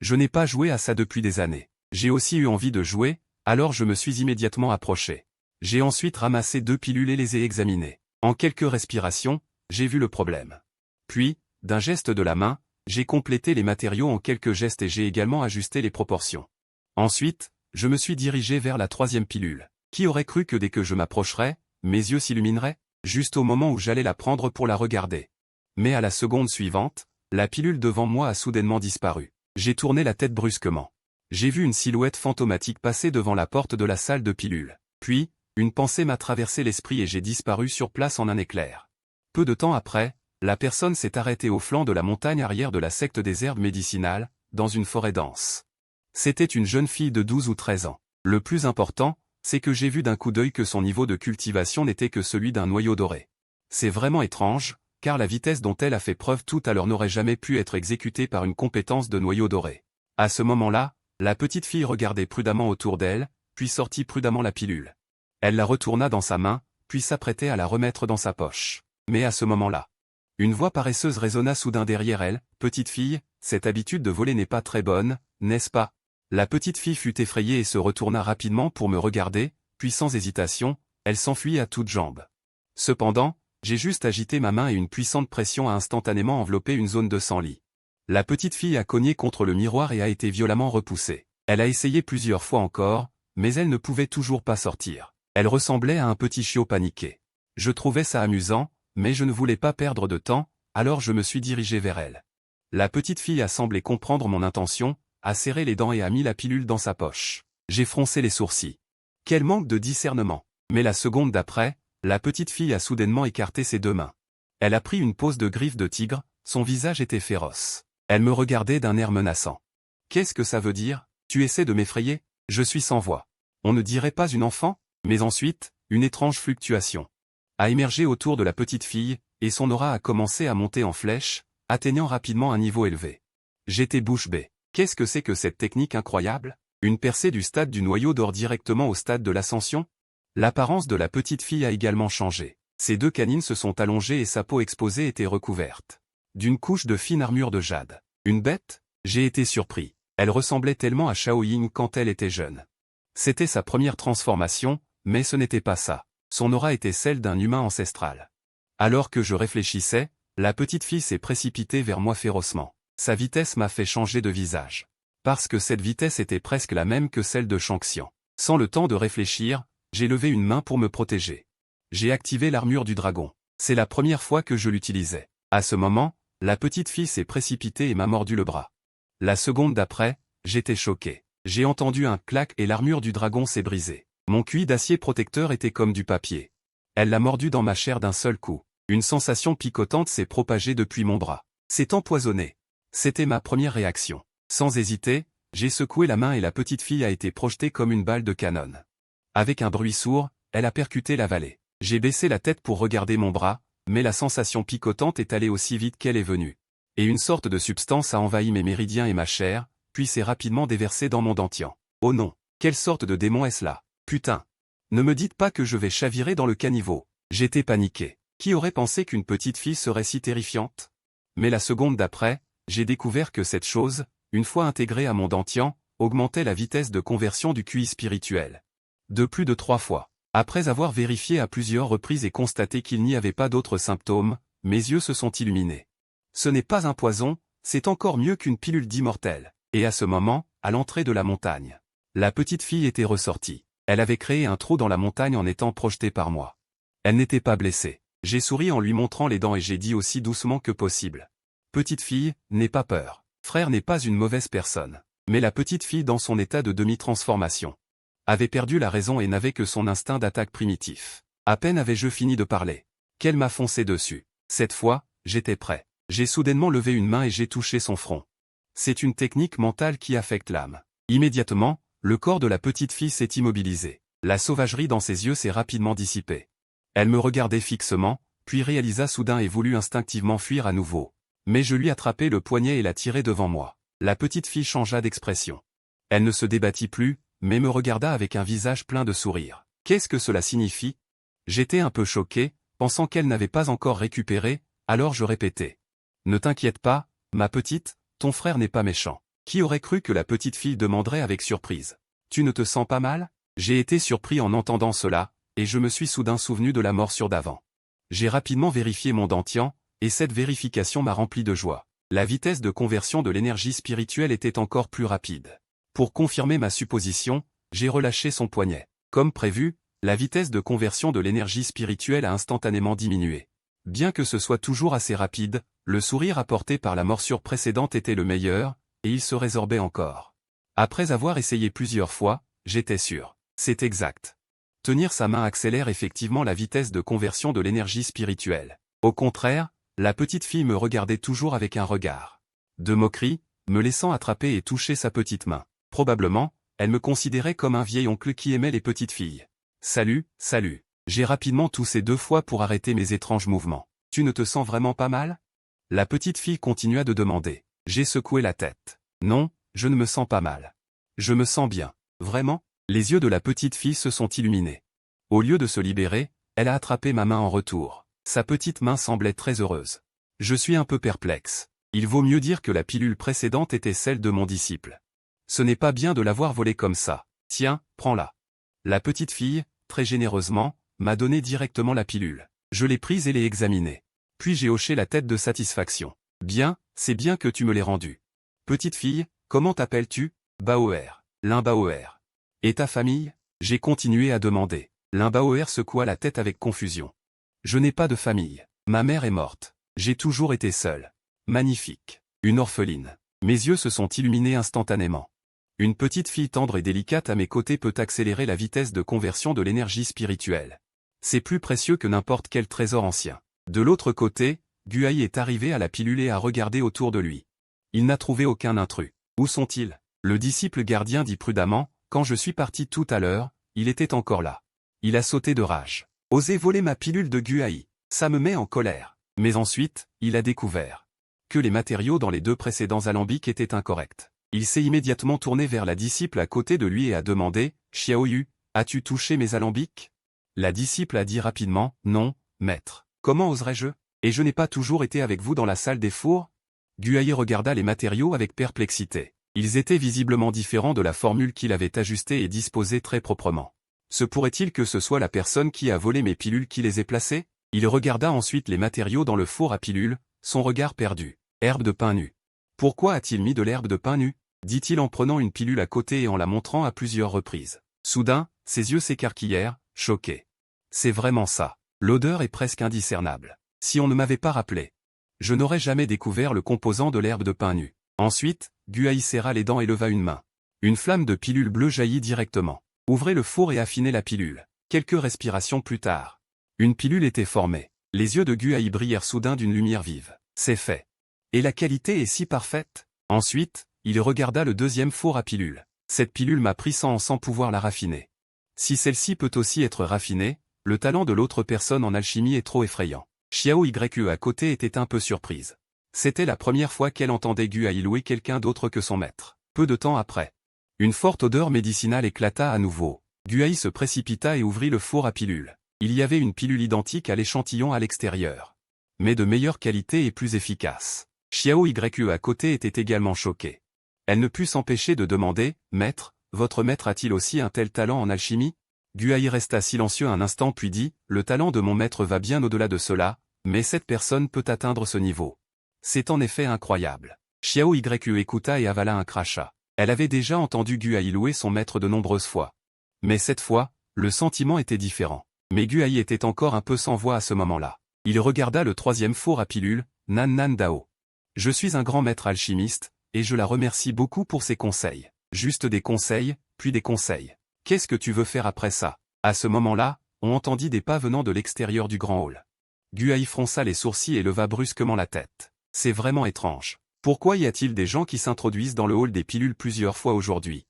Je n'ai pas joué à ça depuis des années. J'ai aussi eu envie de jouer, alors je me suis immédiatement approché. J'ai ensuite ramassé 2 pilules et les ai examinées. En quelques respirations, j'ai vu le problème. Puis, d'un geste de la main, j'ai complété les matériaux en quelques gestes et j'ai également ajusté les proportions. Ensuite, je me suis dirigé vers la 3e pilule. Qui aurait cru que dès que je m'approcherais, mes yeux s'illumineraient, juste au moment où j'allais la prendre pour la regarder. Mais à la seconde suivante, la pilule devant moi a soudainement disparu. J'ai tourné la tête brusquement. J'ai vu une silhouette fantomatique passer devant la porte de la salle de pilules. Puis, une pensée m'a traversé l'esprit et j'ai disparu sur place en un éclair. Peu de temps après, la personne s'est arrêtée au flanc de la montagne arrière de la secte des herbes médicinales, dans une forêt dense. C'était une jeune fille de 12 ou 13 ans. Le plus important, c'est que j'ai vu d'un coup d'œil que son niveau de cultivation n'était que celui d'un noyau doré. C'est vraiment étrange, car la vitesse dont elle a fait preuve tout à l'heure n'aurait jamais pu être exécutée par une compétence de noyau doré. À ce moment-là, la petite fille regardait prudemment autour d'elle, puis sortit prudemment la pilule. Elle la retourna dans sa main, puis s'apprêtait à la remettre dans sa poche. Mais à ce moment-là, une voix paresseuse résonna soudain derrière elle, « Petite fille, cette habitude de voler n'est pas très bonne, n'est-ce pas ?» La petite fille fut effrayée et se retourna rapidement pour me regarder, puis sans hésitation, elle s'enfuit à toutes jambes. Cependant, j'ai juste agité ma main et une puissante pression a instantanément enveloppé une zone de 100 lits. La petite fille a cogné contre le miroir et a été violemment repoussée. Elle a essayé plusieurs fois encore, mais elle ne pouvait toujours pas sortir. Elle ressemblait à un petit chiot paniqué. Je trouvais ça amusant, mais je ne voulais pas perdre de temps, alors je me suis dirigé vers elle. La petite fille a semblé comprendre mon intention, a serré les dents et a mis la pilule dans sa poche. J'ai froncé les sourcils. Quel manque de discernement! Mais la seconde d'après, la petite fille a soudainement écarté ses 2 mains. Elle a pris une pose de griffe de tigre, son visage était féroce. Elle me regardait d'un air menaçant. « Qu'est-ce que ça veut dire? Tu essaies de m'effrayer? Je suis sans voix. On ne dirait pas une enfant ?» Mais ensuite, une étrange fluctuation a émergé autour de la petite fille, et son aura a commencé à monter en flèche, atteignant rapidement un niveau élevé. J'étais bouche bée. Qu'est-ce que c'est que cette technique incroyable? Une percée du stade du noyau d'or directement au stade de l'ascension? L'apparence de la petite fille a également changé. Ses 2 canines se sont allongées et sa peau exposée était recouverte d'une couche de fine armure de jade. Une bête? J'ai été surpris. Elle ressemblait tellement à Shao Ying quand elle était jeune. C'était sa première transformation, mais ce n'était pas ça. Son aura était celle d'un humain ancestral. Alors que je réfléchissais, la petite fille s'est précipitée vers moi férocement. Sa vitesse m'a fait changer de visage. Parce que cette vitesse était presque la même que celle de Shang-Xian. Sans le temps de réfléchir, j'ai levé une main pour me protéger. J'ai activé l'armure du dragon. C'est la première fois que je l'utilisais. À ce moment, la petite fille s'est précipitée et m'a mordu le bras. La seconde d'après, j'étais choqué. J'ai entendu un clac et l'armure du dragon s'est brisée. Mon cuir d'acier protecteur était comme du papier. Elle l'a mordu dans ma chair d'un seul coup. Une sensation picotante s'est propagée depuis mon bras. C'est empoisonné. C'était ma première réaction. Sans hésiter, j'ai secoué la main et la petite fille a été projetée comme une balle de canon. Avec un bruit sourd, elle a percuté la vallée. J'ai baissé la tête pour regarder mon bras, mais la sensation picotante est allée aussi vite qu'elle est venue. Et une sorte de substance a envahi mes méridiens et ma chair, puis s'est rapidement déversée dans mon dentian. Oh non, quelle sorte de démon est-ce là? Putain! Ne me dites pas que je vais chavirer dans le caniveau. J'étais paniqué. Qui aurait pensé qu'une petite fille serait si terrifiante? Mais la seconde d'après, j'ai découvert que cette chose, une fois intégrée à mon dentian, augmentait la vitesse de conversion du QI spirituel. De plus de 3 fois. Après avoir vérifié à plusieurs reprises et constaté qu'il n'y avait pas d'autres symptômes, mes yeux se sont illuminés. Ce n'est pas un poison, c'est encore mieux qu'une pilule d'immortel. Et à ce moment, à l'entrée de la montagne, la petite fille était ressortie. Elle avait créé un trou dans la montagne en étant projetée par moi. Elle n'était pas blessée. J'ai souri en lui montrant les dents et j'ai dit aussi doucement que possible. Petite fille, n'aie pas peur. Frère n'est pas une mauvaise personne. Mais la petite fille dans son état de demi-transformation avait perdu la raison et n'avait que son instinct d'attaque primitif. À peine avais-je fini de parler qu'elle m'a foncé dessus. Cette fois, j'étais prêt. J'ai soudainement levé une main et j'ai touché son front. C'est une technique mentale qui affecte l'âme. Immédiatement, le corps de la petite fille s'est immobilisé. La sauvagerie dans ses yeux s'est rapidement dissipée. Elle me regardait fixement, puis réalisa soudain et voulut instinctivement fuir à nouveau. Mais je lui attrapai le poignet et la tirai devant moi. La petite fille changea d'expression. Elle ne se débattit plus, mais me regarda avec un visage plein de sourire. Qu'est-ce que cela signifie? J'étais un peu choqué, pensant qu'elle n'avait pas encore récupéré, alors je répétais. Ne t'inquiète pas, ma petite, ton frère n'est pas méchant. Qui aurait cru que la petite fille demanderait avec surprise? Tu ne te sens pas mal? J'ai été surpris en entendant cela, et je me suis soudain souvenu de la morsure d'avant. J'ai rapidement vérifié mon dentian, et cette vérification m'a rempli de joie. La vitesse de conversion de l'énergie spirituelle était encore plus rapide. Pour confirmer ma supposition, j'ai relâché son poignet. Comme prévu, la vitesse de conversion de l'énergie spirituelle a instantanément diminué. Bien que ce soit toujours assez rapide, le sourire apporté par la morsure précédente était le meilleur, et il se résorbait encore. Après avoir essayé plusieurs fois, j'étais sûr. C'est exact. Tenir sa main accélère effectivement la vitesse de conversion de l'énergie spirituelle. Au contraire, la petite fille me regardait toujours avec un regard de moquerie, me laissant attraper et toucher sa petite main. Probablement, elle me considérait comme un vieil oncle qui aimait les petites filles. Salut, salut. J'ai rapidement toussé 2 fois pour arrêter mes étranges mouvements. Tu ne te sens vraiment pas mal? La petite fille continua de demander. J'ai secoué la tête. Non, je ne me sens pas mal. Je me sens bien. Vraiment? Les yeux de la petite fille se sont illuminés. Au lieu de se libérer, elle a attrapé ma main en retour. Sa petite main semblait très heureuse. Je suis un peu perplexe. Il vaut mieux dire que la pilule précédente était celle de mon disciple. Ce n'est pas bien de l'avoir volée comme ça. Tiens, prends-la. La petite fille, très généreusement, m'a donné directement la pilule. Je l'ai prise et l'ai examinée. Puis j'ai hoché la tête de satisfaction. Bien, c'est bien que tu me l'aies rendue. Petite fille, comment t'appelles-tu? Baoer. Limbaoer. Et ta famille? J'ai continué à demander. Limbaoer secoua la tête avec confusion. Je n'ai pas de famille. Ma mère est morte. J'ai toujours été seul. Magnifique. Une orpheline. Mes yeux se sont illuminés instantanément. Une petite fille tendre et délicate à mes côtés peut accélérer la vitesse de conversion de l'énergie spirituelle. C'est plus précieux que n'importe quel trésor ancien. De l'autre côté, Guai est arrivé à la pilule et a regardé autour de lui. Il n'a trouvé aucun intrus. Où sont-ils? Le disciple gardien dit prudemment, quand je suis parti tout à l'heure, il était encore là. Il a sauté de rage. Oser voler ma pilule de Guai, ça me met en colère. Mais ensuite, il a découvert que les matériaux dans les 2 précédents alambics étaient incorrects. Il s'est immédiatement tourné vers la disciple à côté de lui et a demandé, « Xiaoyu, as-tu touché mes alambics ?» La disciple a dit rapidement, « Non, maître. Comment oserais-je? Et je n'ai pas toujours été avec vous dans la salle des fours ?» Guai regarda les matériaux avec perplexité. Ils étaient visiblement différents de la formule qu'il avait ajustée et disposée très proprement. Se pourrait-il que ce soit la personne qui a volé mes pilules qui les ait placées? Il regarda ensuite les matériaux dans le four à pilules, son regard perdu. Herbe de pain nu. Pourquoi a-t-il mis de l'herbe de pain nu? Dit-il en prenant une pilule à côté et en la montrant à plusieurs reprises. Soudain, ses yeux s'écarquillèrent, choqués. C'est vraiment ça. L'odeur est presque indiscernable. Si on ne m'avait pas rappelé, je n'aurais jamais découvert le composant de l'herbe de pain nu. Ensuite, Guai serra les dents et leva une main. Une flamme de pilule bleue jaillit directement. Ouvrez le four et affinez la pilule. Quelques respirations plus tard. Une pilule était formée. Les yeux de Guai brillèrent soudain d'une lumière vive. C'est fait. Et la qualité est si parfaite. Ensuite, il regarda le 2e four à pilule. Cette pilule m'a pris 100 ans sans pouvoir la raffiner. Si celle-ci peut aussi être raffinée, le talent de l'autre personne en alchimie est trop effrayant. Xiao Yue à côté était un peu surprise. C'était la première fois qu'elle entendait Guai louer quelqu'un d'autre que son maître. Peu de temps après, une forte odeur médicinale éclata à nouveau. Guai se précipita et ouvrit le four à pilule. Il y avait une pilule identique à l'échantillon à l'extérieur, mais de meilleure qualité et plus efficace. Xiao Yue à côté était également choquée. Elle ne put s'empêcher de demander, « Maître, votre maître a-t-il aussi un tel talent en alchimie ?» Guai resta silencieux un instant puis dit, « Le talent de mon maître va bien au-delà de cela, mais cette personne peut atteindre ce niveau. C'est en effet incroyable. » Xiao Yue écouta et avala un crachat. Elle avait déjà entendu Guai louer son maître de nombreuses fois. Mais cette fois, le sentiment était différent. Mais Guai était encore un peu sans voix à ce moment-là. Il regarda le troisième four à pilule, Nan Nan Dao. Je suis un grand maître alchimiste, et je la remercie beaucoup pour ses conseils. Juste des conseils, puis des conseils. Qu'est-ce que tu veux faire après ça? À ce moment-là, on entendit des pas venant de l'extérieur du grand hall. Guai fronça les sourcils et leva brusquement la tête. C'est vraiment étrange. Pourquoi y a-t-il des gens qui s'introduisent dans le hall des pilules plusieurs fois aujourd'hui?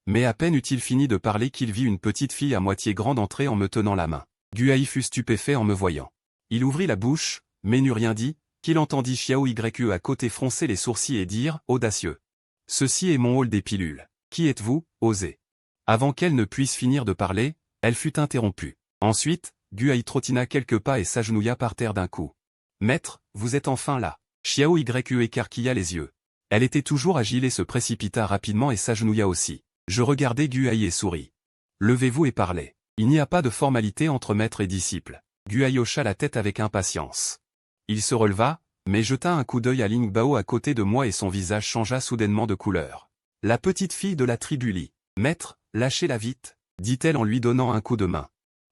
Mais à peine eut-il fini de parler qu'il vit une petite fille à moitié grande entrer en me tenant la main. Guai fut stupéfait en me voyant. Il ouvrit la bouche, mais n'eut rien dit, qu'il entendit Xiao Yue à côté froncer les sourcils et dire, audacieux. Ceci est mon hall des pilules. Qui êtes-vous, osez? Avant qu'elle ne puisse finir de parler, elle fut interrompue. Ensuite, Guai trottina quelques pas et s'agenouilla par terre d'un coup. Maître, vous êtes enfin là. Xiao Yue écarquilla les yeux. Elle était toujours agile et se précipita rapidement et s'agenouilla aussi. Je regardai Guai et souris. Levez-vous et parlez. Il n'y a pas de formalité entre maître et disciple. Guai hocha la tête avec impatience. Il se releva, mais jeta un coup d'œil à Ling Bao à côté de moi et son visage changea soudainement de couleur. La petite fille de la tribu Li. Maître, lâchez-la vite, dit-elle en lui donnant un coup de main.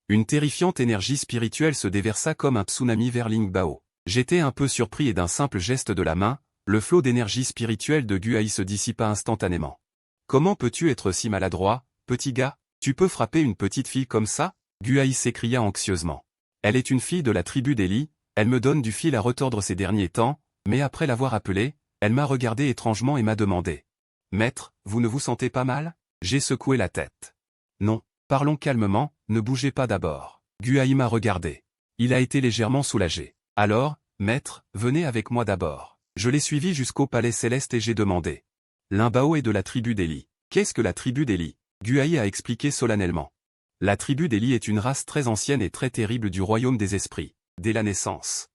Une terrifiante énergie spirituelle se déversa comme un tsunami vers Ling Bao. J'étais un peu surpris et d'un simple geste de la main, le flot d'énergie spirituelle de Guai se dissipa instantanément. Comment peux-tu être si maladroit, petit gars? Tu peux frapper une petite fille comme ça? Guai s'écria anxieusement. Elle est une fille de la tribu des Li, elle me donne du fil à retordre ces derniers temps, mais après l'avoir appelée, elle m'a regardé étrangement et m'a demandé. Maître, vous ne vous sentez pas mal? J'ai secoué la tête. Non, parlons calmement, ne bougez pas d'abord. Guai m'a regardé. Il a été légèrement soulagé. Alors, maître, venez avec moi d'abord. Je l'ai suivi jusqu'au palais céleste et j'ai demandé. Ling Bao est de la tribu des Li. Qu'est-ce que la tribu des Li? Guai a expliqué solennellement. La tribu des Li est une race très ancienne et très terrible du royaume des esprits, dès la naissance.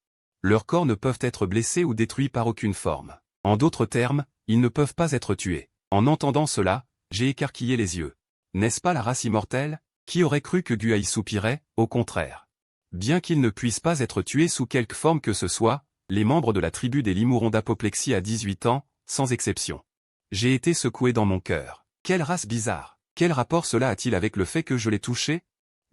Leurs corps ne peuvent être blessés ou détruits par aucune forme. En d'autres termes, ils ne peuvent pas être tués. En entendant cela, j'ai écarquillé les yeux. N'est-ce pas la race immortelle? Qui aurait cru que Guai soupirait? Au contraire. Bien qu'ils ne puissent pas être tués sous quelque forme que ce soit, les membres de la tribu des Li mourront d'apoplexie à 18 ans, sans exception. J'ai été secoué dans mon cœur. Quelle race bizarre! Quel rapport cela a-t-il avec le fait que je l'ai touché?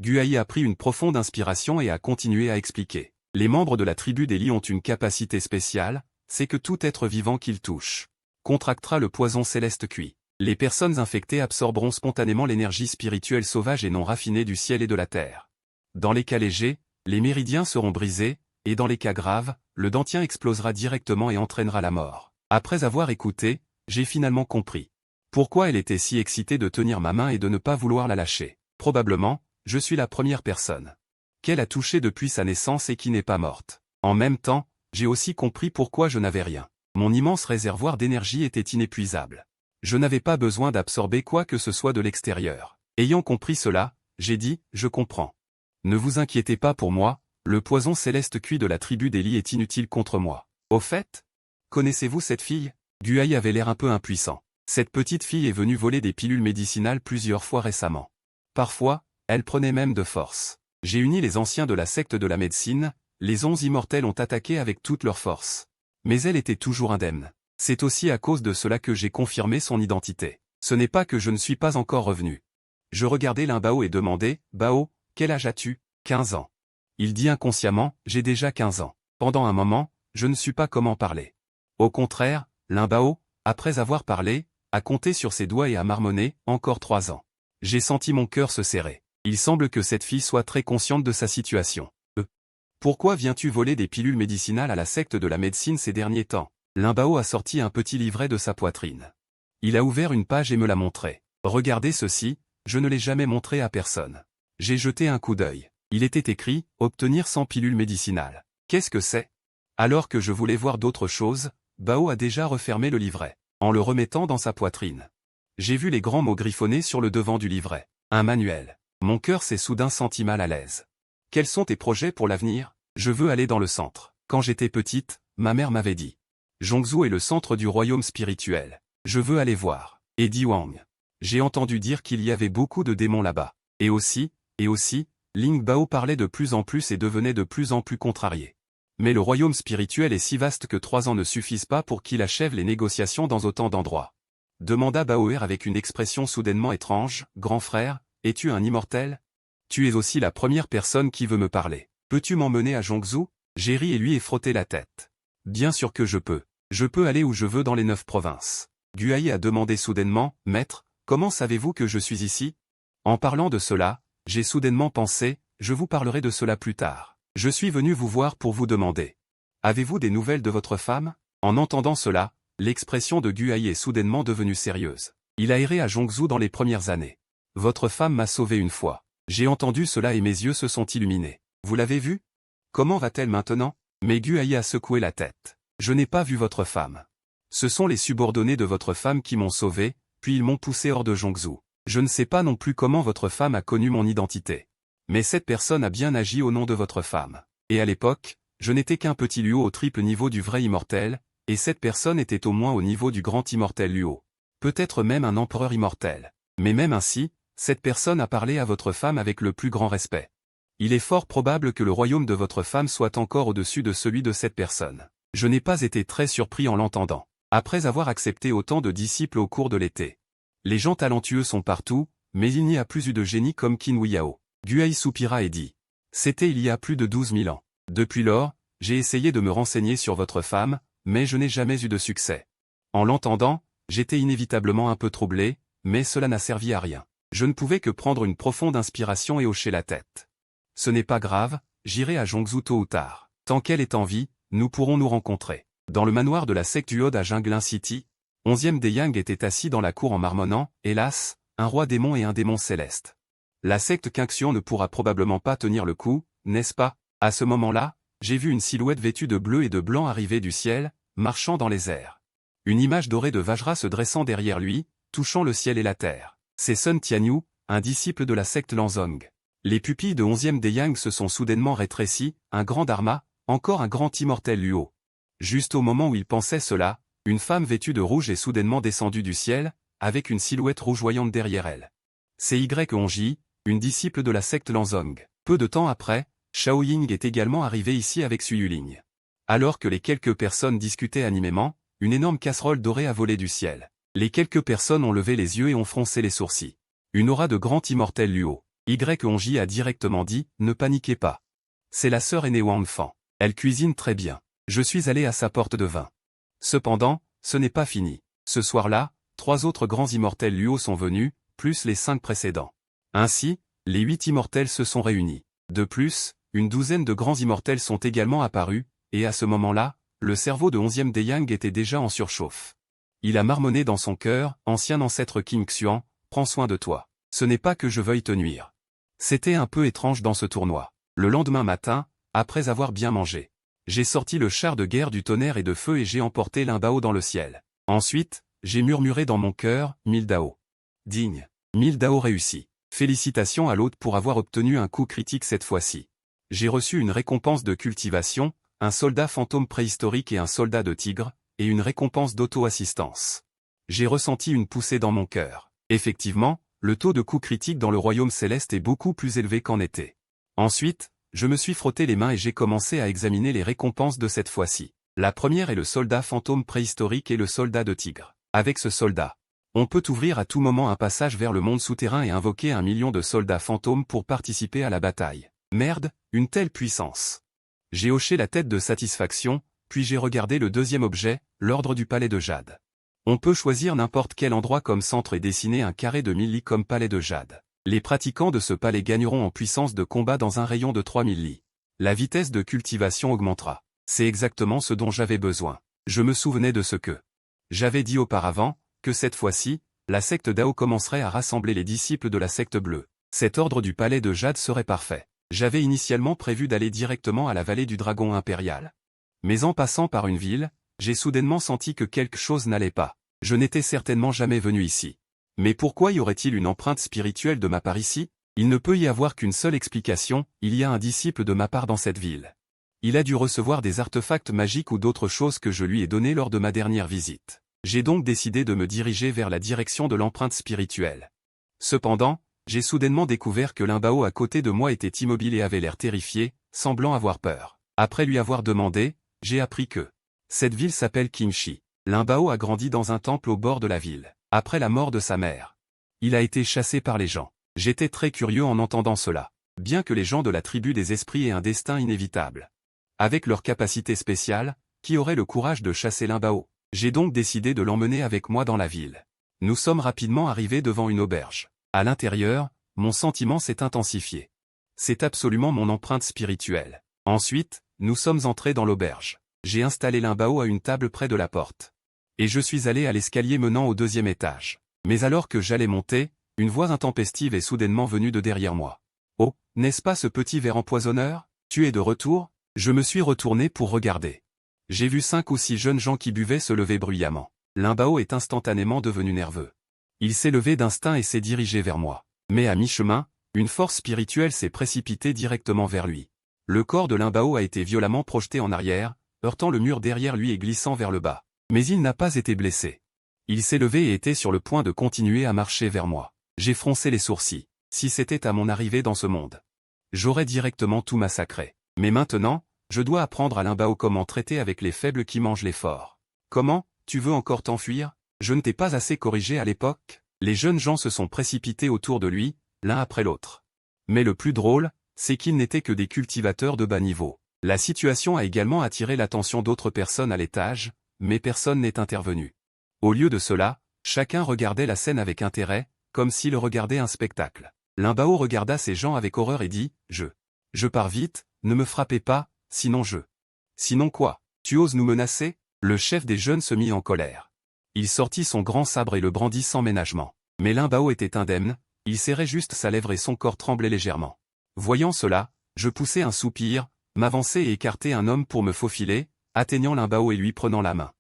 Guai a pris une profonde inspiration et a continué à expliquer. Les membres de la tribu des Li ont une capacité spéciale, c'est que tout être vivant qu'ils touchent contractera le poison céleste cuit. Les personnes infectées absorberont spontanément l'énergie spirituelle sauvage et non raffinée du ciel et de la terre. Dans les cas légers, les méridiens seront brisés, et dans les cas graves, le dentien explosera directement et entraînera la mort. Après avoir écouté, j'ai finalement compris. Pourquoi elle était si excitée de tenir ma main et de ne pas vouloir la lâcher? Probablement, je suis la première personne qu'elle a touchée depuis sa naissance et qui n'est pas morte. En même temps, j'ai aussi compris pourquoi je n'avais rien. Mon immense réservoir d'énergie était inépuisable. Je n'avais pas besoin d'absorber quoi que ce soit de l'extérieur. Ayant compris cela, j'ai dit, je comprends. Ne vous inquiétez pas pour moi, le poison céleste cuit de la tribu des Li est inutile contre moi. Au fait, connaissez-vous cette fille? Guai avait l'air un peu impuissant. Cette petite fille est venue voler des pilules médicinales plusieurs fois récemment. Parfois, elle prenait même de force. J'ai uni les anciens de la secte de la médecine, les 11 immortels ont attaqué avec toute leur force. Mais elle était toujours indemne. C'est aussi à cause de cela que j'ai confirmé son identité. Ce n'est pas que je ne suis pas encore revenu. Je regardai Ling Bao et demandai, Bao, quel âge as-tu? 15 ans. Il dit inconsciemment, j'ai déjà 15 ans. Pendant un moment, je ne sus pas comment parler. Au contraire, Ling Bao, après avoir parlé, a compté sur ses doigts et a marmonné, encore 3 ans. J'ai senti mon cœur se serrer. Il semble que cette fille soit très consciente de sa situation. Pourquoi viens-tu voler des pilules médicinales à la secte de la médecine ces derniers temps? Ling Bao a sorti un petit livret de sa poitrine. Il a ouvert une page et me l'a montré. Regardez ceci, je ne l'ai jamais montré à personne. J'ai jeté un coup d'œil. Il était écrit, obtenir 100 pilules médicinales. Qu'est-ce que c'est? Alors que je voulais voir d'autres choses, Bao a déjà refermé le livret, en le remettant dans sa poitrine. J'ai vu les grands mots griffonnés sur le devant du livret. Un manuel. Mon cœur s'est soudain senti mal à l'aise. Quels sont tes projets pour l'avenir? Je veux aller dans le centre. Quand j'étais petite, ma mère m'avait dit. Zhongzhou est le centre du royaume spirituel. Je veux aller voir. Et Di Wang. J'ai entendu dire qu'il y avait beaucoup de démons là-bas. Et aussi, Ling Bao parlait de plus en plus et devenait de plus en plus contrarié. Mais le royaume spirituel est si vaste que 3 ans ne suffisent pas pour qu'il achève les négociations dans autant d'endroits. Demanda Baoer avec une expression soudainement étrange, grand frère, es-tu un immortel? Tu es aussi la première personne qui veut me parler. Peux-tu m'emmener à Zhongzhou? J'ai ri et lui ai frotté la tête. Bien sûr que je peux. Je peux aller où je veux dans les 9 provinces. Guai a demandé soudainement, Maître, comment savez-vous que je suis ici? En parlant de cela, j'ai soudainement pensé, je vous parlerai de cela plus tard. Je suis venu vous voir pour vous demander. Avez-vous des nouvelles de votre femme? En entendant cela, l'expression de Guai est soudainement devenue sérieuse. Il a erré à Zhongzhou dans les premières années. Votre femme m'a sauvé une fois. J'ai entendu cela et mes yeux se sont illuminés. Vous l'avez vue? Comment va-t-elle maintenant? Mais Guai a secoué la tête. Je n'ai pas vu votre femme. Ce sont les subordonnés de votre femme qui m'ont sauvé, puis ils m'ont poussé hors de Zhongzhou. Je ne sais pas non plus comment votre femme a connu mon identité. Mais cette personne a bien agi au nom de votre femme. Et à l'époque, je n'étais qu'un petit Luo au triple niveau du vrai immortel, et cette personne était au moins au niveau du grand immortel Luo. Peut-être même un empereur immortel. Mais même ainsi, cette personne a parlé à votre femme avec le plus grand respect. Il est fort probable que le royaume de votre femme soit encore au-dessus de celui de cette personne. Je n'ai pas été très surpris en l'entendant. Après avoir accepté autant de disciples au cours de l'été. Les gens talentueux sont partout, mais il n'y a plus eu de génie comme Qin Huiyao. Guai soupira et dit. C'était il y a plus de 12 000 ans. Depuis lors, j'ai essayé de me renseigner sur votre femme, mais je n'ai jamais eu de succès. En l'entendant, j'étais inévitablement un peu troublé, mais cela n'a servi à rien. Je ne pouvais que prendre une profonde inspiration et hocher la tête. Ce n'est pas grave, j'irai à Zhongzhou tôt ou tard. Tant qu'elle est en vie, nous pourrons nous rencontrer. Dans le manoir de la secte Uod à Jinglin City, 11e des Yang était assis dans la cour en marmonnant, hélas, un roi démon et un démon céleste. La secte Qingxion ne pourra probablement pas tenir le coup, n'est-ce pas? À ce moment-là, j'ai vu une silhouette vêtue de bleu et de blanc arriver du ciel, marchant dans les airs. Une image dorée de Vajra se dressant derrière lui, touchant le ciel et la terre. C'est Sun Tianyu, un disciple de la secte Lanzong. Les pupilles de 11e des Yang se sont soudainement rétrécies, un grand dharma, encore un grand immortel Luo. Juste au moment où il pensait cela, une femme vêtue de rouge est soudainement descendue du ciel, avec une silhouette rougeoyante derrière elle. C'est Y-Onji, une disciple de la secte Lanzong. Peu de temps après, Shao Ying est également arrivé ici avec Su Yuling. Alors que les quelques personnes discutaient animément, une énorme casserole dorée a volé du ciel. Les quelques personnes ont levé les yeux et ont froncé les sourcils. Une aura de grand immortel Luo. Y-Onji a directement dit, ne paniquez pas. C'est la sœur aînée Wang Fan. Elle cuisine très bien. Je suis allé à sa porte de vin. Cependant, ce n'est pas fini. Ce soir-là, 3 autres grands immortels Luo sont venus, plus les 5 précédents. Ainsi, les 8 immortels se sont réunis. De plus, une douzaine de grands immortels sont également apparus, et à ce moment-là, le cerveau de 11e des Yang était déjà en surchauffe. Il a marmonné dans son cœur, ancien ancêtre Qingxian, prends soin de toi. Ce n'est pas que je veuille te nuire. C'était un peu étrange dans ce tournoi. Le lendemain matin, après avoir bien mangé, j'ai sorti le char de guerre du tonnerre et de feu et j'ai emporté l'Inbao dans le ciel. Ensuite, j'ai murmuré dans mon cœur, 1000 Dao. Digne. 1000 Dao réussi. Félicitations à l'hôte pour avoir obtenu un coup critique cette fois-ci. J'ai reçu une récompense de cultivation, un soldat fantôme préhistorique et un soldat de tigre, et une récompense d'auto-assistance. J'ai ressenti une poussée dans mon cœur. Effectivement, le taux de coup critique dans le royaume céleste est beaucoup plus élevé qu'en été. Ensuite, je me suis frotté les mains et j'ai commencé à examiner les récompenses de cette fois-ci. La première est le soldat fantôme préhistorique et le soldat de tigre. Avec ce soldat, on peut ouvrir à tout moment un passage vers le monde souterrain et invoquer 1 million de soldats fantômes pour participer à la bataille. Merde, une telle puissance. J'ai hoché la tête de satisfaction, puis j'ai regardé le deuxième objet, l'ordre du palais de jade. On peut choisir n'importe quel endroit comme centre et dessiner un carré de 1000 lits comme palais de jade. Les pratiquants de ce palais gagneront en puissance de combat dans un rayon de 3000 lits. La vitesse de cultivation augmentera. C'est exactement ce dont j'avais besoin. Je me souvenais de ce que j'avais dit auparavant, que cette fois-ci, la secte Dao commencerait à rassembler les disciples de la secte bleue. Cet ordre du palais de jade serait parfait. J'avais initialement prévu d'aller directement à la vallée du dragon impérial. Mais en passant par une ville, j'ai soudainement senti que quelque chose n'allait pas. Je n'étais certainement jamais venu ici. Mais pourquoi y aurait-il une empreinte spirituelle de ma part ici? Il ne peut y avoir qu'une seule explication, il y a un disciple de ma part dans cette ville. Il a dû recevoir des artefacts magiques ou d'autres choses que je lui ai données lors de ma dernière visite. J'ai donc décidé de me diriger vers la direction de l'empreinte spirituelle. Cependant, j'ai soudainement découvert que l'Inbao à côté de moi était immobile et avait l'air terrifié, semblant avoir peur. Après lui avoir demandé, j'ai appris que cette ville s'appelle Qingxi. L'Inbao a grandi dans un temple au bord de la ville. Après la mort de sa mère, il a été chassé par les gens. J'étais très curieux en entendant cela. Bien que les gens de la tribu des esprits aient un destin inévitable. Avec leur capacité spéciale, qui aurait le courage de chasser Limbao? J'ai donc décidé de l'emmener avec moi dans la ville. Nous sommes rapidement arrivés devant une auberge. À l'intérieur, mon sentiment s'est intensifié. C'est absolument mon empreinte spirituelle. Ensuite, nous sommes entrés dans l'auberge. J'ai installé Limbao à une table près de la porte. Et je suis allé à l'escalier menant au 2e étage. Mais alors que j'allais monter, une voix intempestive est soudainement venue de derrière moi. « Oh, n'est-ce pas ce petit ver empoisonneur? Tu es de retour ?» Je me suis retourné pour regarder. J'ai vu 5 ou 6 jeunes gens qui buvaient se lever bruyamment. Limbao est instantanément devenu nerveux. Il s'est levé d'instinct et s'est dirigé vers moi. Mais à mi-chemin, une force spirituelle s'est précipitée directement vers lui. Le corps de Limbao a été violemment projeté en arrière, heurtant le mur derrière lui et glissant vers le bas. Mais il n'a pas été blessé. Il s'est levé et était sur le point de continuer à marcher vers moi. J'ai froncé les sourcils. Si c'était à mon arrivée dans ce monde, j'aurais directement tout massacré. Mais maintenant, je dois apprendre à Limbao comment traiter avec les faibles qui mangent les forts. Comment? Tu veux encore t'enfuir? Je ne t'ai pas assez corrigé à l'époque? Les jeunes gens se sont précipités autour de lui, l'un après l'autre. Mais le plus drôle, c'est qu'ils n'étaient que des cultivateurs de bas niveau. La situation a également attiré l'attention d'autres personnes à l'étage, mais personne n'est intervenu. Au lieu de cela, chacun regardait la scène avec intérêt, comme s'il regardait un spectacle. Limbao regarda ces gens avec horreur et dit « Je pars vite, ne me frappez pas, sinon je... » « Sinon quoi? Tu oses nous menacer ?» Le chef des jeunes se mit en colère. Il sortit son grand sabre et le brandit sans ménagement. Mais Limbao était indemne, il serrait juste sa lèvre et son corps tremblait légèrement. Voyant cela, je poussai un soupir, m'avançai et écartai un homme pour me faufiler, atteignant Limbao et lui prenant la main.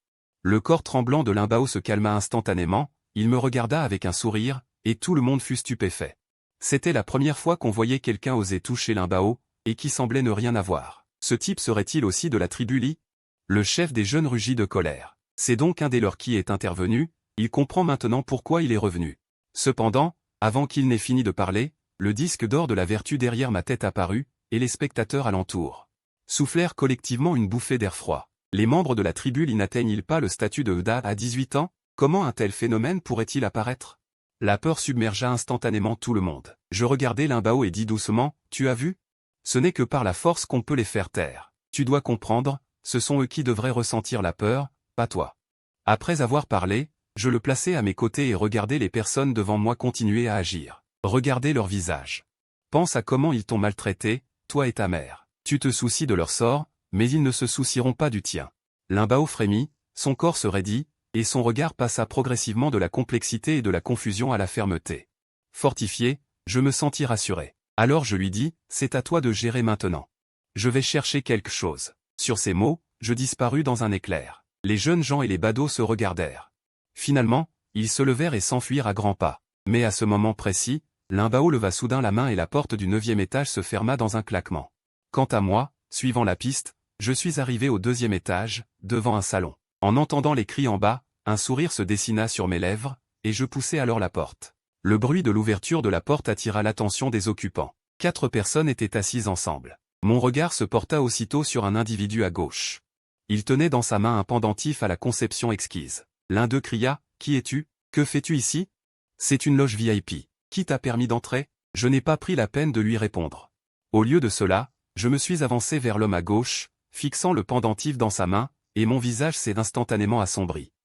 Le corps tremblant de Limbao se calma instantanément, il me regarda avec un sourire, et tout le monde fut stupéfait. C'était la première fois qu'on voyait quelqu'un oser toucher Limbao, et qui semblait ne rien avoir. Ce type serait-il aussi de la tribu Li? Le chef des jeunes rugit de colère. C'est donc un des leurs qui est intervenu, il comprend maintenant pourquoi il est revenu. Cependant, avant qu'il n'ait fini de parler, le disque d'or de la vertu derrière ma tête apparut, et les spectateurs alentour soufflèrent collectivement une bouffée d'air froid. Les membres de la tribu Li n'atteignent-ils pas le statut de Hda à 18 ans? Comment un tel phénomène pourrait-il apparaître? La peur submergea instantanément tout le monde. Je regardai Limbao et dis doucement, « Tu as vu? Ce n'est que par la force qu'on peut les faire taire. Tu dois comprendre, ce sont eux qui devraient ressentir la peur, pas toi. » Après avoir parlé, je le plaçai à mes côtés et regardai les personnes devant moi continuer à agir. Regardez leur visage. Pense à comment ils t'ont maltraité, toi et ta mère. Tu te soucies de leur sort, mais ils ne se soucieront pas du tien. Limbao frémit, son corps se raidit, et son regard passa progressivement de la complexité et de la confusion à la fermeté. Fortifié, je me sentis rassuré. Alors je lui dis, c'est à toi de gérer maintenant. Je vais chercher quelque chose. Sur ces mots, je disparus dans un éclair. Les jeunes gens et les badauds se regardèrent. Finalement, ils se levèrent et s'enfuirent à grands pas. Mais à ce moment précis, Limbao leva soudain la main et la porte du 9e étage se ferma dans un claquement. Quant à moi, suivant la piste, je suis arrivé au 2e étage, devant un salon. En entendant les cris en bas, un sourire se dessina sur mes lèvres, et je poussai alors la porte. Le bruit de l'ouverture de la porte attira l'attention des occupants. 4 personnes étaient assises ensemble. Mon regard se porta aussitôt sur un individu à gauche. Il tenait dans sa main un pendentif à la conception exquise. L'un d'eux cria, « Qui es-tu? Que fais-tu ici? » « C'est une loge VIP. Qui t'a permis d'entrer ?» Je n'ai pas pris la peine de lui répondre. Au lieu de cela, je me suis avancé vers l'homme à gauche, fixant le pendentif dans sa main, et mon visage s'est instantanément assombri.